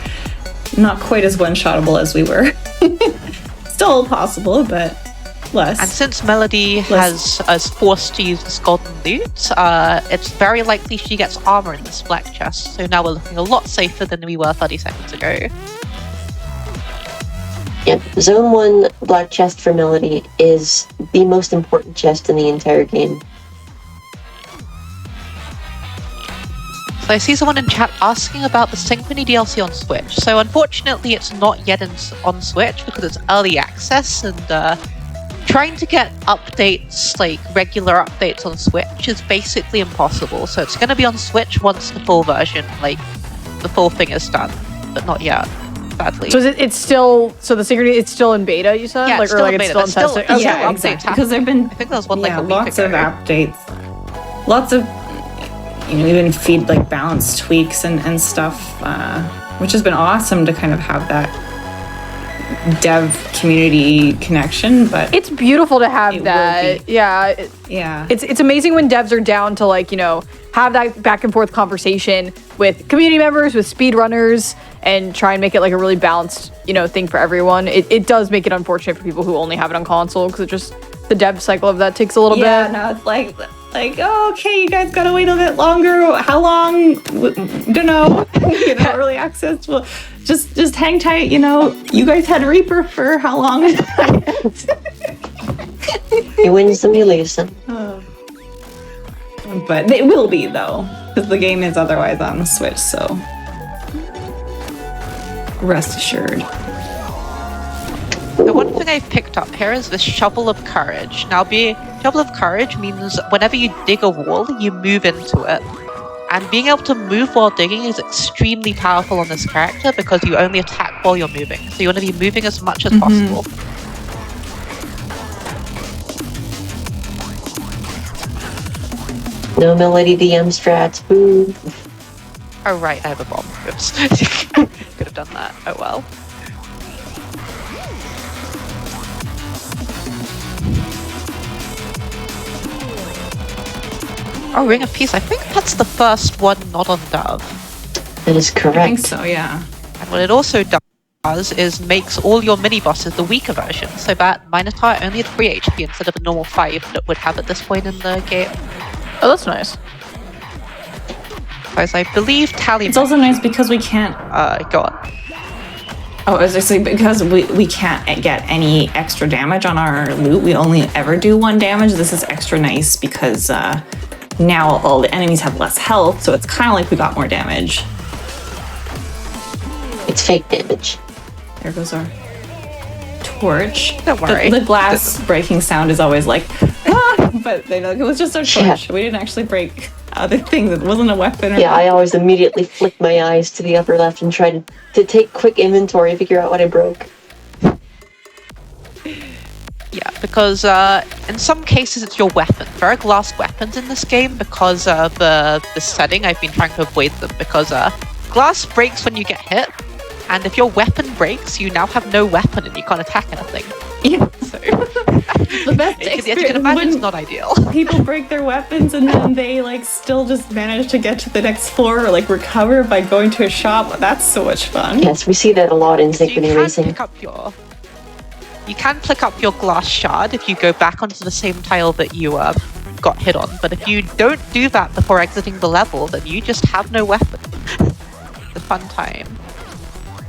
Speaker 5: not quite as one-shottable as we were. Still possible, but less.
Speaker 3: And since Melody is forced to use this golden loot, it's very likely she gets armor in this black chest. So now we're looking a lot safer than we were 30 seconds ago.
Speaker 4: Yep, Zone 1 black chest for Melody is the most important chest in the entire game.
Speaker 3: So I see someone in chat asking about the Synchrony DLC on Switch. So unfortunately it's not yet on Switch because it's early access, and trying to get updates, like regular updates on Switch, is basically impossible. So it's going to be on Switch once the full version, like the full thing is done, but not yet. Sadly.
Speaker 1: So it's still the Synchrony, it's still in beta, you said?
Speaker 3: Yeah, it's still in beta.
Speaker 1: It's still in testing?
Speaker 3: Still,
Speaker 1: Okay.
Speaker 5: Yeah,
Speaker 3: updates
Speaker 5: exactly.
Speaker 3: happen.
Speaker 5: Because there've been
Speaker 3: I think there was one like a week
Speaker 5: lots
Speaker 3: ago.
Speaker 5: of updates, lots of even feed like balance tweaks and stuff, which has been awesome to kind of have that dev community connection. But
Speaker 1: It's beautiful to have
Speaker 5: It will
Speaker 1: that.
Speaker 5: be.
Speaker 1: Yeah.
Speaker 5: yeah,
Speaker 1: It's amazing when devs are down to, like, you know, have that back and forth conversation with community members, with speedrunners, and try and make it like a really balanced, you know, thing for everyone. It does make it unfortunate for people who only have it on console, because it just, the dev cycle of that takes a little
Speaker 5: yeah.
Speaker 1: bit.
Speaker 5: No, it's like oh, okay, you guys gotta wait a bit longer. How long? Don't know. You know, early access. Well, just hang tight. You know, you guys had Reaper for how long?
Speaker 4: You win some, you lose some.
Speaker 5: But it will be though, because the game is otherwise on the Switch. So rest assured.
Speaker 3: The one thing I've picked up here is this Shovel of Courage. Now, Shovel of Courage means whenever you dig a wall, you move into it. And being able to move while digging is extremely powerful on this character because you only attack while you're moving. So you want to be moving as much as possible.
Speaker 4: No Melody DM strats. Boo.
Speaker 3: Oh, right, I have a bomb. Oops. Could have done that. Oh well. Oh, Ring of Peace. I think that's the first one not on Dove.
Speaker 4: That is
Speaker 5: I think
Speaker 4: correct.
Speaker 5: so. Yeah.
Speaker 3: And what it also does is makes all your mini bosses the weaker version. So that Minotaur only had 3 HP instead of the normal 5 that would have at this point in the game.
Speaker 1: Oh, that's nice.
Speaker 3: As I believe Tally.
Speaker 5: It's also nice because we can't.
Speaker 3: Go on.
Speaker 5: Oh, as I say, because we can't get any extra damage on our loot. We only ever do 1 damage. This is extra nice because now all the enemies have less health, so it's kind of like we got more damage.
Speaker 4: It's fake damage.
Speaker 5: There goes our torch.
Speaker 3: Don't worry.
Speaker 5: The glass breaking sound is always like, ah! But they know it was just our torch.
Speaker 4: Yeah.
Speaker 5: We didn't actually break other things. It wasn't a weapon. Or
Speaker 4: Yeah, I always immediately flick my eyes to the upper left and try to take quick inventory, figure out what I broke.
Speaker 3: Yeah, because in some cases it's your weapon. There are glass weapons in this game because of the setting. I've been trying to avoid them because glass breaks when you get hit, and if your weapon breaks, you now have no weapon and you can't attack anything.
Speaker 5: Yeah.
Speaker 3: So
Speaker 5: The best
Speaker 3: as you can
Speaker 5: experience
Speaker 3: imagine, it's
Speaker 5: when
Speaker 3: not ideal.
Speaker 5: people break their weapons and then they like still just manage to get to the next floor or like recover by going to a shop. That's so much fun.
Speaker 4: Yes, we see that a lot in
Speaker 3: You
Speaker 4: Synchrony
Speaker 3: can
Speaker 4: Racing.
Speaker 3: pick up your glass shard if you go back onto the same tile that you got hit on. But if you don't do that before exiting the level, then you just have no weapon. It's a fun time.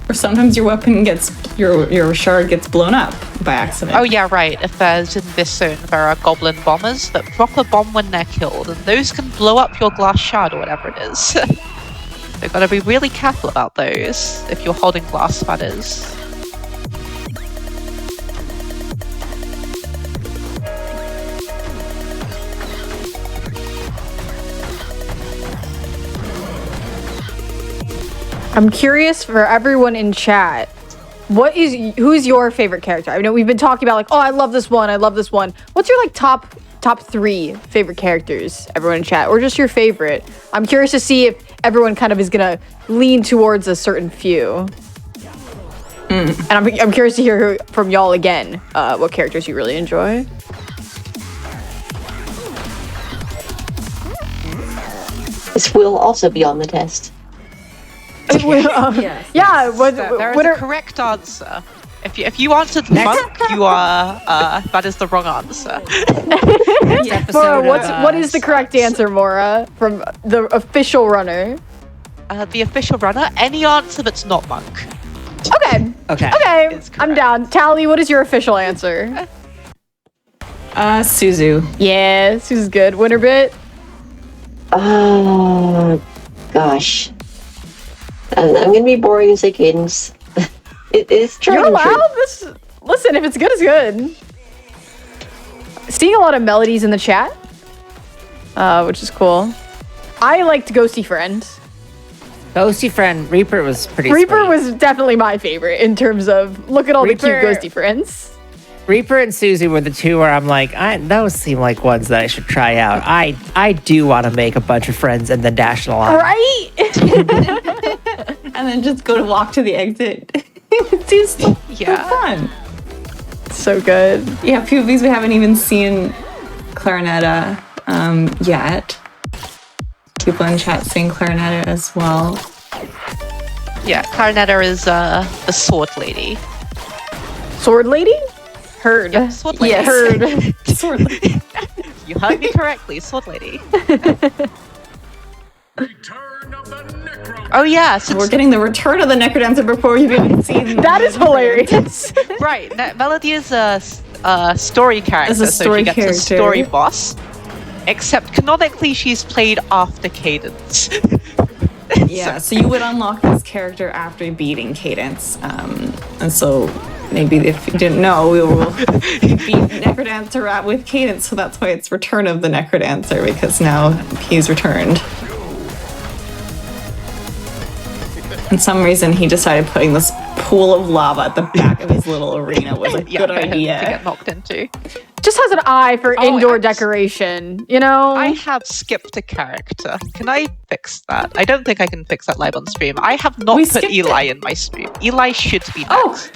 Speaker 5: Or sometimes your weapon gets your shard gets blown up by accident.
Speaker 3: Oh yeah, right. If there's in this zone, there are goblin bombers that drop a bomb when they're killed, and those can blow up your glass shard or whatever it is. You've got to be really careful about those if you're holding glass, that is.
Speaker 1: I'm curious for everyone in chat, who's your favorite character? I know we've been talking about like, oh, I love this one, I love this one. What's your like top top 3 favorite characters, everyone in chat, or just your favorite. I'm curious to see if everyone kind of is gonna lean towards a certain few. And I'm curious to hear from y'all again, what characters you really enjoy.
Speaker 4: This will also be on the test.
Speaker 5: Yes.
Speaker 1: Yeah,
Speaker 3: There is a correct answer. If you answered monk, you are that is the wrong answer.
Speaker 1: Mora, what is the correct answer, Mora, from the official runner?
Speaker 3: The official runner, any answer that's not monk.
Speaker 1: Okay.
Speaker 2: Okay.
Speaker 3: Is
Speaker 1: I'm
Speaker 3: correct.
Speaker 1: down. Tally, what is your official answer?
Speaker 5: Suzu.
Speaker 1: Yeah, this is good. Winner bit.
Speaker 4: Gosh. I'm gonna be boring and say Cadence. It's true.
Speaker 1: You're allowed this. Listen, if it's good, it's good. Seeing a lot of melodies in the chat, which is cool. I liked Ghosty Friend.
Speaker 2: Ghosty Friend, Reaper was pretty
Speaker 1: Reaper
Speaker 2: sweet.
Speaker 1: was definitely my favorite in terms of look at all the cute
Speaker 2: Reaper-
Speaker 1: Ghosty Friends.
Speaker 2: Reaper and Susie were the two where I'm like, those seem like ones that I should try out. I do want to make a bunch of friends and then dash along.
Speaker 1: Right?
Speaker 5: And then just go to walk to the exit. It seems so
Speaker 3: Yeah.
Speaker 5: fun.
Speaker 1: So good.
Speaker 5: Yeah, a few of these we haven't even seen Clarinetta yet. People in chat saying Clarinetta as well.
Speaker 3: Yeah, Clarinetta is the sword lady.
Speaker 1: Sword Lady? Heard.
Speaker 3: Yeah, sword lady.
Speaker 1: Yeah, heard.
Speaker 5: Sort of.
Speaker 3: You heard me correctly, sword lady.
Speaker 6: Return of the Necro.
Speaker 3: Oh yeah, since
Speaker 5: We're getting the return of the NecroDancer before we've even seen.
Speaker 1: That is hilarious.
Speaker 3: right, Melody is a story character,
Speaker 5: As a
Speaker 3: so
Speaker 5: story
Speaker 3: she gets a
Speaker 5: character.
Speaker 3: story boss. Except canonically, she's played after Cadence.
Speaker 5: Yeah, so you would unlock this character after beating Cadence. And so maybe if you didn't know, we will beat NecroDancer with Cadence, so that's why it's Return of the NecroDancer, because now he's returned. For some reason, he decided putting this pool of lava at the back of his little arena was a good
Speaker 3: for him
Speaker 5: idea.
Speaker 3: to get knocked into.
Speaker 1: Just has an eye for indoor
Speaker 3: and-
Speaker 1: decoration, you know?
Speaker 3: I have skipped a character. Can I fix that? I don't think I can fix that live on stream. I have not
Speaker 5: We
Speaker 3: put
Speaker 5: skipped
Speaker 3: Eli in my stream. Eli should be next.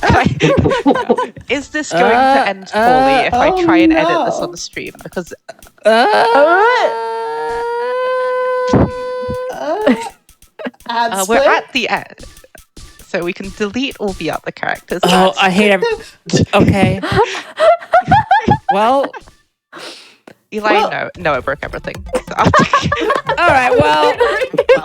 Speaker 5: Oh!
Speaker 3: Is this going to end poorly if I try and edit this on the stream? Because we're at the end. So we can delete all the other characters.
Speaker 2: Oh, I hate every. Okay. Well,
Speaker 3: Eli, no, it broke everything. So,
Speaker 2: all right. Well,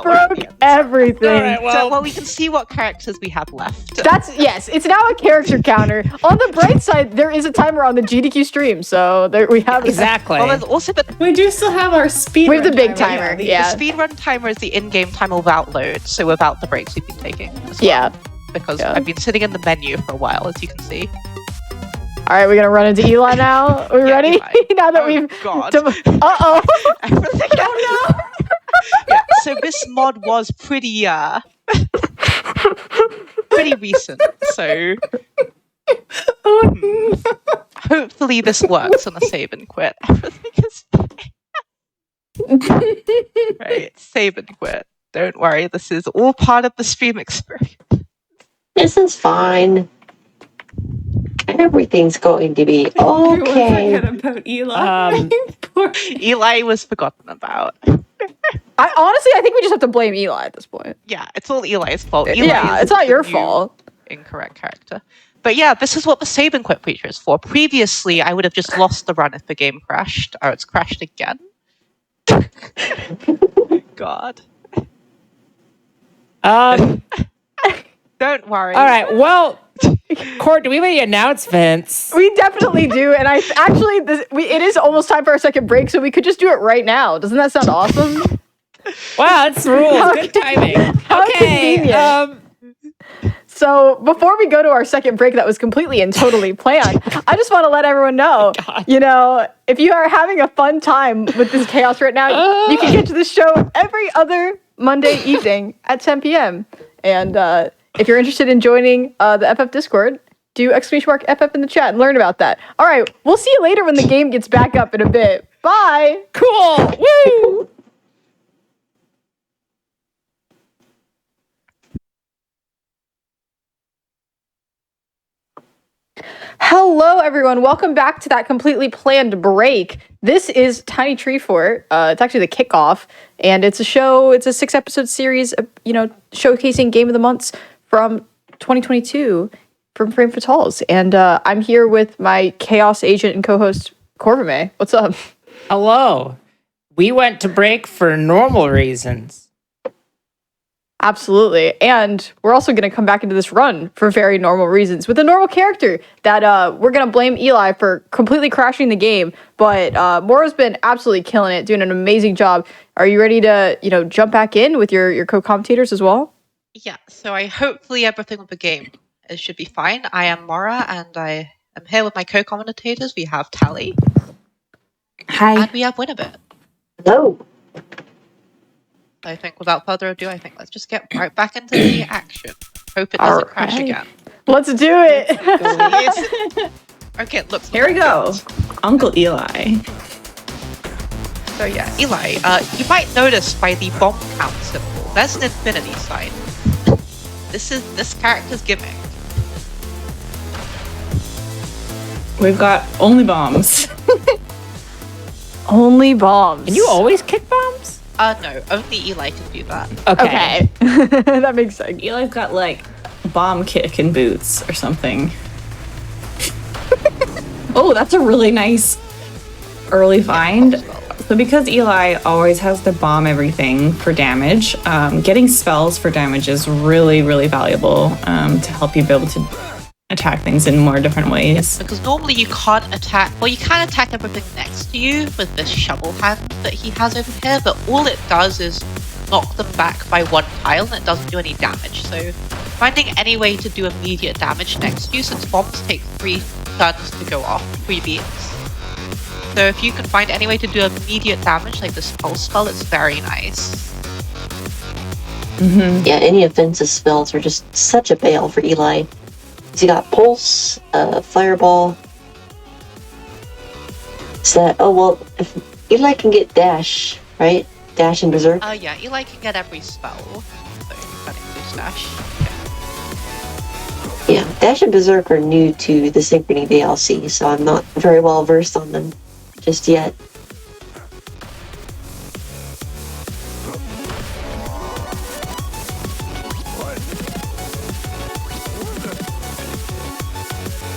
Speaker 1: Broke everything.
Speaker 2: all right. Well,
Speaker 3: we can see what characters we have left.
Speaker 1: That's yes. It's now a character counter. On the bright side, there is a timer on the GDQ stream, so there we have
Speaker 2: exactly.
Speaker 3: Well, there's also the
Speaker 5: We do still have our speed.
Speaker 1: We have the big
Speaker 5: timer.
Speaker 1: timer. Yeah.
Speaker 3: speedrun timer is the in-game time without load, so without the breaks we've been taking. As well,
Speaker 1: Yeah.
Speaker 3: because
Speaker 1: Yeah.
Speaker 3: I've been sitting in the menu for a while, as you can see.
Speaker 1: All right, we're gonna run into Eli now. Are we
Speaker 3: Yeah,
Speaker 1: ready?
Speaker 3: Eli.
Speaker 1: Now that
Speaker 3: Oh,
Speaker 1: we've.
Speaker 3: God.
Speaker 1: Uh-oh.
Speaker 3: Everything. Oh no! Yeah, so this mod was pretty pretty recent. So hopefully this works on a save and quit. Everything is fine. Right, save and quit. Don't worry, this is all part of the stream experience.
Speaker 4: This is fine. Everything's going to be
Speaker 5: Everyone
Speaker 4: okay.
Speaker 5: forget about Eli. Poor-
Speaker 3: Eli was forgotten about.
Speaker 1: I think we just have to blame Eli at this point.
Speaker 3: Yeah, it's all Eli's fault. Eli
Speaker 1: Yeah,
Speaker 3: is
Speaker 1: it's not
Speaker 3: the
Speaker 1: your
Speaker 3: new
Speaker 1: fault.
Speaker 3: Incorrect character. But yeah, this is what the save and quit feature is for. Previously, I would have just lost the run if the game crashed. Oh, it's crashed again. God. Don't worry.
Speaker 2: all right. Well, Court, do we have any announcements?
Speaker 1: We definitely do, and it is almost time for our second break, so we could just do it right now. Doesn't that sound awesome?
Speaker 2: Wow, it's rules. Good timing.
Speaker 1: How
Speaker 2: Okay.
Speaker 1: convenient. So before we go to our second break that was completely and totally planned, I just want to let everyone know, if you are having a fun time with this chaos right now, you can get to this show every other Monday evening at 10 p.m. And if you're interested in joining the FF Discord, do !FF in the chat and learn about that. All right, we'll see you later when the game gets back up in a bit. Bye.
Speaker 2: Cool. Woo!
Speaker 1: Hello, everyone. Welcome back to that completely planned break. This is Tiny Treefort. It's actually the kickoff, and it's a show. It's a 6-episode series, showcasing Game of the Months from 2022 from Frame Fatales. And I'm here with my Chaos Agent and co-host Corvame. What's up?
Speaker 2: Hello. We went to break for normal reasons.
Speaker 1: Absolutely. And we're also going to come back into this run for very normal reasons with a normal character that we're going to blame Eli for completely crashing the game. But Moro's been absolutely killing it, doing an amazing job. Are you ready to, jump back in with your co-commentators as well?
Speaker 3: Yeah, so hopefully everything with the game should be fine. I am Mora, and I am here with my co-commentators. We have Tally.
Speaker 5: Hi.
Speaker 3: And we have Winnabit.
Speaker 4: Hello.
Speaker 3: I think without further ado, let's just get right back into the action. Hope it doesn't crash
Speaker 1: Alright.
Speaker 3: again.
Speaker 1: Let's do it.
Speaker 3: Okay, look.
Speaker 5: Here we go. Uncle Eli.
Speaker 3: So yeah, Eli, you might notice by the bomb count symbol, there's an infinity sign. This is this character's gimmick.
Speaker 5: We've got only bombs.
Speaker 1: Only bombs.
Speaker 2: Can you always kick bombs?
Speaker 3: No, only Eli can do that.
Speaker 2: Okay.
Speaker 1: That makes sense.
Speaker 5: Eli's got like bomb kick and boots or something. Oh, that's a really nice early find. So because Eli always has to bomb everything for damage, getting spells for damage is really, really valuable to help you be able to attack things in more different ways.
Speaker 3: Because normally you can't attack, well, you can attack everything next to you with this shovel hand that he has over here, but all it does is knock them back by one tile and it doesn't do any damage. So finding any way to do immediate damage next to you, since bombs take 3 turns to go off, 3 beats. So if you can find any way to do immediate damage, like this pulse spell, it's very nice.
Speaker 4: Yeah, any offensive spells are just such a bail for Eli. So you got Pulse, Fireball. So if Eli can get Dash, right? Dash and Berserk.
Speaker 3: Yeah, Eli can get every spell. So that includes Dash.
Speaker 4: Yeah, Dash and Berserk are new to the Synchrony DLC, so I'm not very well versed on them just yet.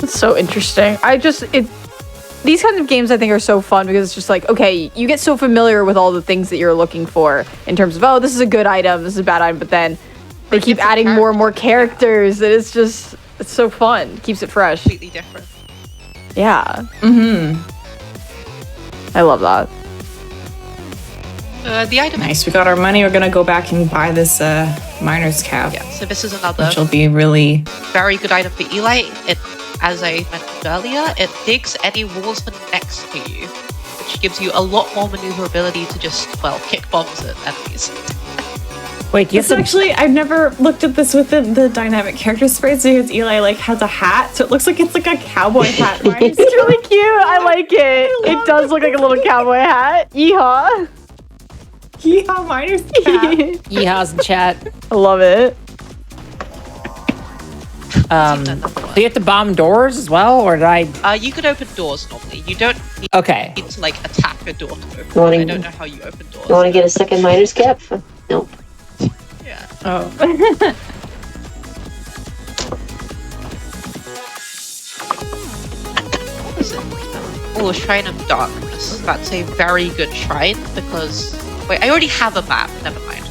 Speaker 1: It's so interesting. These kinds of games I think are so fun because it's just like, okay, you get so familiar with all the things that you're looking for in terms of, oh, this is a good item, this is a bad item, but then they keep adding more and more characters, and it's so fun. It keeps it fresh.
Speaker 3: Completely different.
Speaker 1: Yeah. I love that.
Speaker 3: The item.
Speaker 5: Nice. We got our money. We're gonna go back and buy this miner's cap.
Speaker 3: Yeah, so this is another
Speaker 5: Which will be really
Speaker 3: very good item for Eli. It, as I mentioned earlier, it digs any walls for next to you, which gives you a lot more maneuverability to just, kick bombs at enemies.
Speaker 2: Wait, do you have to...
Speaker 5: actually, I've never looked at this with the dynamic character sprites because Eli has a hat, so it looks like it's like a cowboy hat.
Speaker 1: It's really cute. I like it. It does look like a little cowboy hat. Yeehaw.
Speaker 5: Yeehaw, miner's cap.
Speaker 2: Yeehaws in chat.
Speaker 1: I love it.
Speaker 2: Do you have to bomb doors as well, or did I...
Speaker 3: You could open doors normally. You don't need
Speaker 2: Okay.
Speaker 3: to attack a door to open. I don't know how you open doors.
Speaker 4: You want to get a second miner's cap? Nope.
Speaker 3: Yeah.
Speaker 5: Oh.
Speaker 3: Oh, Shrine of Darkness. That's a very good shrine because... Wait, I already have a map. Never mind.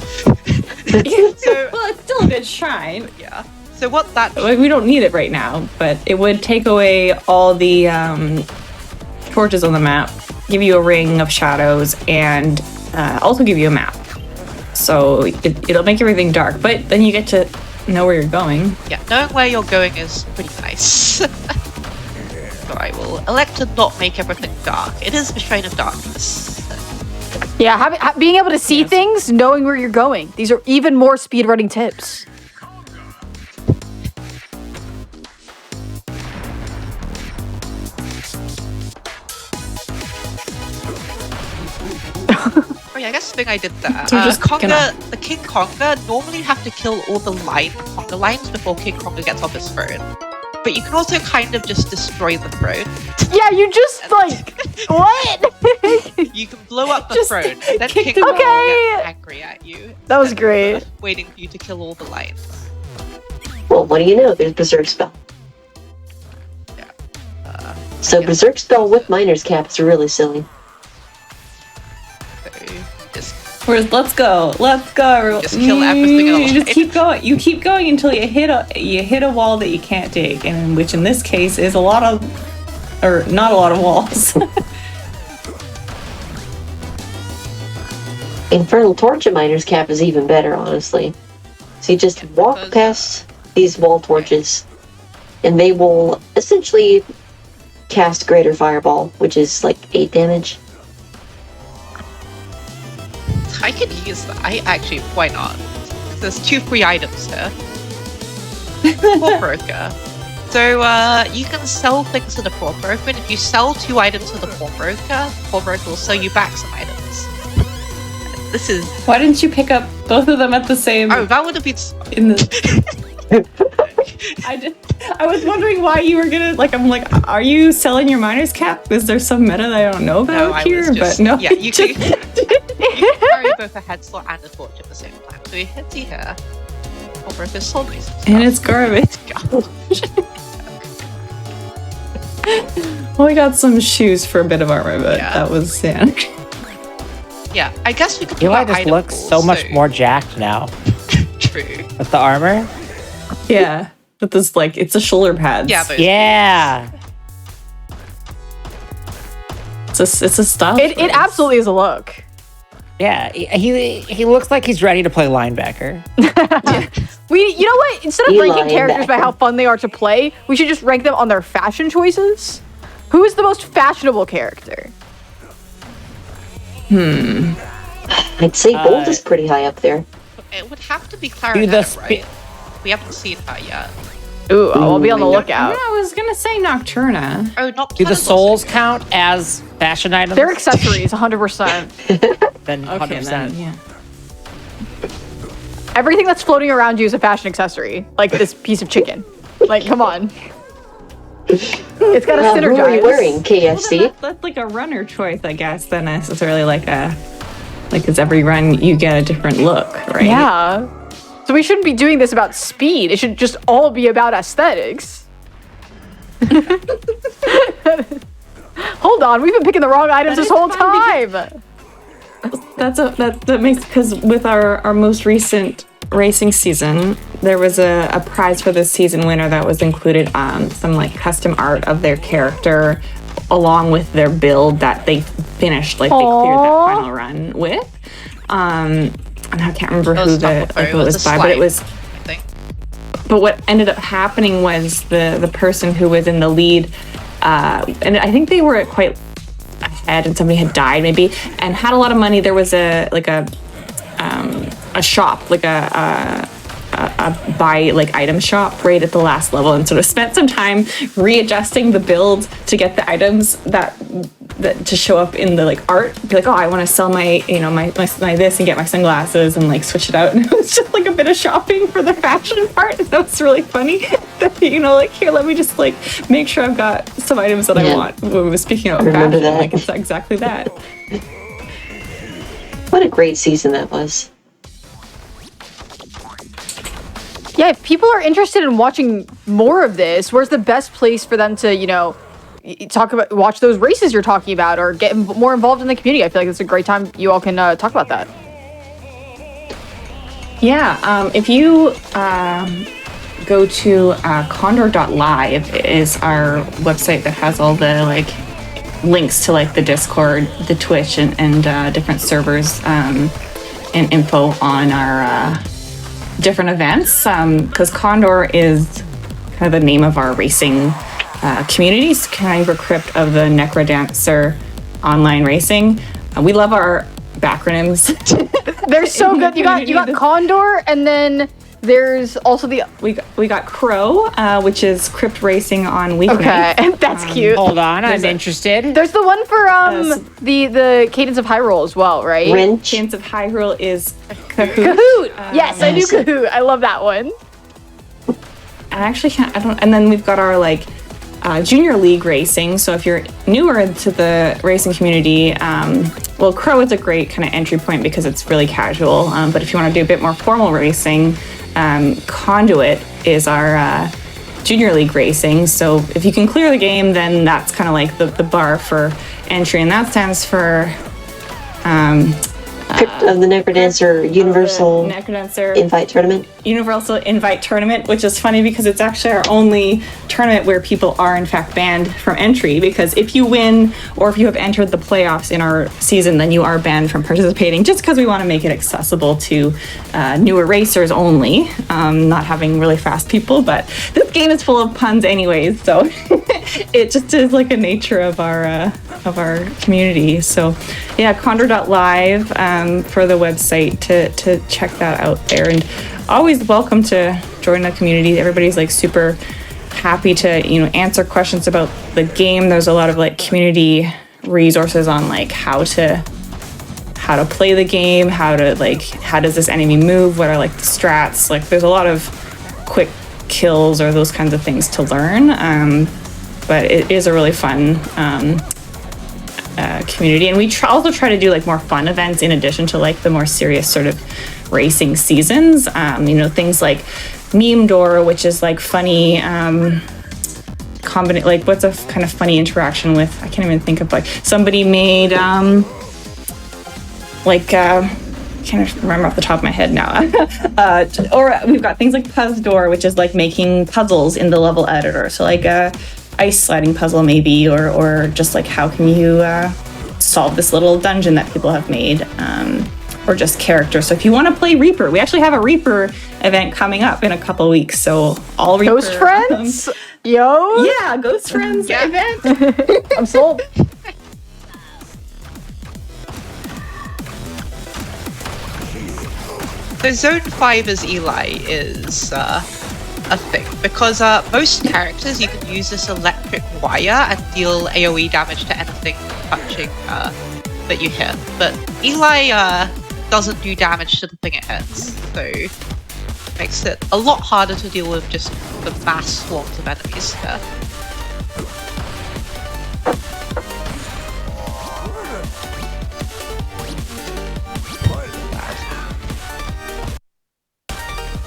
Speaker 5: Well, it's still a good shrine.
Speaker 3: Yeah. So what that...
Speaker 5: We don't need it right now, but it would take away all the torches on the map, give you a ring of shadows, and also give you a map. So it'll make everything dark, but then you get to know where you're going.
Speaker 3: Yeah, knowing where you're going is pretty nice. So I will elect to not make everything dark. It is the Shrine of Darkness.
Speaker 1: Yeah, being able to see things, knowing where you're going. These are even more speedrunning tips.
Speaker 3: yeah, I guess the thing I did there.
Speaker 5: So we're just
Speaker 3: the King Konga, normally you have to kill all the Konga lines before King Konga gets off his throne. But you can also kind of just destroy the throne.
Speaker 1: Yeah, you just like what?
Speaker 3: You can blow up the
Speaker 5: Just
Speaker 3: throne, and then
Speaker 5: kick
Speaker 3: King
Speaker 5: them
Speaker 3: Konga
Speaker 1: out.
Speaker 3: will
Speaker 1: Okay.
Speaker 3: get angry at you.
Speaker 1: That was great.
Speaker 3: Waiting for you to kill all the lines.
Speaker 4: Well, what do you know? There's Berserk Spell. So
Speaker 3: yeah.
Speaker 4: Berserk Spell with Miner's Cap is really silly.
Speaker 3: So just
Speaker 5: Let's go, everyone.
Speaker 3: Just kill everything
Speaker 5: You
Speaker 3: else.
Speaker 5: just keep going. You keep going until you hit a wall that you can't dig, and which in this case is not a lot of walls.
Speaker 4: Infernal Torch and Miner's Cap is even better, honestly. So you just walk
Speaker 3: because,
Speaker 4: past these wall torches, and they will essentially cast Greater Fireball, which is like 8 damage.
Speaker 3: I could use that. Why not? There's 2 free items here. Pawnbroker. So you can sell things to the pawnbroker, and if you sell 2 items to the pawnbroker will sell you back some items. This is.
Speaker 5: Why didn't you pick up both of them at the same?
Speaker 3: Oh, that would have been.
Speaker 5: In the. I was wondering why you were gonna I'm like, are you selling your Miner's Cap? Is there some meta that I don't know about
Speaker 3: No, I
Speaker 5: here?
Speaker 3: was just.
Speaker 5: But no,
Speaker 3: Yeah, you can carry both a head slot and a torch at the same time. So you hit the here. Pawnbroker sold me some
Speaker 5: and
Speaker 3: stuff.
Speaker 5: it's garbage. Well, we got some shoes for a bit of armor, but
Speaker 3: Yeah.
Speaker 5: that was
Speaker 3: Yeah, I guess we could.
Speaker 2: Eli
Speaker 3: put
Speaker 2: just
Speaker 3: item
Speaker 2: looks
Speaker 3: pools,
Speaker 2: so much more jacked now
Speaker 3: True.
Speaker 2: with the armor.
Speaker 5: yeah. But this it's a shoulder pads.
Speaker 3: Yeah, those
Speaker 2: Yeah.
Speaker 5: it's a style.
Speaker 1: It
Speaker 5: choice.
Speaker 1: absolutely is a look.
Speaker 2: Yeah, he looks like he's ready to play linebacker.
Speaker 1: You know what? Instead of
Speaker 4: Eli
Speaker 1: ranking characters by
Speaker 4: Becker.
Speaker 1: how fun they are to play, we should just rank them on their fashion choices. Who is the most fashionable character?
Speaker 4: I'd say Bolt is pretty high up there.
Speaker 3: It would have to be
Speaker 2: Do the
Speaker 3: Clarinet, right? We haven't seen her yet.
Speaker 1: Ooh, I'll be on the
Speaker 4: Ooh.
Speaker 1: lookout.
Speaker 5: I was gonna say Nocturna.
Speaker 3: Oh, not
Speaker 2: Do the
Speaker 3: Planet
Speaker 2: souls
Speaker 3: Bossing.
Speaker 2: count as fashion items?
Speaker 1: They're accessories, 100%.
Speaker 2: Then 100%.
Speaker 5: then, yeah.
Speaker 1: Everything that's floating around you is a fashion accessory. Like this piece of chicken. Like, come on. It's got to
Speaker 4: Who are you
Speaker 1: synergize.
Speaker 4: wearing,
Speaker 5: Well,
Speaker 4: KFC?
Speaker 5: then that's like a runner choice, I guess. Than necessarily because every run you get a different look, right?
Speaker 1: Yeah. So we shouldn't be doing this about speed. It should just all be about aesthetics. Hold on, we've been picking the wrong items this
Speaker 5: is
Speaker 1: whole
Speaker 5: fine
Speaker 1: time.
Speaker 5: That makes, because with our most recent racing season, there was a prize for the season winner that was included some custom art of their character along with their build that they finished, they cleared that final run with. And I can't remember who
Speaker 3: it
Speaker 5: it was by, but it was.
Speaker 3: I think.
Speaker 5: But what ended up happening was the person who was in the lead, and I think they were quite ahead, and somebody had died maybe, and had a lot of money. There was a shop, a buy item shop right at the last level, and sort of spent some time readjusting the build to get the items that to show up in the art. Be like, oh, I want to sell my my this and get my sunglasses and switch it out. And it was just a bit of shopping for the fashion part. That was really funny. That, here, let me just make sure I've got some items that I want. When we were speaking about
Speaker 4: Remember
Speaker 5: fashion,
Speaker 4: that.
Speaker 5: it's exactly that.
Speaker 4: What a great season that was.
Speaker 1: Yeah, if people are interested in watching more of this, where's the best place for them to, watch those races you're talking about or get more involved in the community? I feel like it's a great time you all can talk about that.
Speaker 5: Yeah, if you go to condor.live is our website that has all the links to the Discord, the Twitch, and different servers and info on our different events. Because Condor is kind of the name of our racing communities, kind of a crypt of the NecroDancer online racing. We love our backronyms.
Speaker 1: They're so good. You got Condor, and then There's also the
Speaker 5: We got Crow, which is Crypt racing on weeknights.
Speaker 1: okay, that's cute.
Speaker 2: Hold on, I'm
Speaker 5: There's a-
Speaker 2: interested.
Speaker 1: There's the one for the Cadence of Hyrule as well, right?
Speaker 4: Wrench.
Speaker 5: Chance of Hyrule is Kahoot.
Speaker 1: Kahoot. Yes, I knew
Speaker 4: Yes.
Speaker 1: Kahoot. I love that one.
Speaker 5: I actually can't. I don't. And then we've got our like junior league racing. So if you're newer to the racing community, well, Crow is a great kind of entry point because it's really casual. But if you want to do a bit more formal racing, Conduit is our junior league racing. So if you can clear the game, then that's kind of like the bar for entry, and that stands for
Speaker 4: Crypt of the NecroDancer Universal
Speaker 5: NecroDancer
Speaker 4: Invite Tournament.
Speaker 5: Universal Invite Tournament, which is funny because it's actually our only tournament where people are in fact banned from entry, because if you win or if you have entered the playoffs in our season, then you are banned from participating, just because we want to make it accessible to newer racers only, not having really fast people. But this game is full of puns anyways, so it just is like a nature of our community. So yeah, Condor.live for the website to check that out there, and always welcome to join the community. Everybody's like super happy to answer questions about the game. There's a lot of like community resources on like how to play the game, how does this enemy move, what are like the strats. Like there's a lot of quick kills or those kinds of things to learn, but it is a really fun community. And we also try to do like more fun events in addition to like the more serious sort of racing seasons. Things like Meme Door, which is like funny like what's a kind of funny interaction with, I can't even think of, like somebody made can't remember off the top of my head now. Or we've got things like Puzz Door, which is like making puzzles in the level editor. So like a ice sliding puzzle maybe, or just like how can you solve this little dungeon that people have made, or just characters. So if you want to play Reaper, we actually have a Reaper event coming up in a couple weeks. So all Reaper,
Speaker 1: Ghost Friends? Yo?
Speaker 5: yeah, Ghost Friends event.
Speaker 1: I'm sold.
Speaker 3: So Zone 5 as Eli is a thing, because most characters you can use this electric wire and deal AoE damage to anything touching that you hit. But Eli doesn't do damage to the thing it hits, so makes it a lot harder to deal with just the mass swarms of enemies here.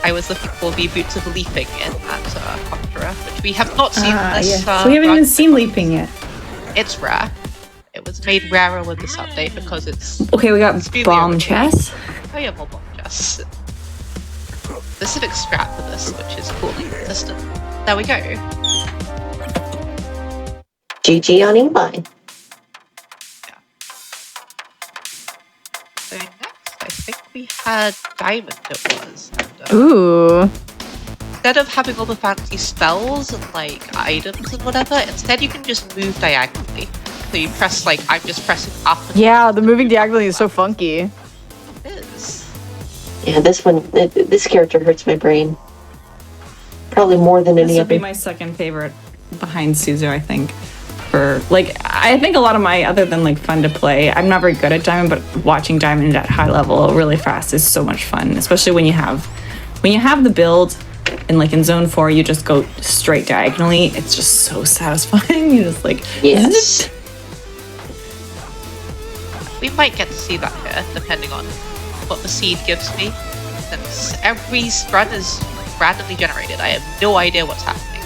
Speaker 3: I was looking for the Boots of Leaping in that Conjurer, which we have not seen in this.
Speaker 5: So we haven't even seen Leaping yet.
Speaker 3: It's rare. It was made rarer with this update because it's...
Speaker 5: Okay, we got
Speaker 3: really
Speaker 5: Bomb
Speaker 3: original.
Speaker 5: Chess.
Speaker 3: Oh yeah, more bomb chests. Specific strat for this, which is cool and consistent. There we go.
Speaker 4: GG on Eli.
Speaker 3: So next, I think we had Diamond it was. And,
Speaker 1: Ooh.
Speaker 3: instead of having all the fancy spells and like items and whatever, instead you can just move diagonally. So you press like, I'm just pressing up and
Speaker 1: Yeah, the moving diagonally is so funky.
Speaker 3: it is.
Speaker 4: Yeah, this character hurts my brain. Probably more than
Speaker 5: This
Speaker 4: any
Speaker 5: would be
Speaker 4: other.
Speaker 5: my second favorite behind Suzu, I think. I think a lot of my, other than like fun to play, I'm not very good at Diamond, but watching Diamond at high level really fast is so much fun, especially when you have the build and like in Zone 4 you just go straight diagonally. It's just so satisfying. You just like,
Speaker 4: Yes.
Speaker 3: We might get to see that here, depending on what the seed gives me. Since every run is randomly generated, I have no idea what's happening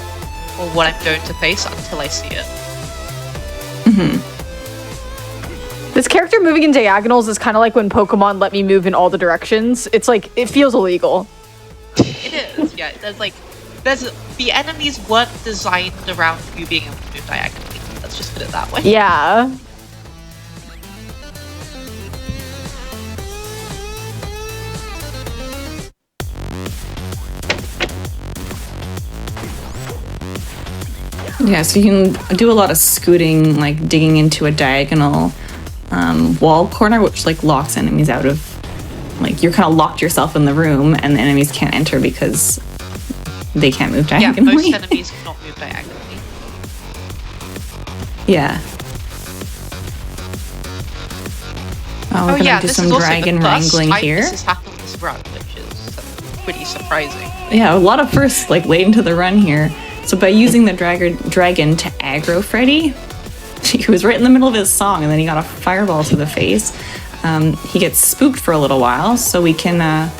Speaker 3: or what I'm going to face until I see it.
Speaker 1: This character moving in diagonals is kind of like when Pokemon let me move in all the directions. It's like, it feels illegal.
Speaker 3: It is, yeah. The enemies weren't designed around you being able to move diagonally. Let's just put it that way.
Speaker 1: Yeah.
Speaker 5: yeah, so you can do a lot of scooting, like digging into a diagonal wall corner, which like locks enemies out of like you're kind of locked yourself in the room, and the enemies can't enter because they can't move
Speaker 3: Yeah,
Speaker 5: diagonally.
Speaker 3: most enemies cannot move diagonally.
Speaker 5: Yeah. Oh, we're gonna do
Speaker 3: this
Speaker 5: some
Speaker 3: is also
Speaker 5: dragon
Speaker 3: the first
Speaker 5: wrangling
Speaker 3: time
Speaker 5: here.
Speaker 3: this has happened this run, which is pretty surprising.
Speaker 5: Yeah, a lot of firsts like late into the run here. So by using the dragon to aggro Freddy, he was right in the middle of his song, and then he got a fireball to the face. He gets spooked for a little while, so we can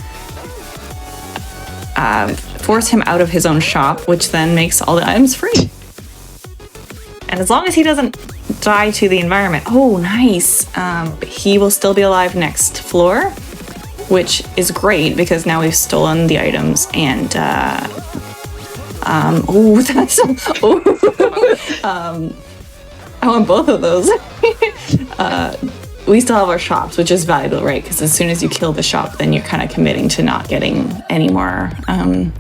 Speaker 5: force him out of his own shop, which then makes all the items free. And as long as he doesn't die to the environment, oh, nice. He will still be alive next floor, which is great because now we've stolen the items and oh, that's I want both of those. We still have our shops, which is valuable, right? Because as soon as you kill the shop, then you're kind of committing to not getting any more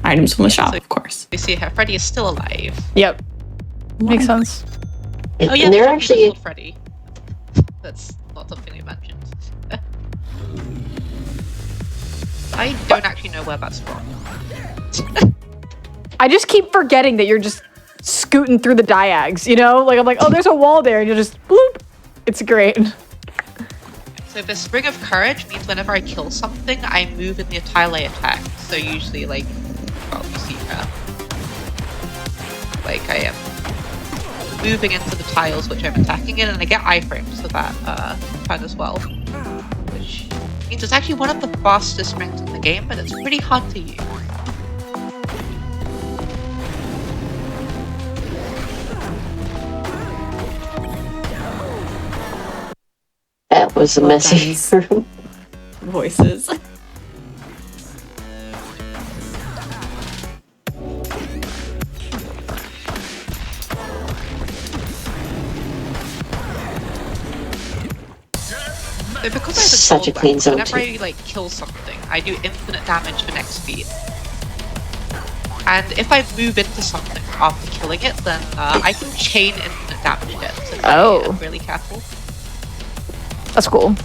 Speaker 5: items from the shop, of course.
Speaker 3: We see how Freddy is still alive.
Speaker 1: Yep. Makes sense.
Speaker 3: Oh yeah,
Speaker 4: And they're
Speaker 3: there's
Speaker 4: actually
Speaker 3: killed Freddy. That's not something I mentioned. I don't actually know where that's from.
Speaker 1: I just keep forgetting that you're just scooting through the diags, you know? Like, I'm like, oh, there's a wall there, and you're just, bloop. It's great.
Speaker 3: So the Spring of Courage means whenever I kill something, I move in the tile I attack. So usually, like, well, you see here. Like, I am moving into the tiles which I'm attacking in, and I get iframes for that turn as well. Which means it's actually one of the fastest strengths in the game, but it's pretty hard to use.
Speaker 4: That was a messy
Speaker 5: done.
Speaker 4: room.
Speaker 5: Voices.
Speaker 3: So because I have
Speaker 4: Such a
Speaker 3: gold
Speaker 4: clean
Speaker 3: weapon,
Speaker 4: zone
Speaker 3: whenever
Speaker 4: too.
Speaker 3: I like kill something, I do infinite damage for next beat. And if I move into something after killing it, then I can chain infinite damage hits if
Speaker 1: Oh.
Speaker 3: I'm really careful.
Speaker 1: That's cool.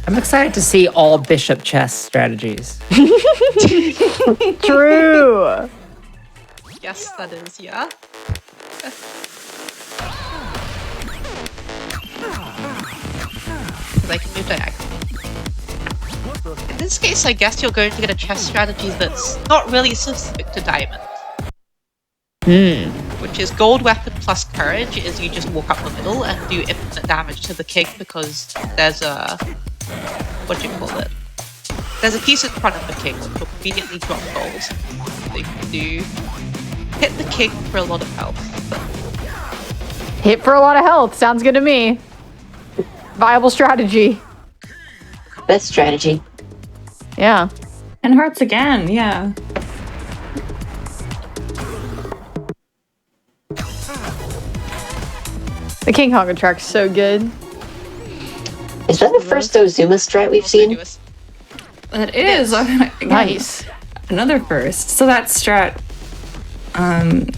Speaker 2: I'm excited to see all bishop chess strategies.
Speaker 1: True.
Speaker 3: Yes, that is, yeah. Because I can move diagonally. In this case, I guess you're going to get a chess strategy that's not really specific to diamond. Which is gold weapon plus courage is you just walk up the middle and do infinite damage to the king because there's a... what do you call it? There's a piece in front of the king which will conveniently drop gold. So you can do... hit the king for a lot of health.
Speaker 1: Hit for a lot of health. Sounds good to me. Viable strategy.
Speaker 4: Best strategy.
Speaker 1: Yeah.
Speaker 5: And hearts again, yeah.
Speaker 1: The King Kong track's so good.
Speaker 4: Is that the first Ozuma strat we've seen?
Speaker 3: Continuous.
Speaker 5: That is. Again,
Speaker 1: Nice.
Speaker 5: Another first. So that strat,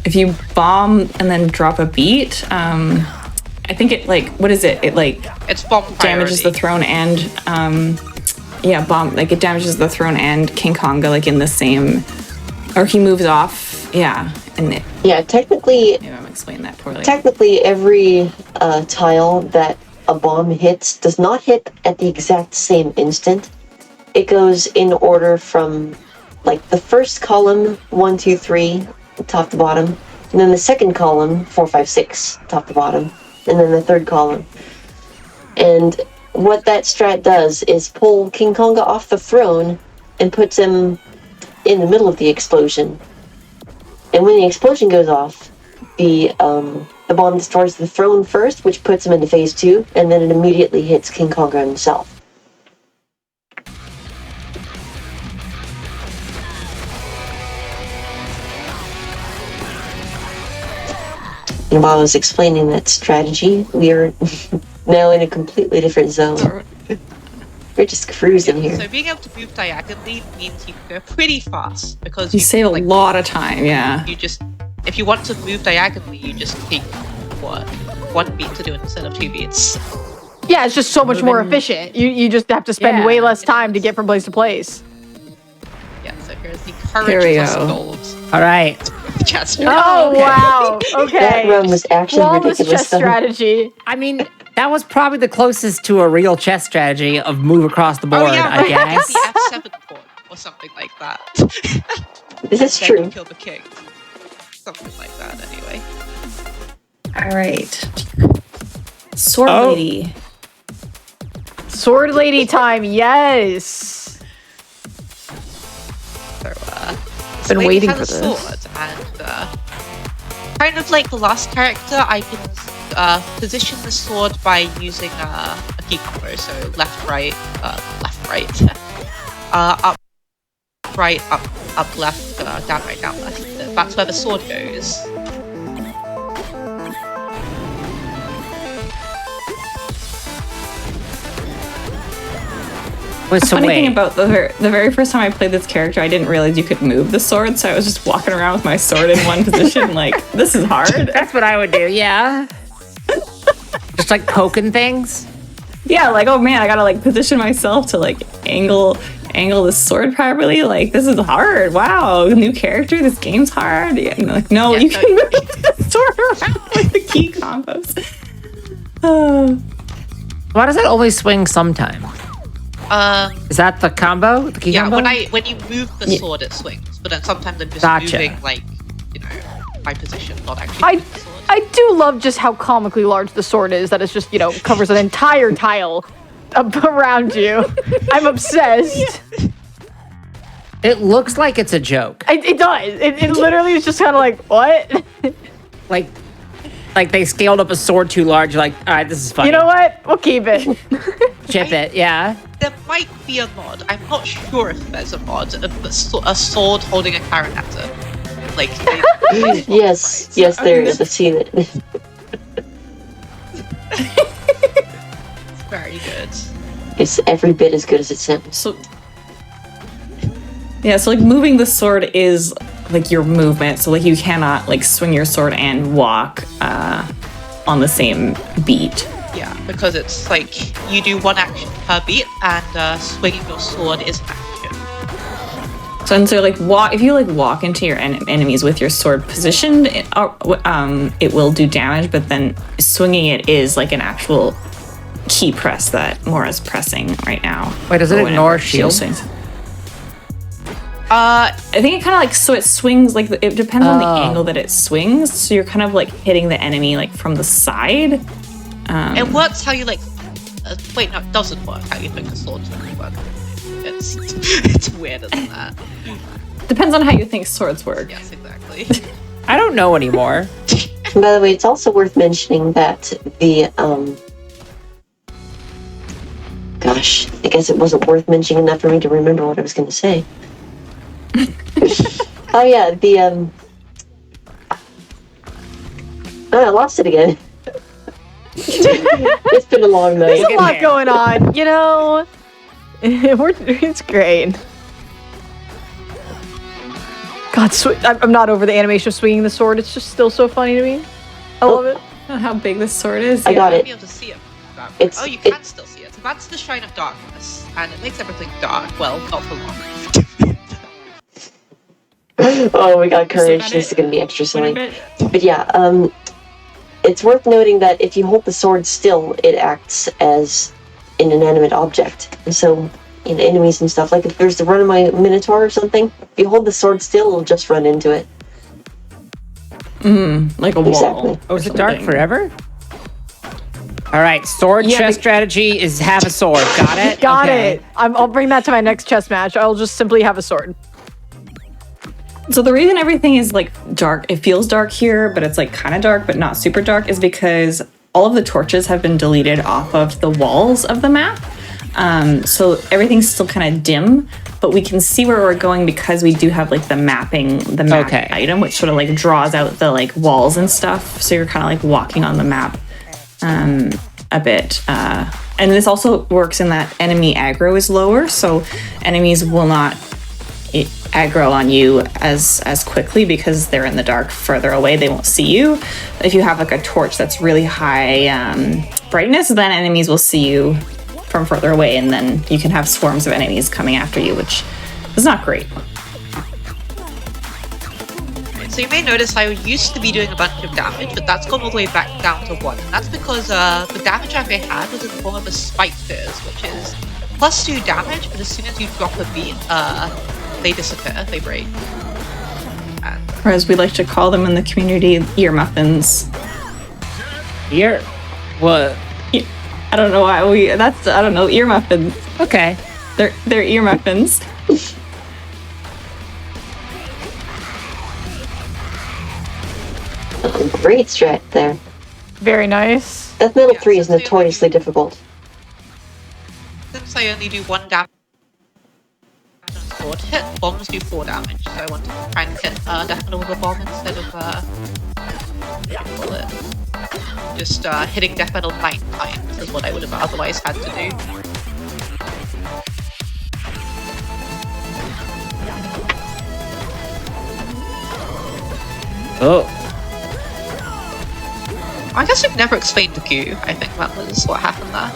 Speaker 5: if you bomb and then drop a beat, I think it like, what is it? It like
Speaker 3: It's bomb
Speaker 5: damages the throne and, yeah, bomb, like it damages the throne and King Konga like in the same, or he moves off, yeah. And it,
Speaker 4: Yeah, technically,
Speaker 5: maybe I'm explaining that poorly.
Speaker 4: every tile that a bomb hits does not hit at the exact same instant. It goes in order from like the first column 1, 2, 3, top to bottom, and then the second column 4, 5, 6, top to bottom, and then the third column. And what that strat does is pull King Konga off the throne and puts him in the middle of the explosion. And when the explosion goes off, the bomb destroys the throne first, which puts him into phase 2, and then it immediately hits King Konga himself. And while I was explaining that strategy, we are now in a completely different zone. We're just cruising here.
Speaker 3: So being able to move diagonally means you can go pretty fast because
Speaker 5: You save a
Speaker 3: like,
Speaker 5: lot of time, yeah.
Speaker 3: You just, if you want to move diagonally, you just take what 1 beat to do it instead of 2 beats.
Speaker 1: Yeah, it's just so much more efficient. You just have to spend way less time to get from place to place.
Speaker 3: Yeah, so here's the courage
Speaker 5: Here we
Speaker 3: plus
Speaker 5: go.
Speaker 3: gold.
Speaker 2: All right.
Speaker 3: Chest.
Speaker 1: Oh, wow. Okay.
Speaker 4: That run was actually
Speaker 1: Flawless
Speaker 4: ridiculous.
Speaker 1: chess strategy.
Speaker 2: I mean, that was probably the closest to a real chess strategy of move across the board,
Speaker 3: Oh yeah,
Speaker 2: I
Speaker 3: right.
Speaker 2: guess.
Speaker 3: The F7 pawn or something like that.
Speaker 4: This is
Speaker 3: Then
Speaker 4: true.
Speaker 3: you kill the king. Something like that, anyway.
Speaker 5: All right. Sword
Speaker 2: Oh.
Speaker 5: lady.
Speaker 1: Sword lady time, yes.
Speaker 3: So,
Speaker 1: Been
Speaker 3: lady
Speaker 1: waiting
Speaker 3: has
Speaker 1: for
Speaker 3: a
Speaker 1: this.
Speaker 3: sword, and kind of like the last character, I can position the sword by using a key combo. So left, right, up, right, up, left, down, right, down, left. That's where the sword goes.
Speaker 2: Wait, so
Speaker 5: Funny thing
Speaker 2: wait.
Speaker 5: about the very first time I played this character, I didn't realize you could move the sword, so I was just walking around with my sword in one position, like, this is hard.
Speaker 2: That's what I would do, yeah. Just like poking things.
Speaker 5: Yeah, like, oh man, I gotta like position myself to like angle the sword properly. Like, this is hard. Wow, new character. This game's hard. Yeah, and like, no,
Speaker 3: Yeah,
Speaker 5: you
Speaker 3: no,
Speaker 5: can move the sword around with the key combos. Oh.
Speaker 2: Why does it only swing sometime? Is that the combo? The key
Speaker 3: Yeah,
Speaker 2: combo?
Speaker 3: when you move the sword, it swings. But then sometimes I'm just
Speaker 2: Gotcha.
Speaker 3: moving, like, you know, my position, not actually moving the sword.
Speaker 1: I do love just how comically large the sword is. That it's just, covers an entire tile around you. I'm obsessed.
Speaker 2: It looks like it's a joke.
Speaker 1: It does. It literally is just kind of like, what?
Speaker 2: Like they scaled up a sword too large. You're like, all right, this is funny.
Speaker 1: You know what? We'll keep it.
Speaker 2: Chip it, yeah.
Speaker 3: There might be a mod. I'm not sure if there's a mod. A sword holding a clarinetter. Like,
Speaker 4: Yes, yes, there is. I've seen it.
Speaker 3: It's very good.
Speaker 4: It's every bit as good as it sounds.
Speaker 5: So yeah, so like moving the sword is like your movement. So like you cannot like swing your sword and walk on the same beat.
Speaker 3: Yeah, because it's like you do one action per beat, and swinging your sword is an action.
Speaker 5: So like if you like walk into your enemies with your sword positioned, it will do damage. But then swinging it is like an actual key press that Mora's pressing right now.
Speaker 2: Wait, does it
Speaker 5: Or
Speaker 2: ignore
Speaker 5: whenever she
Speaker 2: shield?
Speaker 5: swings. I think it kind of like so it swings like it depends on the angle that it swings. So you're kind of like hitting the enemy like from the side.
Speaker 3: It works how you like. Wait, no, it doesn't work how you think a sword's going to work. It's weirder than that.
Speaker 5: Depends on how you think swords work.
Speaker 3: Yes, exactly.
Speaker 2: I don't know anymore.
Speaker 4: And by the way, it's also worth mentioning that the gosh, I guess it wasn't worth mentioning enough for me to remember what I was going to say. Oh yeah, the oh, I lost it again. It's been a long night.
Speaker 1: There's a lot going on, it's great. God, I'm not over the animation of swinging the sword. It's just still so funny to me. I love it.
Speaker 5: How big this sword is.
Speaker 4: I got
Speaker 3: You'll
Speaker 4: it.
Speaker 3: be able to see it.
Speaker 4: It's-
Speaker 3: Oh, you can still see it. So that's the Shrine of Darkness, and it makes everything dark. Well, not for long.
Speaker 4: Oh my god, courage.
Speaker 5: that
Speaker 4: This is
Speaker 5: it?
Speaker 4: going to be extra silly.
Speaker 5: Bit.
Speaker 4: But yeah, it's worth noting that if you hold the sword still, it acts as an inanimate object. And so, in enemies and stuff, like if there's the runaway minotaur or something, if you hold the sword still, it'll just run into it.
Speaker 5: Like a wall.
Speaker 4: Exactly.
Speaker 2: Oh, is
Speaker 5: or
Speaker 2: it dark
Speaker 5: something.
Speaker 2: forever? All right, sword
Speaker 1: Yeah,
Speaker 2: chess
Speaker 1: but-
Speaker 2: strategy is have a sword. Got it?
Speaker 1: Got
Speaker 2: Okay.
Speaker 1: it. I'll bring that to my next chess match. I'll just simply have a sword.
Speaker 5: So the reason everything is like dark, it feels dark here, but it's like kind of dark, but not super dark, is because all of the torches have been deleted off of the walls of the map. So everything's still kind of dim, but we can see where we're going because we do have like the map
Speaker 2: Okay.
Speaker 5: item, which sort of like draws out the like walls and stuff. So you're kind of like walking on the map a bit. And this also works in that enemy aggro is lower, so enemies will not aggro on you as quickly because they're in the dark further away. They won't see you. If you have like a torch that's really high brightness, then enemies will see you from further away, and then you can have swarms of enemies coming after you, which is not great.
Speaker 3: So you may notice I used to be doing a bunch of damage, but that's gone all the way back down to 1. And that's because the damage I had was in the form of a spike fizz, which is +2 damage, but as soon as you drop a beat, they disappear, they break.
Speaker 5: Or as we like to call them in the community, ear muffins.
Speaker 2: Ear? What?
Speaker 5: I don't know why I don't know, ear muffins.
Speaker 2: Okay.
Speaker 5: They're ear muffins.
Speaker 4: Great strat there.
Speaker 1: Very nice.
Speaker 4: That middle 3 is notoriously difficult.
Speaker 3: Since I only do 1 damage on a sword hit, bombs do 4 damage, so I want to try and hit definitely with a bomb instead of what do you call it? Just hitting death metal 9 times is what I would have otherwise had to do.
Speaker 2: Oh.
Speaker 3: I guess we've never explained the goo. I think that was what happened there.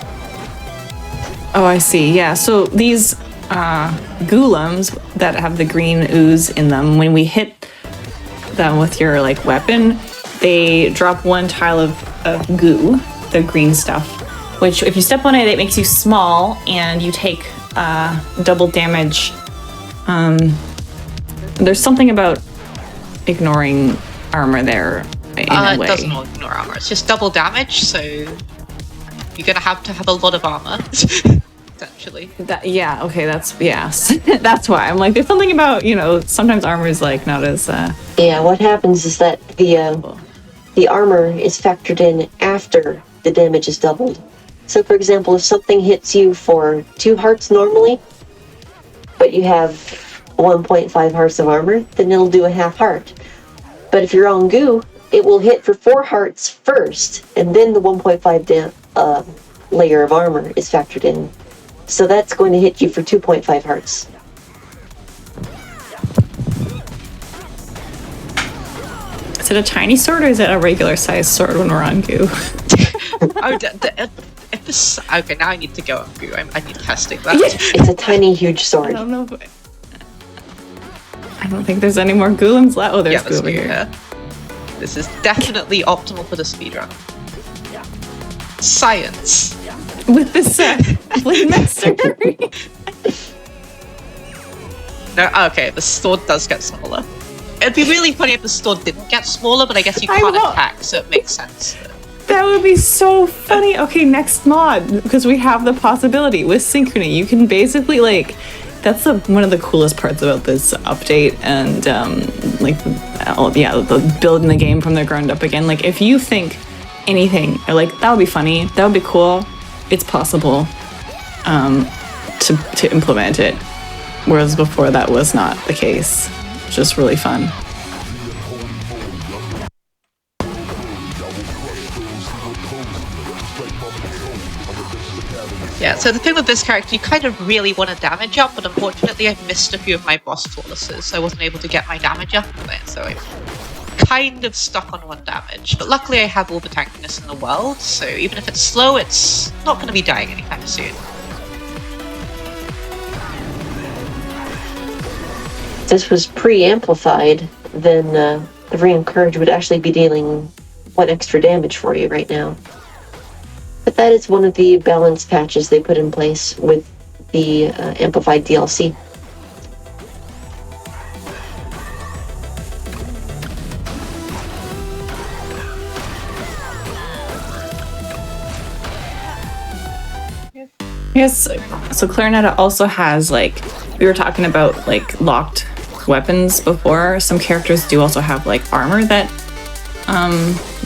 Speaker 5: Oh, I see. Yeah. So these golems that have the green ooze in them, when we hit them with your like weapon, they drop 1 tile of goo, the green stuff, which if you step on it, it makes you small and you take double damage. There's something about ignoring armor there in a way.
Speaker 3: It doesn't ignore armor. It's just double damage, so you're gonna have to have a lot of armor. Essentially.
Speaker 5: Yeah, okay, that's why. I'm like, there's something about, sometimes armor is like not as
Speaker 4: Yeah, what happens is that the armor is factored in after the damage is doubled. So for example, if something hits you for 2 hearts normally, but you have 1.5 hearts of armor, then it'll do a half heart. But if you're on goo, it will hit for 4 hearts first, and then the 1.5 layer of armor is factored in. So that's going to hit you for 2.5 hearts.
Speaker 5: Is it a tiny sword or is it a regular sized sword when we're on goo?
Speaker 3: Okay, now I need to go on goo. I need testing that.
Speaker 4: It's a tiny, huge sword.
Speaker 5: I don't know. I don't think there's any more golems left. Oh, there's goo over here.
Speaker 3: This is definitely optimal for the speedrun. Science.
Speaker 5: With this blade master.
Speaker 3: No, okay, the sword does get smaller. It'd be really funny if the sword didn't get smaller, but I guess you can't attack, so it makes sense.
Speaker 5: That would be so funny. Okay, next mod, because we have the possibility with Synchrony. You can basically that's one of the coolest parts about this update, and the building the game from the ground up again. Like, if you think anything, that would be funny, that would be cool, it's possible to implement it. Whereas before that was not the case. It's just really fun.
Speaker 3: Yeah, so the thing with this character, you kind of really want to damage up, but unfortunately I've missed a few of my boss flawlesses, so I wasn't able to get my damage up, so I'm kind of stuck on 1 damage. But luckily I have all the tankiness in the world, so even if it's slow, it's not going to be dying anytime soon.
Speaker 4: If this was pre-amplified, then the Re-Encourage would actually be dealing 1 extra damage for you right now. But that is one of the balance patches they put in place with the amplified DLC.
Speaker 5: Yes, so Clarinetta also has, we were talking about, locked weapons before. Some characters do also have, armor that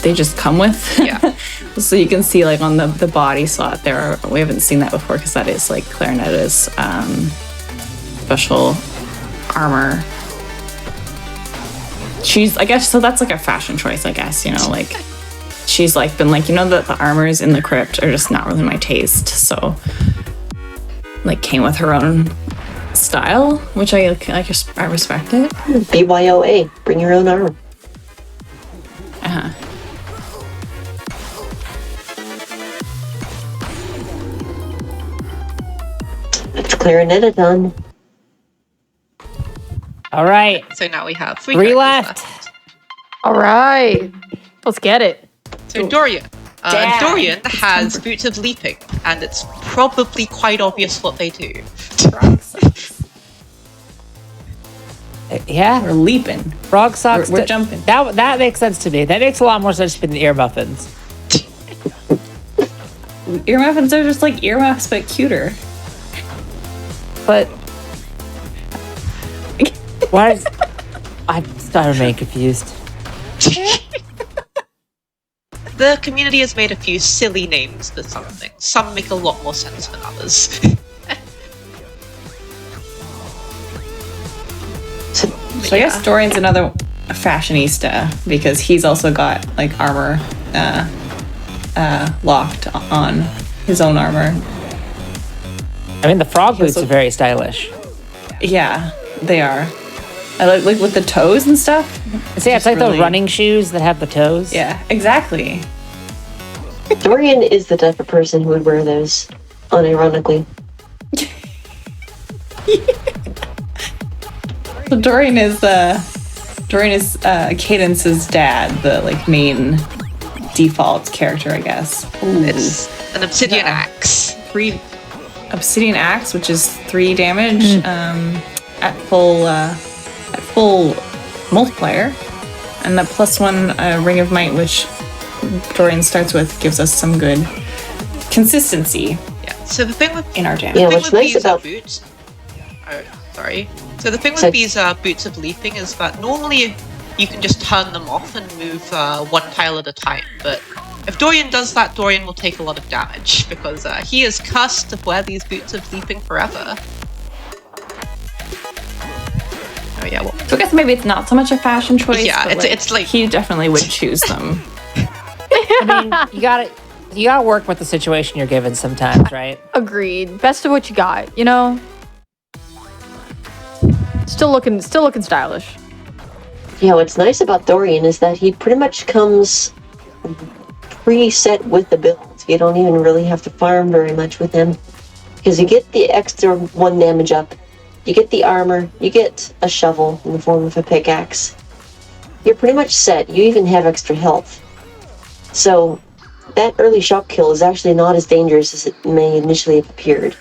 Speaker 5: they just come with.
Speaker 3: Yeah.
Speaker 5: So you can see, on the body slot there, we haven't seen that before because that is, Clarinetta's special armor. I guess, so that's, a fashion choice, I guess, she's, been the armors in the Crypt are just not really my taste, so, came with her own style, which I respect it.
Speaker 4: BYOA, bring your own armor.
Speaker 5: Uh-huh.
Speaker 4: It's Clarinetathon.
Speaker 2: All right.
Speaker 3: So now we have three
Speaker 2: Three
Speaker 3: characters
Speaker 2: left.
Speaker 1: All right. Let's get it.
Speaker 3: So Dorian.
Speaker 2: Damn.
Speaker 3: Dorian has boots of leaping, and it's probably quite obvious what they do.
Speaker 2: Yeah.
Speaker 5: We're leaping.
Speaker 2: Frog socks.
Speaker 5: We're jumping.
Speaker 2: That makes sense to me. That makes a lot more sense than ear muffins.
Speaker 5: Ear muffins are just like earmuffs, but cuter.
Speaker 2: But why is I remain confused.
Speaker 3: The community has made a few silly names for something. Some make a lot more sense than others.
Speaker 5: So I guess Dorian's another fashionista because he's also got like armor locked on his own armor.
Speaker 2: I mean, the frog boots are very stylish.
Speaker 5: Yeah, they are. I like with the toes and stuff.
Speaker 2: See, it's like
Speaker 5: really-
Speaker 2: the running shoes that have the toes.
Speaker 5: Yeah, exactly.
Speaker 4: Dorian is the type of person who would wear those, unironically.
Speaker 5: So Dorian is Cadence's dad, the like main default character, I guess.
Speaker 3: It's an obsidian axe.
Speaker 5: 3 obsidian axe, which is 3 damage at full multiplier, and the +1 ring of might, which Dorian starts with, gives us some good consistency
Speaker 3: Yeah. So the thing with
Speaker 5: in our damage.
Speaker 4: Yeah,
Speaker 3: thing
Speaker 4: what's
Speaker 3: with
Speaker 4: nice
Speaker 3: these
Speaker 4: about
Speaker 3: boots. Oh, sorry. So the thing with
Speaker 4: So-
Speaker 3: these boots of leaping is that normally you can just turn them off and move one tile at a time. But if Dorian does that, Dorian will take a lot of damage because he is cursed to wear these boots of leaping forever. Oh yeah, well,
Speaker 5: So I guess maybe it's not so much a fashion choice.
Speaker 3: Yeah,
Speaker 5: but,
Speaker 3: it's like-
Speaker 5: he definitely would choose them.
Speaker 2: I mean, you gotta work with the situation you're given sometimes, right?
Speaker 1: Agreed. Best of what you got, you know? Still looking stylish.
Speaker 4: Yeah, what's nice about Dorian is that he pretty much comes preset with the build. You don't even really have to farm very much with him. Because you get the extra 1 damage up, you get the armor, you get a shovel in the form of a pickaxe. You're pretty much set. You even have extra health. So, that early shock kill is actually not as dangerous as it may initially have appeared.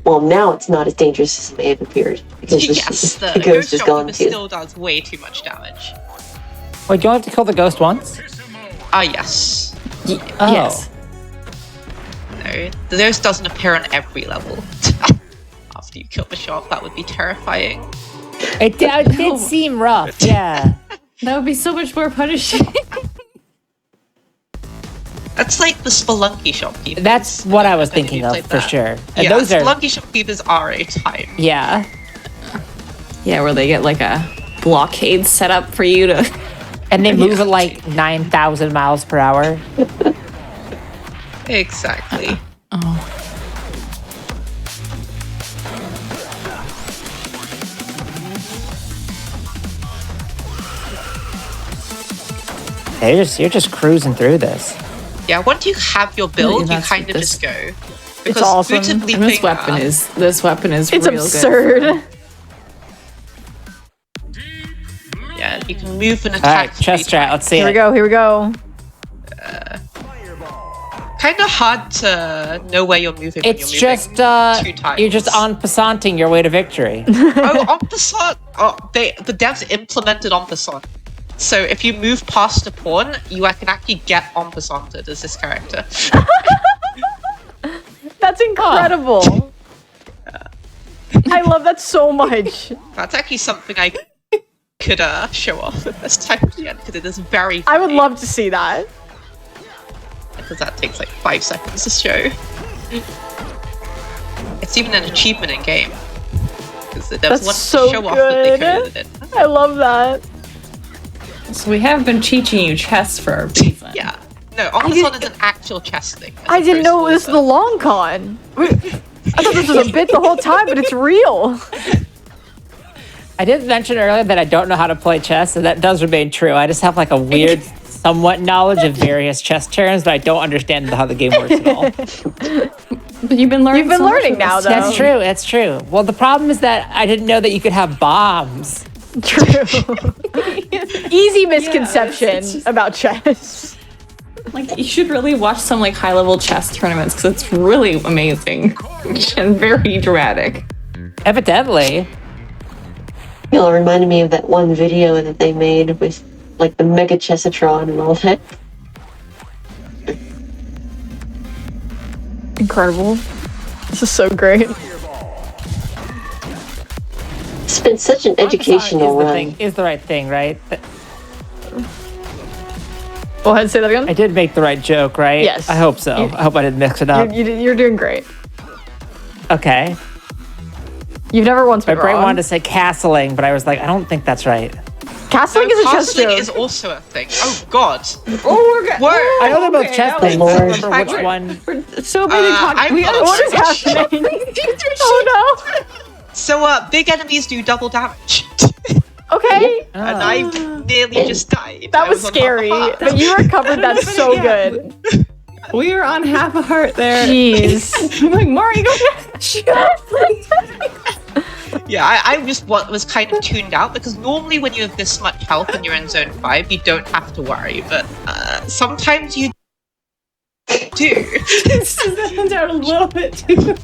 Speaker 4: Well, now it's not as dangerous as it may have appeared. Because
Speaker 3: yes,
Speaker 4: the
Speaker 3: the
Speaker 4: ghost is gone
Speaker 3: shopkeeper
Speaker 4: too.
Speaker 3: still does way too much damage.
Speaker 2: Wait, you only have to kill the ghost once?
Speaker 3: Ah, yes.
Speaker 2: Oh.
Speaker 5: Yes.
Speaker 3: No, the ghost doesn't appear on every level. After you kill the shop, that would be terrifying.
Speaker 2: It did seem rough, yeah.
Speaker 5: That would be so much more punishing.
Speaker 3: That's like the Spelunky shopkeepers.
Speaker 2: That's what I was
Speaker 3: If any
Speaker 2: thinking
Speaker 3: you
Speaker 2: of
Speaker 3: played
Speaker 2: for
Speaker 3: that.
Speaker 2: sure. And
Speaker 3: Yeah,
Speaker 2: those are
Speaker 3: Spelunky shopkeepers are a type.
Speaker 2: yeah.
Speaker 5: Yeah, where they get like a blockade set up for you to.
Speaker 2: And they move at like 9,000 miles per hour.
Speaker 3: Exactly.
Speaker 2: Hey, you're just cruising through this.
Speaker 3: Yeah, once you have your build, you
Speaker 5: that's
Speaker 3: kind
Speaker 5: what
Speaker 3: of
Speaker 5: this-
Speaker 3: just go. Because
Speaker 1: awesome.
Speaker 3: boots of
Speaker 1: And
Speaker 3: leaping,
Speaker 5: This weapon is
Speaker 1: It's
Speaker 5: real
Speaker 1: absurd.
Speaker 5: good.
Speaker 3: yeah, you can move and
Speaker 2: All
Speaker 3: attack.
Speaker 2: right, chest strat. Let's see
Speaker 1: Here we
Speaker 2: it.
Speaker 1: go, here we go.
Speaker 3: Kind of hard to know where you're moving. when
Speaker 2: It's
Speaker 3: you're
Speaker 2: just
Speaker 3: moving 2 times.
Speaker 2: you're just en passanting your way to victory.
Speaker 3: Oh, en passant. Oh, the devs implemented en passant. So if you move past a pawn, you can actually get en passanted as this character.
Speaker 1: That's incredible. I love that so much.
Speaker 3: That's actually something I could show off at this time at the end because it is very.
Speaker 1: I would
Speaker 3: funny,
Speaker 1: love to see that.
Speaker 3: because that takes like 5 seconds to show. It's even an achievement in game because the devs
Speaker 1: That's
Speaker 3: want
Speaker 1: so
Speaker 3: to show off that they
Speaker 1: good.
Speaker 3: coded it.
Speaker 1: I love that.
Speaker 5: So we have been teaching you chess for a reason.
Speaker 3: Yeah. No, en passant is an actual chess thing. as
Speaker 1: I didn't
Speaker 3: opposed
Speaker 1: know
Speaker 3: to
Speaker 1: it was the long con. I thought this was a bit the whole time, but it's real.
Speaker 2: I did mention earlier that I don't know how to play chess, and that does remain true. I just have like a weird, somewhat knowledge of various chess terms, but I don't understand how the game works at all.
Speaker 5: But you've been learning.
Speaker 1: You've been learning now, though.
Speaker 2: That's true. That's true. Well, the problem is that I didn't know that you could have bombs.
Speaker 1: True. Easy misconception about chess.
Speaker 5: Like, you should really watch some like high-level chess tournaments because it's really amazing and very dramatic.
Speaker 2: Evidently.
Speaker 4: You know, it reminded me of that one video that they made with like the Mega Chessatron and all that.
Speaker 1: Incredible. This is so great.
Speaker 4: It's been such an educational run.
Speaker 2: Is the right thing, right?
Speaker 1: Go ahead, say that again.
Speaker 2: I did make the right joke, right?
Speaker 1: Yes.
Speaker 2: I hope so. I hope I didn't mix it up.
Speaker 1: You're doing great.
Speaker 2: Okay.
Speaker 1: You've never once
Speaker 2: My
Speaker 1: been
Speaker 2: brain
Speaker 1: wrong.
Speaker 2: wanted to say castling, but I was like, I don't think that's right.
Speaker 1: Castling is a chess
Speaker 7: Castling
Speaker 1: joke.
Speaker 7: is also a thing. Oh God.
Speaker 5: Oh, we're good.
Speaker 7: Word.
Speaker 2: I know they're both chess things. I don't remember
Speaker 7: Hang
Speaker 2: which
Speaker 7: on.
Speaker 2: one.
Speaker 5: We're so busy
Speaker 7: I'm
Speaker 5: talking. We
Speaker 7: not
Speaker 5: gotta
Speaker 1: What is
Speaker 7: sure.
Speaker 1: happening? Oh
Speaker 7: So big enemies do double damage.
Speaker 1: no. Okay.
Speaker 7: And I nearly just died.
Speaker 1: That
Speaker 7: I
Speaker 1: was
Speaker 7: on
Speaker 1: scary,
Speaker 7: half a
Speaker 1: but you recovered that so good.
Speaker 5: We are on half a heart there.
Speaker 1: Jeez.
Speaker 5: I'm like, Mari, go
Speaker 7: Yeah, I just was kind of tuned out because normally when you have this much health and you're in zone 5, you don't have to worry, but sometimes you do.
Speaker 5: That out a little bit too.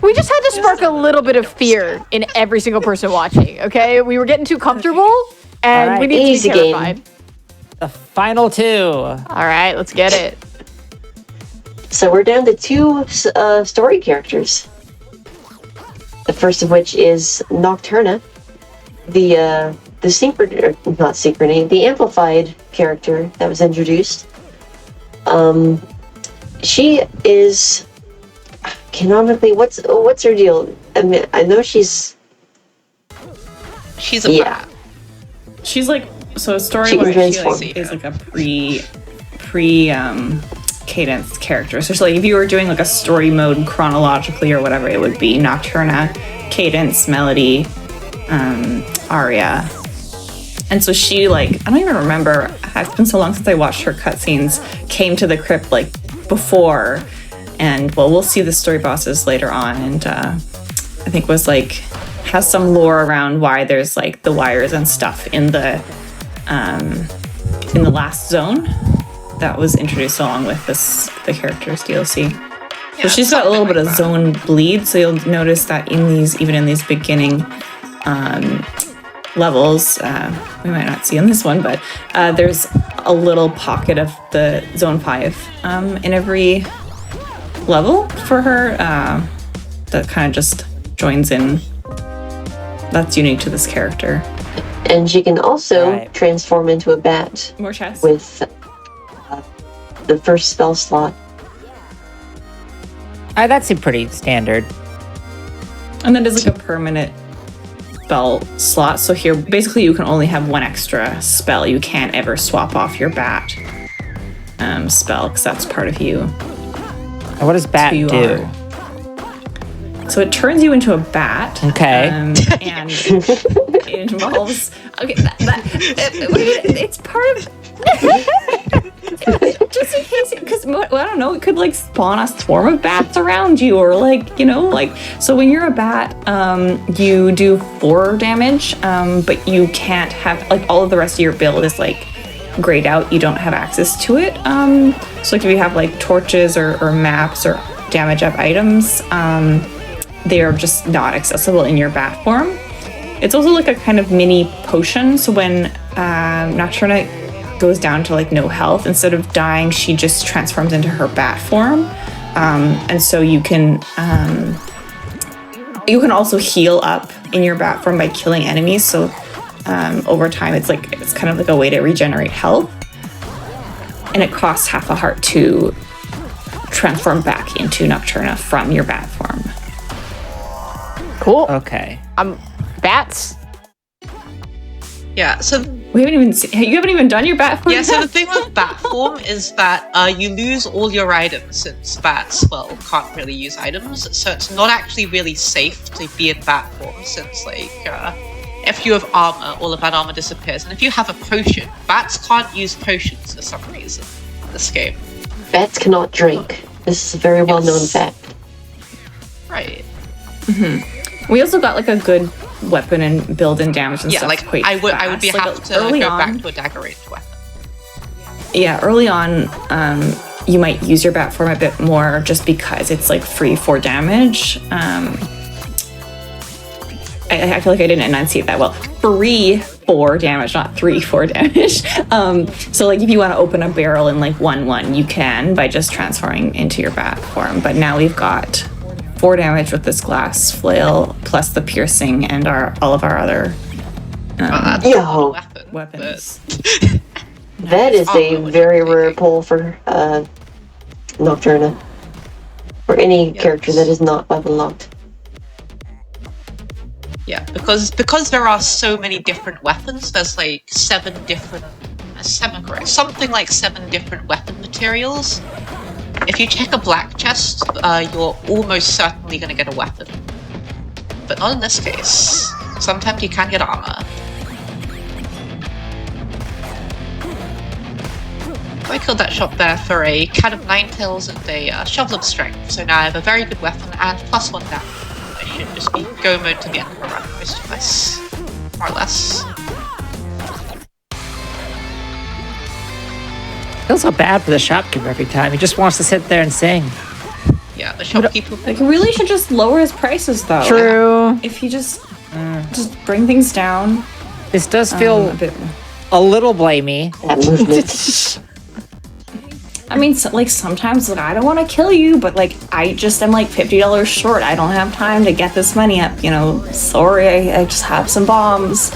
Speaker 1: We just had to spark a little bit of fear in every single person watching, okay? We were getting too comfortable, and
Speaker 2: All
Speaker 1: we
Speaker 2: right.
Speaker 1: need
Speaker 4: Easy
Speaker 1: to be
Speaker 4: game.
Speaker 1: terrified.
Speaker 2: The final two.
Speaker 1: All right, let's get it.
Speaker 4: So we're down to two story characters. The first of which is Nocturna, the Synchrony, or not Synchrony, the amplified character that was introduced. She is canonically what's her deal? I mean, I know she's
Speaker 7: She's a bat.
Speaker 5: She's like, so story
Speaker 4: She can
Speaker 5: wise, she
Speaker 4: transform.
Speaker 5: like, is like a pre cadence character. So like if you were doing like a story mode chronologically or whatever, it would be Nocturna, cadence, melody, aria. And so she like, I don't even remember, it's been so long since I watched her cutscenes, came to the crypt like before, and well, we'll see the story bosses later on, and I think was like, has some lore around why there's like the wires and stuff in the last zone that was introduced along with the character's DLC. So she's got a little bit of zone bleed, so you'll notice that even in these beginning levels, we might not see in this one, but there's a little pocket of the zone 5 in every level for her that kind of just joins in. That's unique to this character.
Speaker 4: and she can also
Speaker 2: Right.
Speaker 4: transform into a bat
Speaker 5: More chest.
Speaker 4: with the first spell slot.
Speaker 2: That seemed pretty standard.
Speaker 5: And then there's like a permanent spell slot. So here, basically, you can only have one extra spell. You can't ever swap off your bat spell because that's part of you.
Speaker 2: And what does bat
Speaker 5: who you
Speaker 2: do?
Speaker 5: are. So it turns you into a bat.
Speaker 2: Okay.
Speaker 5: And it involves. Okay, it's part of. Just in case, because I don't know, it could like spawn a swarm of bats around you, or like, you know, like, so when you're a bat, you do 4 damage, but you can't have, like, all of the rest of your build is like grayed out. You don't have access to it. So like if you have like torches or maps or damage up items, they are just not accessible in your bat form. It's also like a kind of mini potion. So when Nocturna goes down to like no health, instead of dying, she just transforms into her bat form. And so you can also heal up in your bat form by killing enemies. So over time, it's kind of like a way to regenerate health. And it costs half a heart to transform back into Nocturna from your bat form.
Speaker 1: Cool.
Speaker 2: Okay.
Speaker 1: Bats.
Speaker 7: Yeah, so
Speaker 5: You haven't even done your bat form.
Speaker 7: Yeah, so
Speaker 5: yet?
Speaker 7: the thing with bat form is that you lose all your items since bats, well, can't really use items, so it's not actually really safe to be in bat form since, like, if you have armor, all of that armor disappears, and if you have a potion, bats can't use potions for some reason in this game.
Speaker 4: Bats cannot drink. This is a very well-known fact.
Speaker 7: Right.
Speaker 5: We also got like a good weapon and build and damage and
Speaker 7: Yeah,
Speaker 5: stuff.
Speaker 7: like,
Speaker 5: quite
Speaker 7: I would be
Speaker 5: fast.
Speaker 7: have to
Speaker 5: early
Speaker 7: go
Speaker 5: on,
Speaker 7: back to a dagger ranged weapon.
Speaker 5: Yeah, early on, you might use your bat form a bit more just because it's like free 4 damage. I feel like I didn't enunciate that well. Free 4 damage, not 3-4 damage. So like if you want to open a barrel in like 1-1, you can by just transforming into your bat form. But now we've got 4 damage with this glass flail plus the piercing and all of our other
Speaker 4: Yo,
Speaker 5: weapons.
Speaker 4: that is a very rare pull for Nocturna. For any character that is not weapon locked.
Speaker 7: Yeah, because there are so many different weapons, there's like 7 different, something like 7 different weapon materials. If you check a black chest, you're almost certainly going to get a weapon. But not in this case. Sometimes you can get armor. I killed that shot there for a cat of 9 tails and a shovel of strength, so now I have a very good weapon and +1 damage. I should just be go mode to the end of the run, most of us. More or less.
Speaker 2: Feels so bad for the shopkeeper every time. He just wants to sit there and sing.
Speaker 7: Yeah, the shopkeeper.
Speaker 5: Like really should just lower his prices though.
Speaker 1: True.
Speaker 5: If you just bring things down.
Speaker 2: This does feel
Speaker 5: a bit.
Speaker 2: a little blamey.
Speaker 4: That movement.
Speaker 5: I mean, so, like sometimes like, I don't want to kill you, but like I just am like $50 short. I don't have time to get this money up. You know, sorry, I just have some bombs.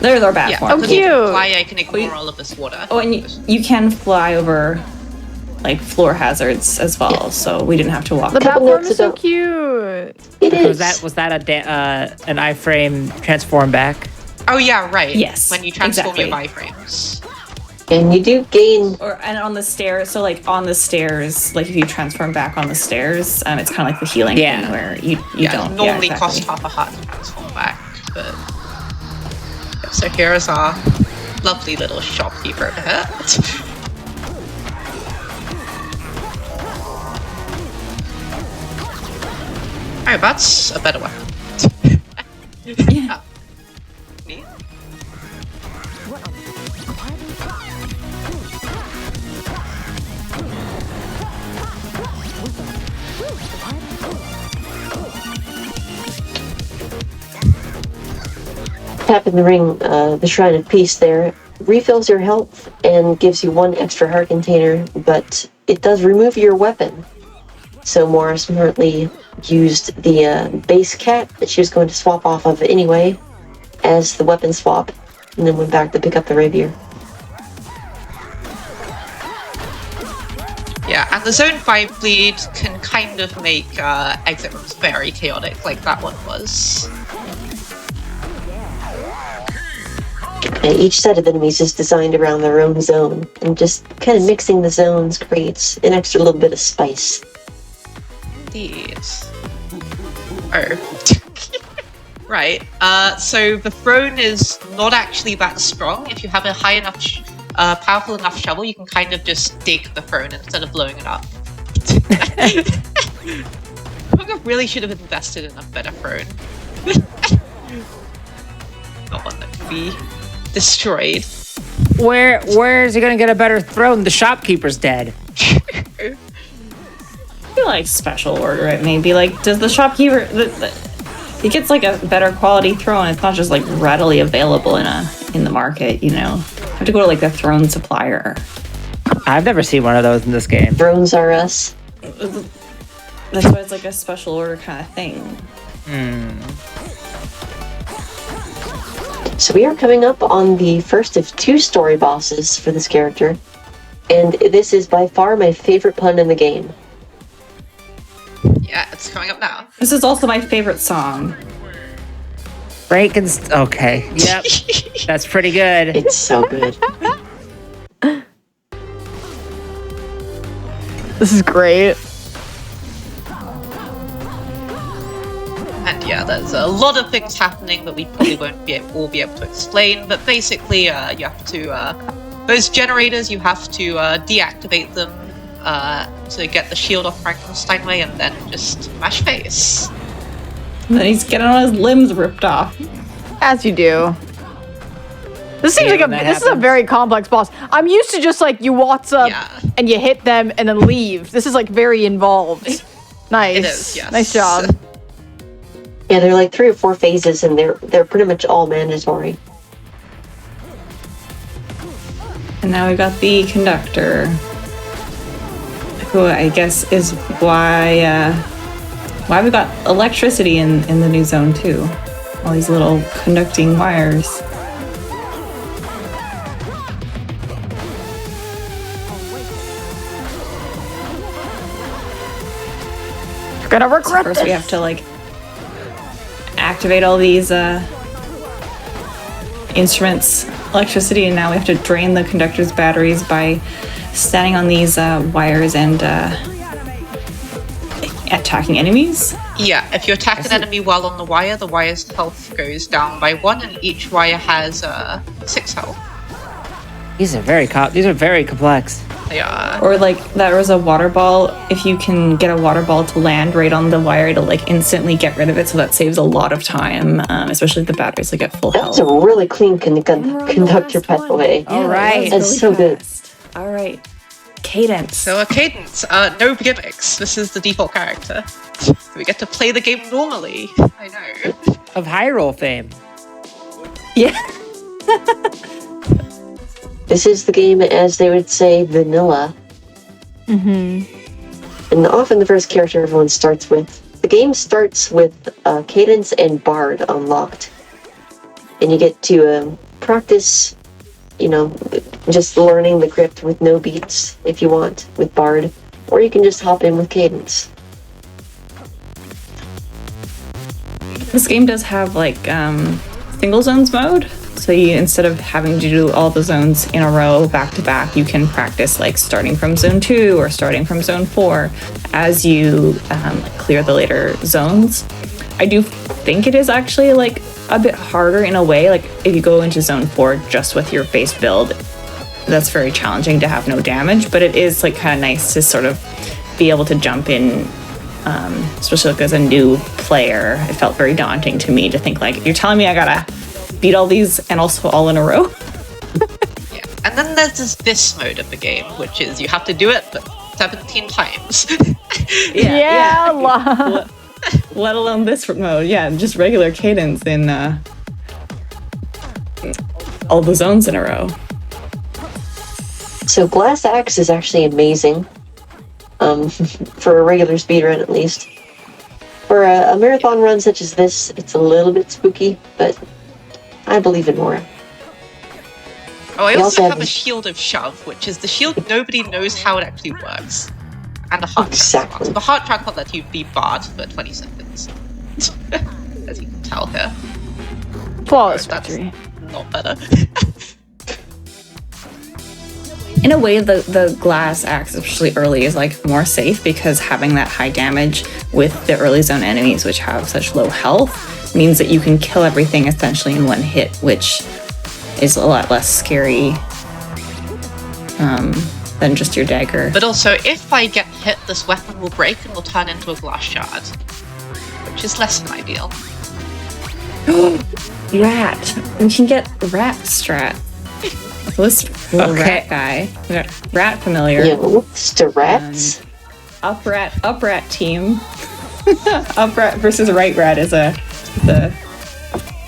Speaker 5: There's our bat form.
Speaker 1: Oh, cute.
Speaker 7: Fly, I can ignore all of this water.
Speaker 5: Oh, and you can fly over like floor hazards as well, so we didn't have to walk.
Speaker 1: The bat form
Speaker 4: notes
Speaker 1: is so
Speaker 4: ago.
Speaker 1: cute.
Speaker 4: It is.
Speaker 2: Was that an iframe transform back?
Speaker 7: Oh yeah, right.
Speaker 5: Yes,
Speaker 7: When you transform your
Speaker 5: exactly.
Speaker 7: iframes.
Speaker 4: And you do gain.
Speaker 5: And on the stairs, so like on the stairs, like if you transform back on the stairs, it's kind of like the healing thing where you don't
Speaker 7: normally
Speaker 5: exactly.
Speaker 7: cost half a heart to transform back, but so here is our lovely little shopkeeper over here. Alright, that's a better weapon.
Speaker 5: Yeah.
Speaker 7: Neat.
Speaker 4: Tapping the ring, the Shrine of Peace there, refills your health and gives you 1 extra heart container, but it does remove your weapon. So Mora smartly used the base cat that she was going to swap off of anyway as the weapon swap, and then went back to pick up the rapier.
Speaker 7: Yeah, and the Zone 5 bleed can kind of make exit rooms very chaotic, like that one was.
Speaker 4: And each set of enemies is designed around their own zone, and just kind of mixing the zones creates an extra little bit of spice.
Speaker 7: Indeed. Oh. Right. So the throne is not actually that strong. If you have a high enough, powerful enough shovel, you can kind of just dig the throne instead of blowing it up. I really should have invested in a better throne. Not one that could be destroyed.
Speaker 2: Where is he gonna get a better throne? The shopkeeper's dead.
Speaker 5: I feel like special order it maybe. Like, does the shopkeeper he gets like a better quality throne? It's not just like readily available in the market, you know. You have to go to like the throne supplier.
Speaker 2: I've never seen one of those in this game.
Speaker 4: Thrones are us.
Speaker 5: That's why it's like a special order kind of thing.
Speaker 4: So we are coming up on the first of 2 story bosses for this character, and this is by far my favorite pun in the game.
Speaker 7: Yeah, it's coming up now.
Speaker 5: This is also my favorite song.
Speaker 2: Okay. Yep. That's pretty good.
Speaker 4: It's so good.
Speaker 1: This is great.
Speaker 7: And yeah, there's a lot of things happening that we probably won't all be able to explain, but basically you have to, those generators, you have to deactivate them to get the shield off Frankenstein way, and then just mash face.
Speaker 5: And then he's getting all his limbs ripped off.
Speaker 1: As you do. This seems like this is a very complex boss. I'm used to just like you waltz up and you hit them and then leave. This is like very involved. Nice.
Speaker 7: It is, yes.
Speaker 1: Nice job.
Speaker 4: Yeah, there are like 3 or 4 phases, and they're pretty much all mandatory.
Speaker 5: And now we got the conductor, who I guess is why we got electricity in the new zone too. All these little conducting wires.
Speaker 1: We're gonna regret
Speaker 5: First,
Speaker 1: this.
Speaker 5: we have to like activate all these instruments, electricity, and now we have to drain the conductor's batteries by standing on these wires and attacking enemies.
Speaker 7: Yeah, if you attack an enemy while on the wire's health goes down by 1, and each wire has 6 health.
Speaker 2: These are very complex.
Speaker 7: They are.
Speaker 5: Or like there was a water ball. If you can get a water ball to land right on the wire, it'll like instantly get rid of it. So that saves a lot of time, especially if the batteries like get full
Speaker 4: That
Speaker 5: health.
Speaker 4: was a really clean conductor pathway.
Speaker 2: All right.
Speaker 4: That's so good.
Speaker 5: All right. Cadence.
Speaker 7: So Cadence, no gimmicks. This is the default character. We get to play the game normally. I know.
Speaker 2: Of Hyrule fame.
Speaker 5: Yeah.
Speaker 4: This is the game, as they would say, vanilla. And often the first character everyone starts with. The game starts with Cadence and Bard unlocked. And you get to practice, just learning the Crypt with no beats, if you want, with Bard. Or you can just hop in with Cadence.
Speaker 5: This game does have like single zones mode. So you, instead of having to do all the zones in a row back to back, you can practice like starting from zone 2 or starting from zone 4 as you clear the later zones. I do think it is actually like a bit harder in a way. Like if you go into zone 4 just with your base build, that's very challenging to have no damage, but it is like kind of nice to sort of be able to jump in, especially like as a new player. It felt very daunting to me to think like, you're telling me I gotta beat all these and also all in a row.
Speaker 7: Yeah. And then there's this mode of the game, which is you have to do it, but 17 times.
Speaker 5: Let alone this mode. Yeah, just regular Cadence in all the zones in a row.
Speaker 4: So Glass Axe is actually amazing. For a regular speedrun at least. For a marathon run such as this, it's a little bit spooky, but I believe in more.
Speaker 7: Oh, I
Speaker 4: We
Speaker 7: also
Speaker 4: also
Speaker 7: have
Speaker 4: have
Speaker 7: a shield of shove, which is the shield nobody knows how it actually works. And a heart
Speaker 4: Exactly.
Speaker 7: transplant. The heart transplant lets you be barred for 20 seconds. As you can tell here.
Speaker 1: Flawless
Speaker 7: That's
Speaker 1: victory.
Speaker 7: not better.
Speaker 5: In a way, the Glass Axe, especially early, is like more safe because having that high damage with the early zone enemies, which have such low health, means that you can kill everything essentially in one hit, which is a lot less scary than just your dagger.
Speaker 7: But also, if I get hit, this weapon will break and will turn into a glass shard. Which is less than ideal.
Speaker 5: Rat. We can get rat strat. So this little rat guy. We got rat familiar.
Speaker 4: Mr. Rats.
Speaker 5: Up rat team. Up rat versus right rat is the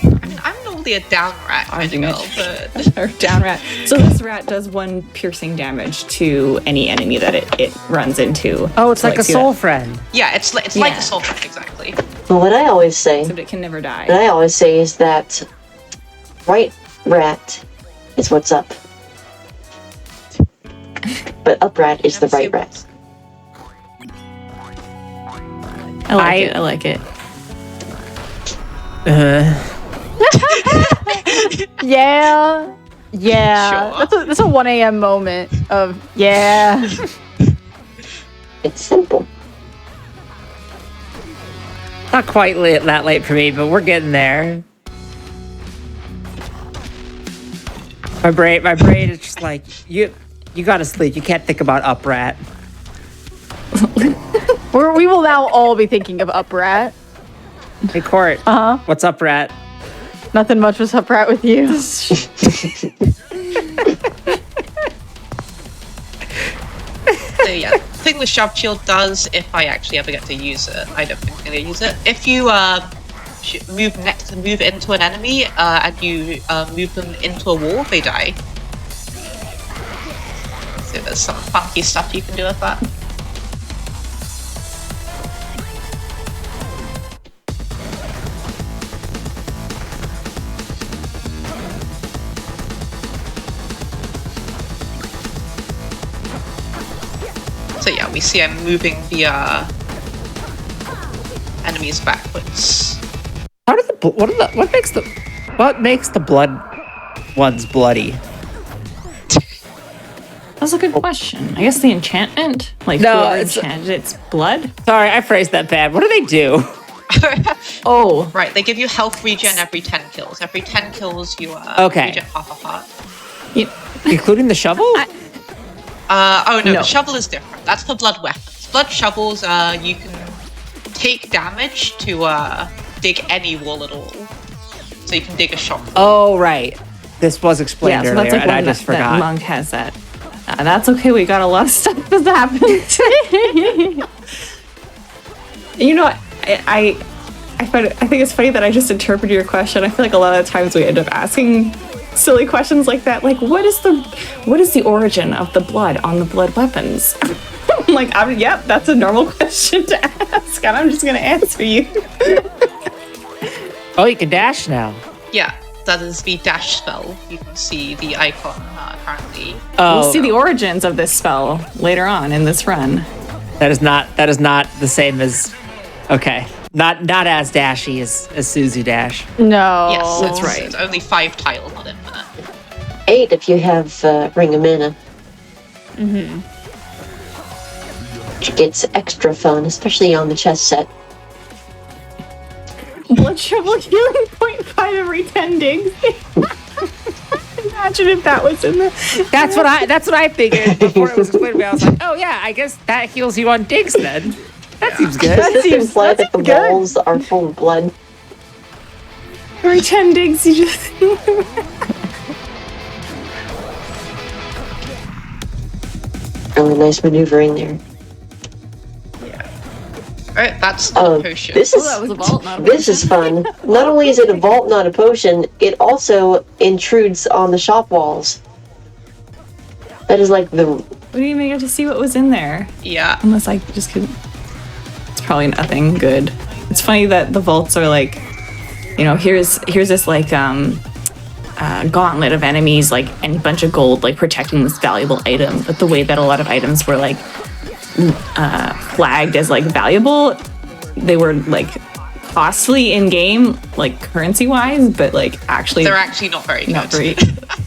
Speaker 7: I mean, I'm normally a down rat kind of girl, but...
Speaker 5: or down rat. So this rat does 1 piercing damage to any enemy that it runs into.
Speaker 2: Oh, it's
Speaker 5: So,
Speaker 2: like a
Speaker 5: see
Speaker 2: soul
Speaker 5: that?
Speaker 2: friend.
Speaker 7: Yeah, it's like a soul friend, exactly.
Speaker 4: Well, what I always say
Speaker 5: Except it can never die.
Speaker 4: is that right rat is what's up. But up rat is the
Speaker 7: Never say
Speaker 4: right rat.
Speaker 5: I like it.
Speaker 1: Yeah. Yeah.
Speaker 7: Sure.
Speaker 1: That's a 1 a.m. moment of yeah.
Speaker 4: It's simple.
Speaker 2: Not quite that late for me, but we're getting there. My brain is just like, you gotta sleep. You can't think about Uprat.
Speaker 1: We will now all be thinking of Uprat.
Speaker 2: Hey, Court. What's Uprat?
Speaker 1: Nothing much was Uprat with you.
Speaker 7: So yeah, the thing the shove shield does, if I actually ever get to use it, I don't think I'm gonna use it. If you move into an enemy and you move them into a wall, they die. So there's some funky stuff you can do with that. So yeah, we see I'm moving the enemies backwards.
Speaker 2: How does what makes the blood ones bloody?
Speaker 5: That's a good question. I guess the enchantment? Like,
Speaker 2: No,
Speaker 5: whoever
Speaker 2: it's-
Speaker 5: enchanted its blood?
Speaker 2: Sorry, I phrased that bad. What do they do?
Speaker 5: Oh.
Speaker 7: Right, they give you health regen every 10 kills. Every 10 kills, you
Speaker 2: Okay.
Speaker 7: regen half a heart.
Speaker 2: Including the shovel?
Speaker 7: Oh no,
Speaker 5: No.
Speaker 7: the shovel is different. That's for blood weapons. Blood shovels, you can take damage to dig any wall at all. So you can dig a shop.
Speaker 2: Oh, right. This was explained
Speaker 5: Yeah, so
Speaker 2: earlier,
Speaker 5: that's like
Speaker 2: and I
Speaker 5: when
Speaker 2: just
Speaker 5: that
Speaker 2: forgot.
Speaker 5: monk has that. That's okay, we got a lot of stuff that's happened. You know what? I think it's funny that I just interpreted your question. I feel like a lot of times we end up asking silly questions like that, like what is the origin of the blood on the blood weapons? I'm like, yep, that's a normal question to ask, and I'm just gonna answer you.
Speaker 2: Oh, you can dash now.
Speaker 7: Yeah, that is the dash spell. You can see the icon currently.
Speaker 2: Oh,
Speaker 5: We'll see the origins of this spell later on in this run.
Speaker 2: that is not the same as. Okay, not as dashy as Suzu Dash.
Speaker 1: No.
Speaker 7: Yes,
Speaker 5: that's right.
Speaker 7: It's only 5 tiles, not infinite.
Speaker 4: 8 if you have Ring of Mana. Which gets extra fun, especially on the chess set.
Speaker 5: Blood shovel healing 0.5 every 10 digs. Imagine if that was in the.
Speaker 2: That's what I figured before it was explained to me. I was like, oh yeah, I guess that heals you on digs then. That seems good.
Speaker 1: That
Speaker 4: Does
Speaker 1: seems-
Speaker 4: imply that the
Speaker 1: seems good.
Speaker 4: walls are full of blood?
Speaker 5: Every 10 digs, you just.
Speaker 4: Really nice maneuvering there.
Speaker 7: Alright, that's
Speaker 4: Oh,
Speaker 7: the potion.
Speaker 4: this is
Speaker 5: that was a vault, not a
Speaker 4: this is fun. Not only is it a vault, not a potion, it also intrudes on the shop walls. That is like the
Speaker 5: We didn't even get to see what was in there.
Speaker 7: Yeah.
Speaker 5: Unless I just could. It's probably nothing good. It's funny that the vaults are like, you know, here's this like gauntlet of enemies, like, and a bunch of gold, like protecting this valuable item. But the way that a lot of items were like flagged as like valuable, they were like costly in game, like currency wise, but like actually
Speaker 7: They're actually not very good.
Speaker 5: not very.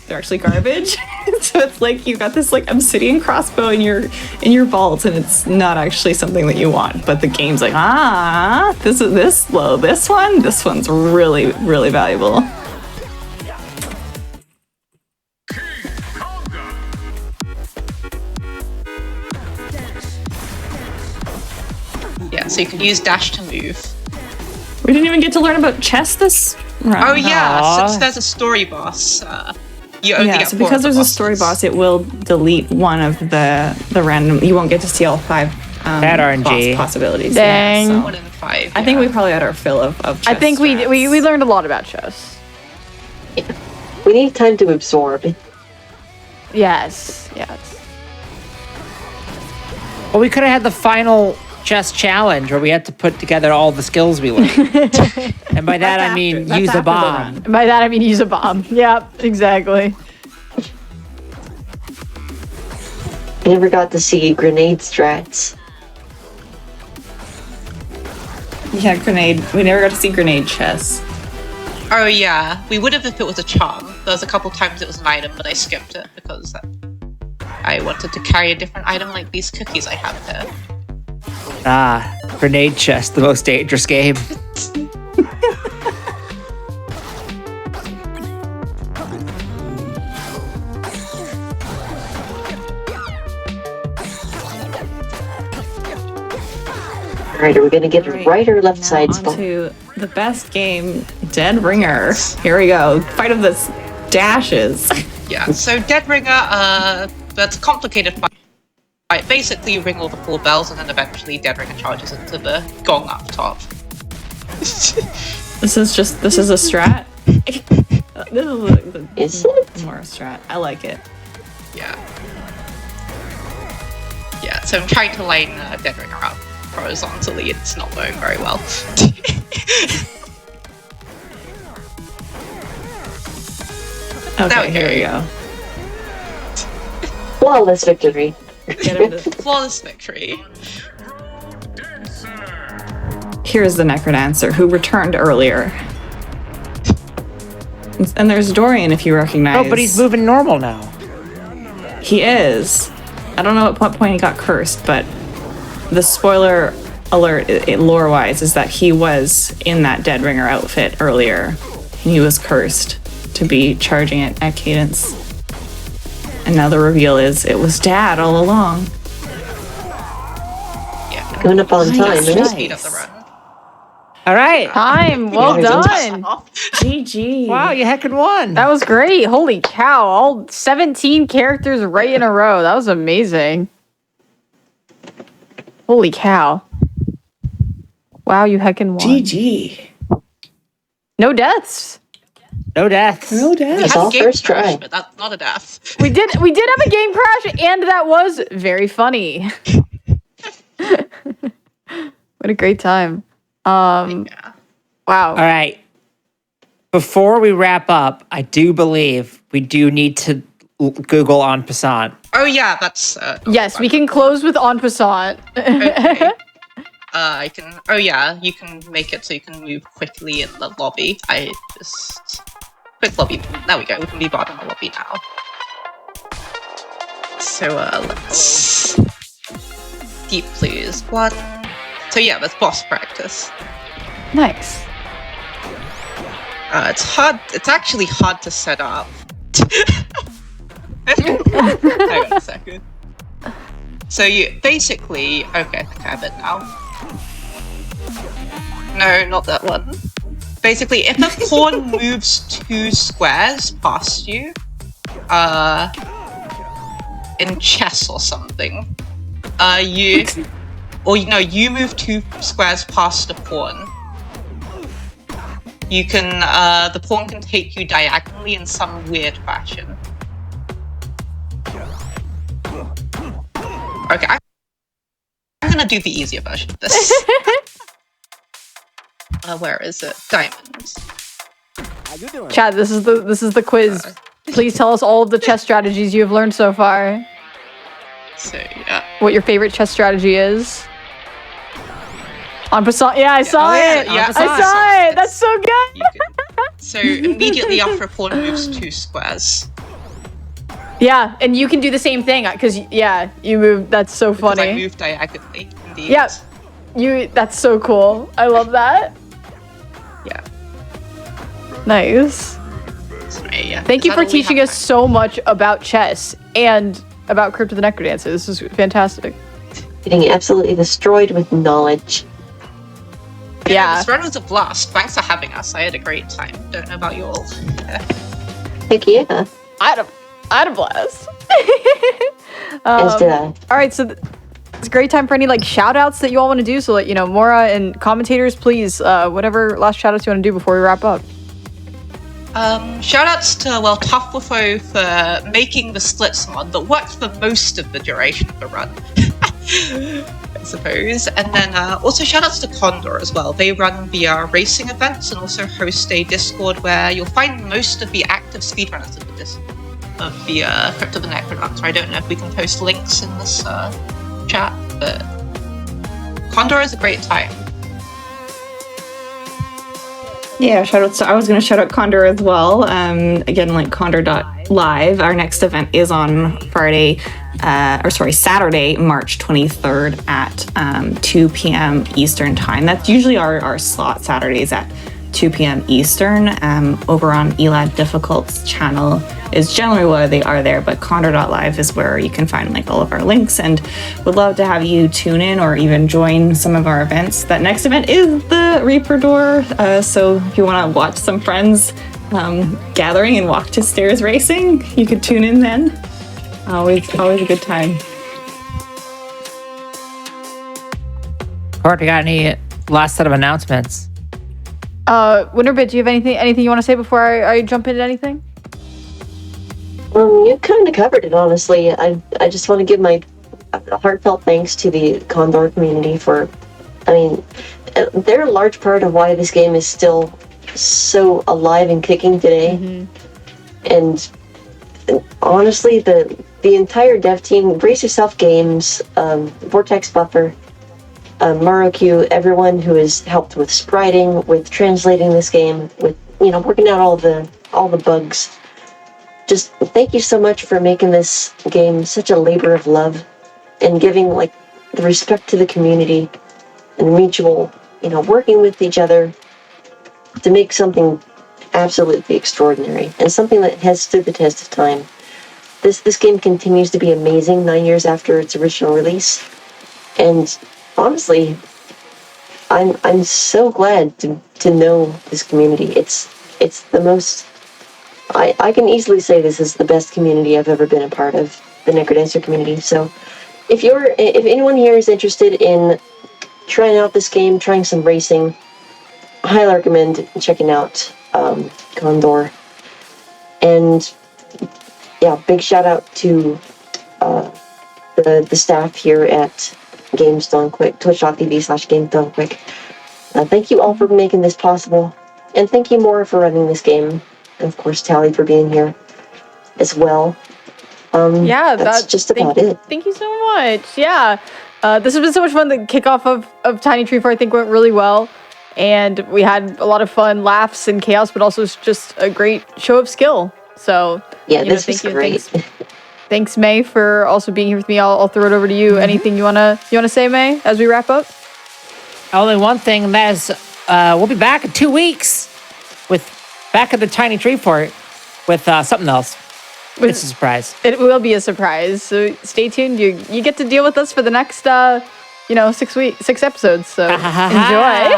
Speaker 5: They're actually garbage. So it's like you've got this like obsidian crossbow in your vault, and it's not actually something that you want. But the game's like, this one's really, really valuable.
Speaker 7: Yeah, so you can use dash to move.
Speaker 5: We didn't even get to learn about chess this round.
Speaker 7: Oh yeah,
Speaker 2: Aw.
Speaker 7: since there's a story boss, you only
Speaker 5: Yeah,
Speaker 7: get
Speaker 5: so
Speaker 7: 4
Speaker 5: because
Speaker 7: of the
Speaker 5: there's a
Speaker 7: bosses.
Speaker 5: story boss, it will delete one of the random. You won't get to see all 5
Speaker 2: Bad RNG.
Speaker 5: boss possibilities.
Speaker 1: Dang.
Speaker 5: Yeah, so
Speaker 7: 1 in 5.
Speaker 5: I think
Speaker 7: yeah.
Speaker 5: we probably had our fill of chess
Speaker 1: I think we
Speaker 5: strats.
Speaker 1: learned a lot about chess.
Speaker 4: we need time to absorb.
Speaker 1: Yes.
Speaker 2: Well, we could have had the final chess challenge where we had to put together all the skills we learned. And by that I mean
Speaker 5: That's
Speaker 2: use
Speaker 5: after
Speaker 2: a
Speaker 5: the
Speaker 2: bomb.
Speaker 5: run.
Speaker 1: By that I mean use a bomb. Yep, exactly.
Speaker 4: I never got to see grenade strats.
Speaker 5: Yeah, grenade. We never got to see grenade chess.
Speaker 7: Oh yeah, we would have if it was a charm. There was a couple times it was an item, but I skipped it because I wanted to carry a different item like these cookies I have here.
Speaker 2: Ah, grenade chest, the most dangerous game.
Speaker 4: Alright, are we gonna get right or left
Speaker 5: Now
Speaker 4: side spot?
Speaker 5: onto the best game, Dead Ringer. Here we go. Fight of the dashes.
Speaker 7: Yeah, so Dead Ringer, that's a complicated fight. Basically, you ring all the 4 bells, and then eventually Dead Ringer charges into the gong up top.
Speaker 5: This is a strat. This
Speaker 4: Is it?
Speaker 5: more a strat. I like it.
Speaker 7: Yeah. Yeah, so I'm trying to line Dead Ringer up horizontally. It's not going very well.
Speaker 5: Okay, here we go.
Speaker 4: Flawless victory.
Speaker 5: Get him to-
Speaker 7: Flawless victory.
Speaker 5: Here's the NecroDancer, who returned earlier. And there's Dorian, if you recognize.
Speaker 2: Oh, but he's moving normal now.
Speaker 5: He is. I don't know at what point he got cursed, but the spoiler alert, lore-wise, is that he was in that Dead Ringer outfit earlier. And he was cursed to be charging it at cadence. And now the reveal is it was Dad all along.
Speaker 7: Yeah.
Speaker 4: Going up on time,
Speaker 7: Just
Speaker 4: right?
Speaker 7: speed up the run.
Speaker 2: All right.
Speaker 1: Time. Well done.
Speaker 5: GG.
Speaker 2: Wow, you heckin' won.
Speaker 1: That was great. Holy cow. All 17 characters right in a row. That was amazing. Holy cow. Wow, you heckin' won.
Speaker 5: GG.
Speaker 1: No deaths.
Speaker 2: No deaths.
Speaker 5: No Dad.
Speaker 4: It's
Speaker 7: Had a
Speaker 4: all
Speaker 7: game
Speaker 4: first
Speaker 7: crash,
Speaker 4: try.
Speaker 7: but that's not a death.
Speaker 1: We did have a game crash, and that was very funny. What a great time.
Speaker 7: Yeah.
Speaker 1: Wow.
Speaker 2: All right. Before we wrap up, I do believe we do need to Google en passant.
Speaker 7: Oh yeah, that's.
Speaker 1: Yes, we can close with en passant.
Speaker 7: Okay. I can. Oh yeah, you can make it so you can move quickly in the lobby. I just quick lobby. There we go. We can be bought in the lobby now. So let's deep please. One. So yeah, that's boss practice.
Speaker 1: Nice.
Speaker 7: It's hard. It's actually hard to set up. Hang on a second. So you basically. Okay, I think I have it now. No, not that one. Basically, if a pawn moves 2 squares past you, in chess or something, you move 2 squares past a pawn. You can, the pawn can take you diagonally in some weird fashion. Okay, I'm gonna do the easier version of this. Where is it? Diamonds.
Speaker 1: Chad, this is the quiz. Please tell us all of the chess strategies you have learned so far.
Speaker 7: So yeah.
Speaker 1: What your favorite chess strategy is. En passant. Yeah, I saw it.
Speaker 7: yeah,
Speaker 1: I saw it. That's so good.
Speaker 7: You can- so immediately after a pawn moves 2 squares.
Speaker 1: Yeah, and you can do the same thing because you move. That's so
Speaker 7: Because I
Speaker 1: funny.
Speaker 7: move diagonally. Indeed.
Speaker 1: Yep. That's so cool. I love that.
Speaker 7: Yeah.
Speaker 1: Nice.
Speaker 7: So, yeah.
Speaker 1: Thank
Speaker 7: Is
Speaker 1: you
Speaker 7: that
Speaker 1: for
Speaker 7: all we
Speaker 1: teaching
Speaker 7: have
Speaker 1: us so much about chess and about Crypt of the NecroDancer. This is fantastic.
Speaker 4: Getting absolutely destroyed with knowledge.
Speaker 1: Yeah.
Speaker 7: This run was a blast. Thanks for having us. I had a great time. Don't know about you all. Yeah.
Speaker 4: Heck yeah.
Speaker 1: I had a blast.
Speaker 4: As did I.
Speaker 1: All right, so it's a great time for any shout outs that you all want to do. So Mora and commentators, please, whatever last shout outs you want to do before we wrap up.
Speaker 7: Shout outs to Tufflefo for making the splits mod that worked for most of the duration of the run. I suppose. And then also shout outs to Condor as well. They run the racing events and also host a Discord where you'll find most of the active speedrunners of the Crypt of the NecroDancer. I don't know if we can post links in this chat, but Condor is a great time.
Speaker 5: Yeah, shout out. So I was going to shout out Condor as well. Again, like Condor.live. Our next event is on Saturday, March 23rd at 2 p.m. Eastern time. That's usually our slot Saturdays at 2 p.m. Eastern. Over on Elad Difficult's channel is generally why they are there, but Condor.live is where you can find like all of our links, and would love to have you tune in or even join some of our events. That next event is the Reaper Door, so if you want to watch some friends gathering and walk to stairs racing, you could tune in then. Always a good time.
Speaker 2: Court, you got any last set of announcements?
Speaker 1: Winterbit, do you have anything you want to say before I jump into anything?
Speaker 4: You kind of covered it, honestly. I just want to give my heartfelt thanks to the Condor community for, they're a large part of why this game is still so alive and kicking today. Mm-hmm. And honestly, the entire dev team, Brace Yourself Games, Vortex Buffer, MaroQ, everyone who has helped with spriting, with translating this game, with working out all the bugs. Just thank you so much for making this game such a labor of love and giving the respect to the community and mutual, working with each other to make something absolutely extraordinary and something that has stood the test of time. This game continues to be amazing 9 years after its original release, and honestly, I'm so glad to know this community. It's the most. I can easily say this is the best community I've ever been a part of, the NecroDancer community. So, if anyone here is interested in trying out this game, trying some racing, I highly recommend checking out Condor. And yeah, big shout out to the staff here at Games Done Quick, twitch.tv/GamesDoneQuick. Thank you all for making this possible, and thank you, Maura, for running this game. And of course, Tally for being here as well. That's just about it.
Speaker 1: Thank you so much. Yeah, this has been so much fun. The kickoff of Tiny Treefort, I think, went really well, and we had a lot of fun, laughs, and chaos, but also just a great show of skill. So
Speaker 4: yeah, this was great.
Speaker 1: Thanks, May, for also being here with me. I'll throw it over to you. Mm-hmm. Anything you wanna say, May, as we wrap up?
Speaker 2: Only one thing, that is, we'll be back in 2 weeks back at the Tiny Treefort with something else. It's a surprise.
Speaker 1: It will be a surprise. So stay tuned. You get to deal with us for the next 6 episodes. So enjoy.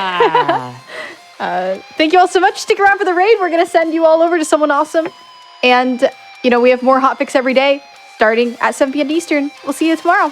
Speaker 1: Thank you all so much. Stick around for the raid. We're gonna send you all over to someone awesome. And we have more hotfix every day, starting at 7 p.m. Eastern. We'll see you tomorrow.